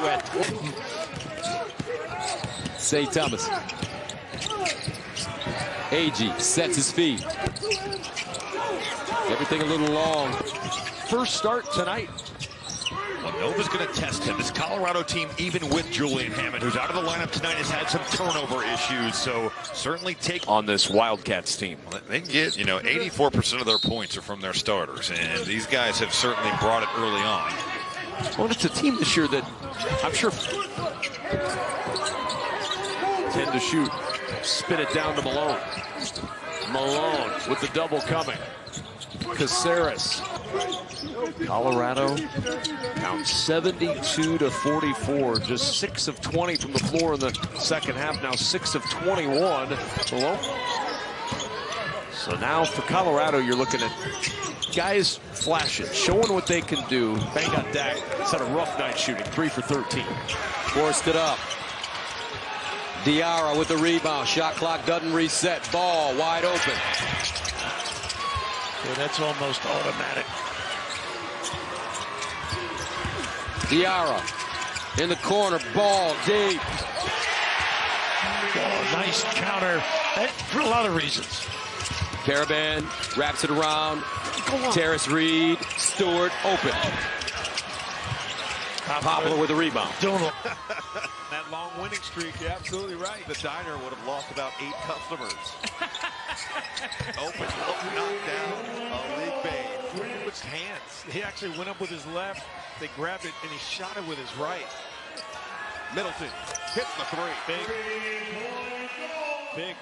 St. Thomas. AG sets his feet. Everything a little long. First start tonight. Well, Nova's going to test him. This Colorado team, even with Julian Hammond, who's out of the lineup tonight, has had some turnover issues. So certainly take on this Wildcats team. They can get, 84% of their points are from their starters, and these guys have certainly brought it early on. Well, it's a team this year that I'm sure 10 to shoot. Spin it down to Malone. Malone with the double coming. Caceres Colorado down 72-44. Just 6 of 20 from the floor in the second half. Now 6 of 21 below. So now for Colorado, you're looking at guys flashing, showing what they can do. Bang got Dak. It's had a rough night shooting. 3 for 13. Forced it up. Diarra with the rebound. Shot clock doesn't reset. Ball wide open. So that's almost automatic. Diarra in the corner. Ball deep. Oh, nice counter for a lot of reasons. Caravan wraps it around. Terrace Reed. Stewart open. Poplar with a rebound. That long winning streak, you're absolutely right. The diner would have lost about 8 customers. Open, knocked down, a league bait. With his hands. He actually went up with his left. They grabbed it and he shot it with his right. Middleton hits the 3. Big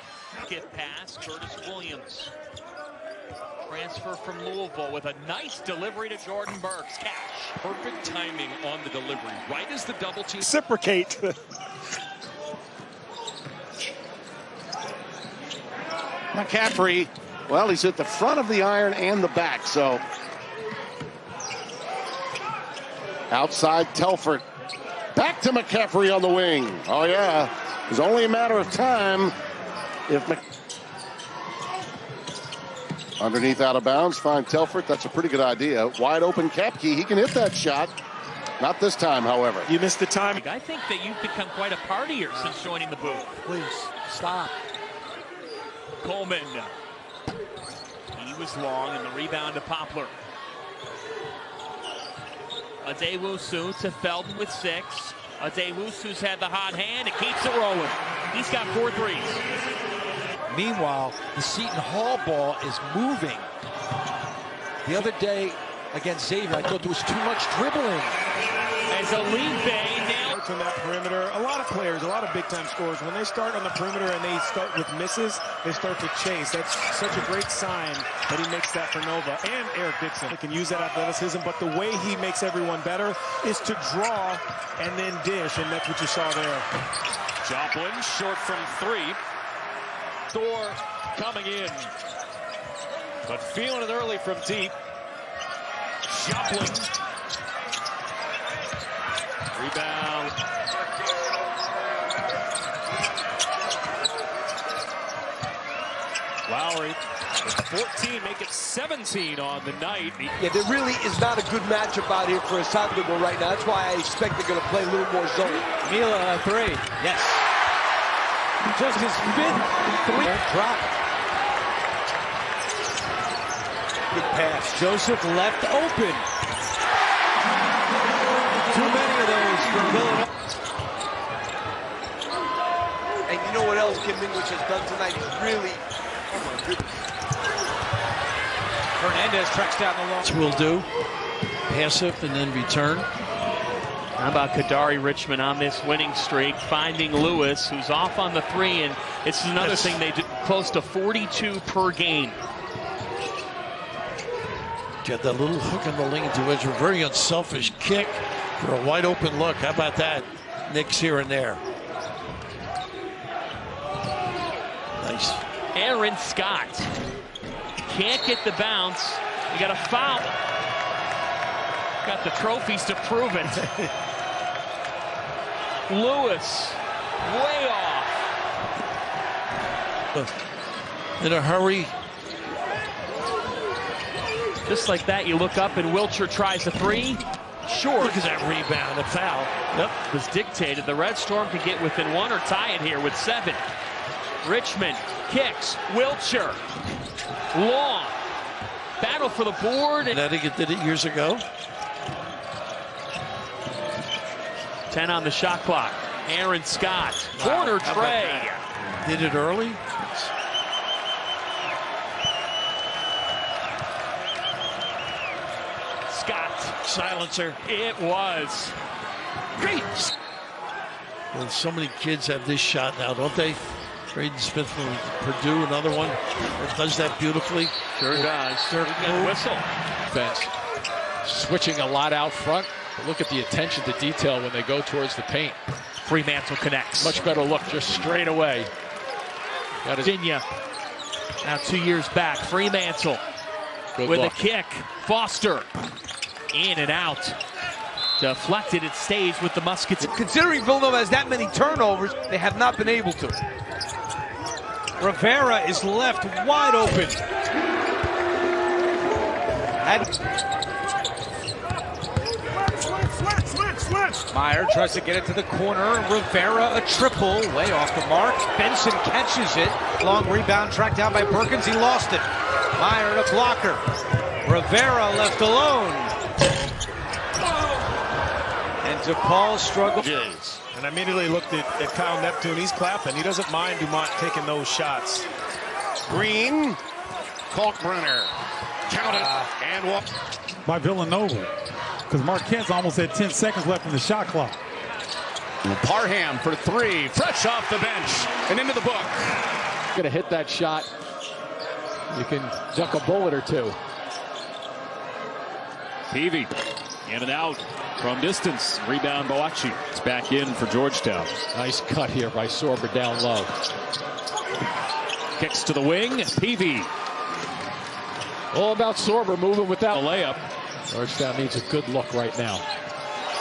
get pass. Curtis Williams. Transfer from Louisville with a nice delivery to Jordan Burks. Catch. Perfect timing on the delivery. Right as the double team. Reciprocate. McCaffrey, well, he's at the front of the iron and the back, so. Outside Telford. Back to McCaffrey on the wing. Oh, yeah. It's only a matter of time if underneath out of bounds, find Telford. That's a pretty good idea. Wide open Kapke. He can hit that shot. Not this time, however. You missed the time. I think that you've become quite a partier since joining the booth. Please, stop. Coleman. He was long, and the rebound to Poplar. Adewusu to Felton with 6. Adewusu's had the hot hand. It keeps it rolling. He's got 4 threes. Meanwhile, the Seton Hall ball is moving. The other day against Xavier, I thought there was too much dribbling. As Olive nails on that perimeter, a lot of players, a lot of big-time scorers, when they start on the perimeter and they start with misses, they start to chase. That's such a great sign that he makes that for Nova and Eric Dixon. He can use that athleticism, but the way he makes everyone better is to draw and then dish, and that's what you saw there. Joplin short from 3. Thor coming in, but feeling it early from deep. Joplin. Rebound. Lowry with 14, make it 17 on the night. Yeah, there really is not a good matchup out here for Asante right now. That's why I expect they're going to play a little more zone. Mila, 3. Yes. Just his 5th 3. Drop. Good pass. Joseph left open. Too many of those from Villanova. And you know what else Kim English has done tonight? He's really, oh my goodness. Fernandez tracks down the long. Will do. Pass up and then return. How about Kadari Richmond on this winning streak, finding Lewis, who's off on the 3, and it's another thing they did, close to 42 per game. Get that little hook in the lane to edge. A very unselfish kick for a wide open look. How about that? Nicks here and there. Nice. Aaron Scott can't get the bounce. You got a foul. Got the trophies to prove it. Lewis, way off. In a hurry. Just like that, you look up and Wiltshire tries a 3. Short. Look at that rebound, a foul. Yep. Was dictated. The Red Storm could get within 1 or tie it here with 7. Richmond kicks. Wiltshire. Long. Battle for the board. Connecticut did it years ago. 10 on the shot clock. Aaron Scott. Corner tray. Did it early. Scott. Silencer. It was. Great. Well, so many kids have this shot now, don't they? Braden Smith from Purdue, another one that does that beautifully. Sure does. Whistle. Defense switching a lot out front. But look at the attention to detail when they go towards the paint. Fremantle connects. Much better look just straight away. Virginia. Now 2 years back. Fremantle with a kick. Foster in and out. Deflected, it stays with the Muskets. Considering Villanova has that many turnovers, they have not been able to. Rivera is left wide open. Meyer tries to get it to the corner. Rivera, a triple, way off the mark. Benson catches it. Long rebound tracked down by Perkins. He lost it. Meyer to blocker. Rivera left alone. And DePaul struggles. And I immediately looked at Kyle Neptune. He's clapping. He doesn't mind Dumont taking those shots. Green, Kalkbrenner, count it, and walk. By Villanova, because Marquette's almost had 10 seconds left in the shot clock. Parham for three, fresh off the bench and into the book. Gonna hit that shot. You can duck a bullet or two. Peavy in and out from distance. Rebound Boakye. It's back in for Georgetown. Nice cut here by Sorber down low. Kicks to the wing. Peavy. All about Sorber moving without a layup. Georgetown needs a good look right now.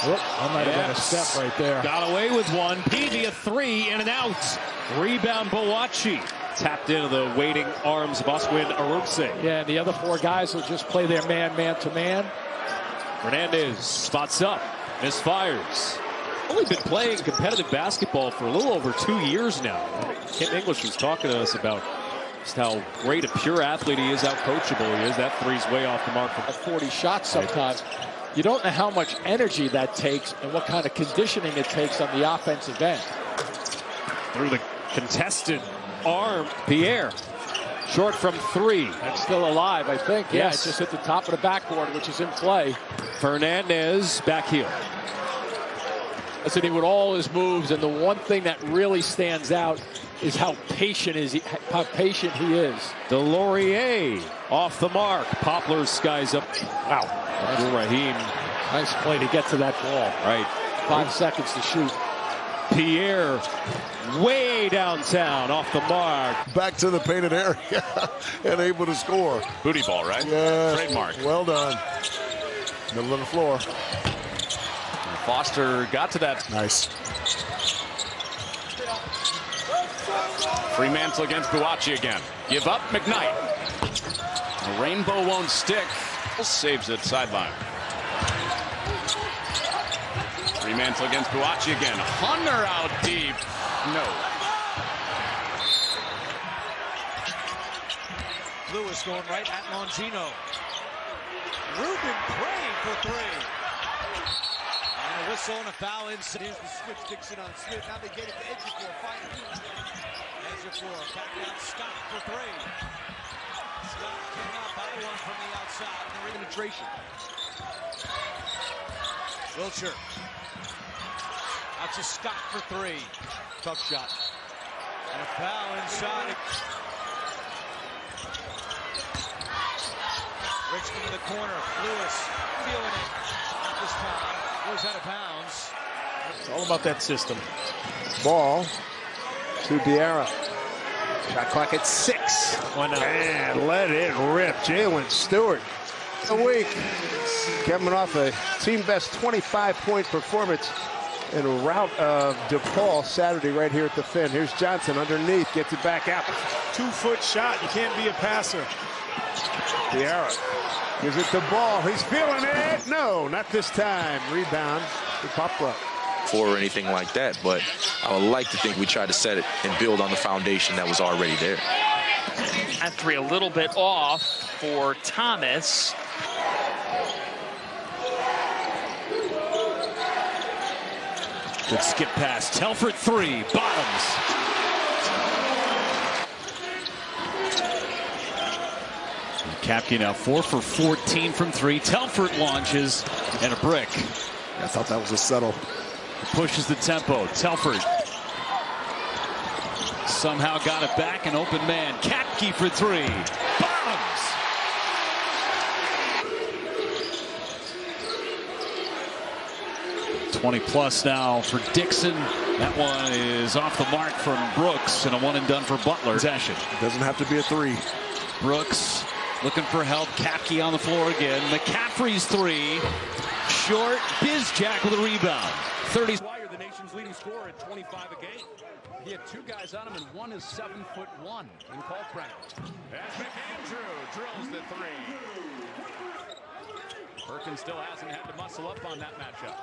Oh, that might have been a step right there. Got away with one. Peavy a three in and out. Rebound Boakye. Tapped into the waiting arms of Oswin Arunse. Yeah, and the other four guys will just play their man to man. Hernandez spots up, misfires. Only been playing competitive basketball for a little over 2 years now. Kent English was talking to us about just how great a pure athlete he is, how coachable he is. That three's way off the mark. For 40 shots sometimes. You don't know how much energy that takes and what kind of conditioning it takes on the offensive end. Through the contested arm, Pierre. Short from three. That's still alive, I think. Yeah, Yes. it just hit the top of the backboard, which is in play. Fernandez back heel. Listen, he with all his moves, and the one thing that really stands out is how patient he is. Delorier off the mark. Poplar skies up. Wow. Abdul Rahim. Nice play to get to that ball. Right. 5 seconds to shoot. Pierre way downtown off the mark. Back to the painted area and able to score. Booty ball, right? Yeah. Trademark. Well done. Middle of the floor. Foster got to that. Nice. Fremantle against Boakye again. Give up McKnight. The rainbow won't stick. Saves it sideline. Fremantle against Boakye again. Hunter out deep. No. Lewis going right at Longino. Rubin praying for three. And a whistle and a foul inside. Here's the switch. Dixon on Smith. Now they get it to Edgefor. Finally. Edgefor back down. Scott for three. Scott cannot battle one from the outside. Penetration. Wiltshire. Out to Scott for three. Tough shot. And a foul inside. Richmond in the corner. Lewis feeling it. This time goes out of bounds. It's all about that system. Ball to Diarra. Shot clock at 6. Why not? And let it rip. Jalen Stewart. A week. Coming off a team best 25-point performance in a rout of DePaul Saturday right here at the Finn. Here's Johnson underneath. Gets it back out. 2-foot shot. You can't be a passer. Diarra gives it the ball. He's feeling it. No, not this time. Rebound to Poplar. Or anything like that, but I would like to think we tried to set it and build on the foundation that was already there. That three a little bit off for Thomas. Good skip pass. Telford three. Bottoms. Kapke now 4 for 14 from three. Telford launches and a brick. I thought that was a settle. Pushes the tempo. Telford somehow got it back. An open man. Kapke for three. Bottoms. +20 now for Dixon. That one is off the mark from Brooks, and a one and done for Butler. Possession. Doesn't have to be a three. Brooks looking for help. Kapke on the floor again. McCaffrey's three. Short. Bizjack with a rebound. 30. Dwyer, the nation's leading scorer at 25 a game. He had two guys on him, and one is 7'1" in Coltrane. As McAndrew drills the three. Perkins still hasn't had to muscle up on that matchup.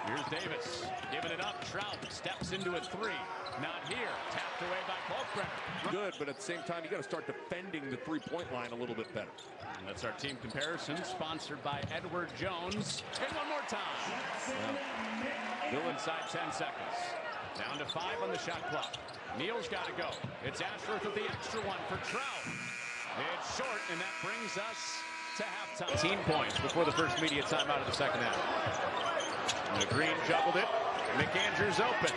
Here's Davis, giving it up. Trout steps into a three. Not here. Tapped away by Coltrane. Good, but at the same time, you got to start defending the three-point line a little bit better. And that's our team comparison, sponsored by Edward Jones. And one more time. Bill inside 10 seconds. Down to 5 on the shot clock. Neal's got to go. It's Ashworth with the extra one for Trout. It's short, and that brings us to halftime. 18 points before the first media timeout of the second half. And Green juggled it. McAndrew's open.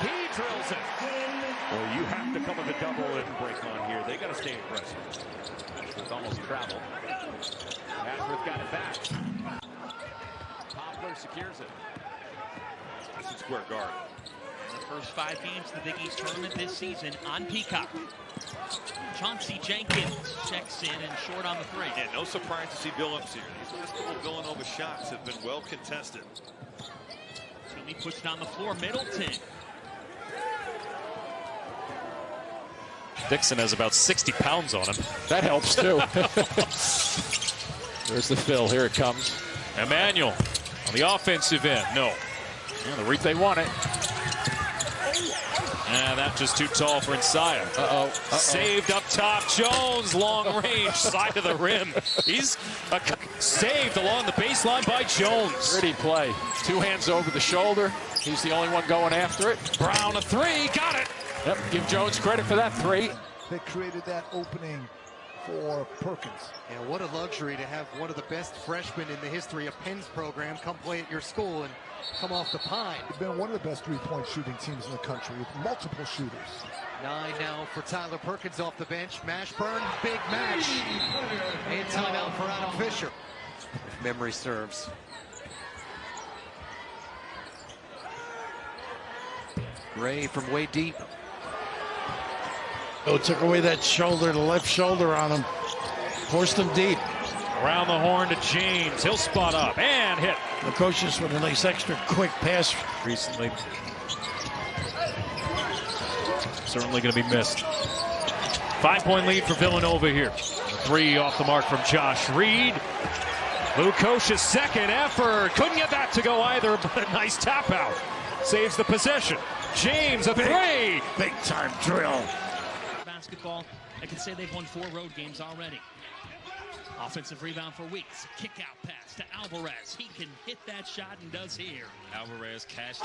He drills it. Well, you have to come with a double and break on here. They got to stay aggressive. Ashworth almost traveled. Ashworth got it back. Poplar secures it. That's a square guard. The first 5 games of the Big East tournament this season on Peacock. Chauncey Jenkins checks in and short on the three. Yeah, no surprise to see Billups here. These last couple Villanova shots have been well contested. Toomey puts it on the floor. Middleton. Dixon has about 60 pounds on him. That helps too. There's the fill. Here it comes. Emmanuel on the offensive end. No. Yeah, the reap they want it. And that's just too tall for Inside. Saved up top. Jones, long range, side of the rim. He's saved along the baseline by Jones. Pretty play. 2 hands over the shoulder. He's the only one going after it. Brown a three. Got it. Yep, give Jones credit for that three. They created that opening for Perkins. And what a luxury to have one of the best freshmen in the history of Penn's program come play at your school and come off the pine. They've been one of the best three-point shooting teams in the country with multiple shooters. 9 now for Tyler Perkins off the bench. Mashburn, big match. And timeout for Adam Fisher. If memory serves. Ray from way deep. Oh, took away that shoulder, the left shoulder on him. Forced him deep. Around the horn to James. He'll spot up and hit. Lukosius with a nice extra quick pass. Recently. Certainly going to be missed. 5-point lead for Villanova here. A three off the mark from Josh Reed. Lukosius' second effort. Couldn't get that to go either, but a nice tap out. Saves the possession. James, a three. Big time drill. Basketball, I can say they've won 4 road games already. Offensive rebound for Weeks. Kick out pass to Alvarez. He can hit that shot and does here. Alvarez cash.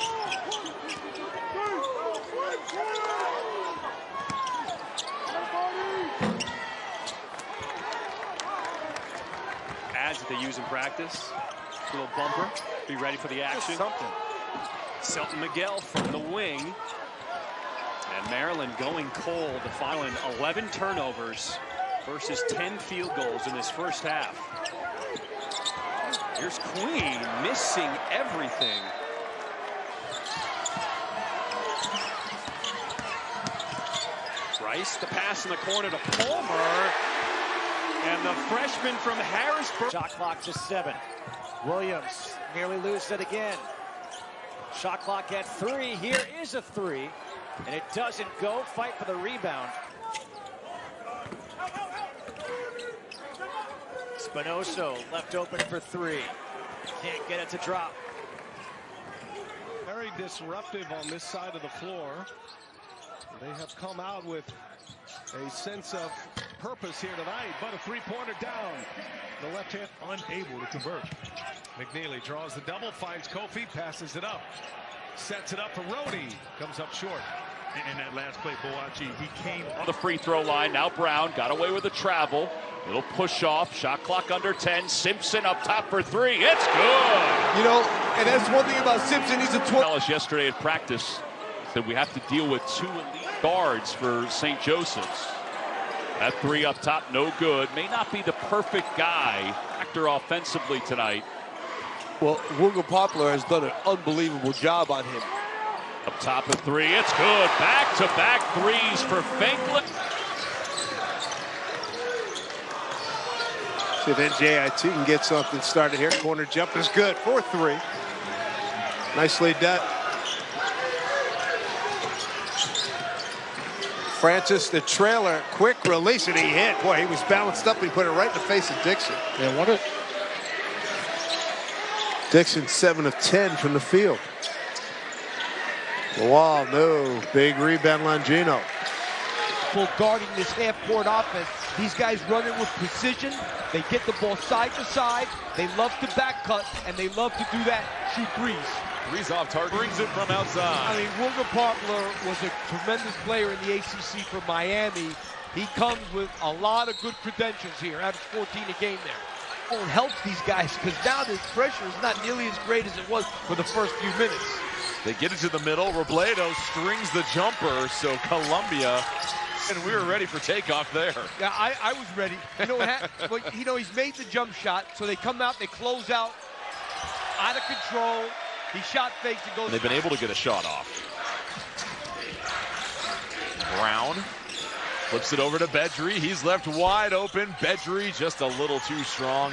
Ads that they use in practice. A little bumper. Be ready for the action. Selton Miguel from the wing. And Maryland going cold. The final 11 turnovers versus 10 field goals in this first half. Here's Queen missing everything. Rice, the pass in the corner to Palmer. And the freshman from Harrisburg. Shot clock to 7. Williams nearly loses it again. Shot clock at 3. Here is a 3. And it doesn't go. Fight for the rebound. Spinoso left open for 3. Can't get it to drop. Very disruptive on this side of the floor. They have come out with a sense of purpose here tonight, but a three-pointer down. The left hand unable to convert. McNeely draws the double, finds Kofi, passes it up. Sets it up for Rhodey. Comes up short. In that last play, Boachi, he came on the free throw line. Now Brown got away with the travel. Little push off. Shot clock under 10. Simpson up top for 3. It's good. You know, and that's one thing about Simpson. He's a 12. Yesterday at practice said we have to deal with 2 elite. guards for St. Joseph's. That three up top, no good. May not be the perfect guy actor offensively tonight. Well, Wooga Poplar has done an unbelievable job on him. Up top of three, it's good. Back-to-back threes for Finklin. See if NJIT can get something started here. Corner jump is good. 4-3. Nicely done. Francis, the trailer, quick release, and he hit. Boy, he was balanced up. He put it right in the face of Dixon. Yeah, what a... Dixon 7 of 10 from the field. The wall, no. Big rebound, Longino. Full guarding this half-court offense. These guys running with precision. They get the ball side to side. They love to back cut, and they love to do that, shoot threes. Threes off target. Brings it from outside. I mean, Wooga Poplar was a tremendous player in the ACC for Miami. He comes with a lot of good credentials here. Averaged 14 a game there. It helps these guys because now the pressure is not nearly as great as it was for the first few minutes. They get it to the middle. Robledo strings the jumper, so Columbia, and we were ready for takeoff there. Yeah, I was ready. You know what happened? Well, you know, he's made the jump shot, so they come out, they close out of control. He shot fakes and goes. And they've been able to get a shot off. Brown flips it over to Bedry. He's left wide open. Bedry just a little too strong.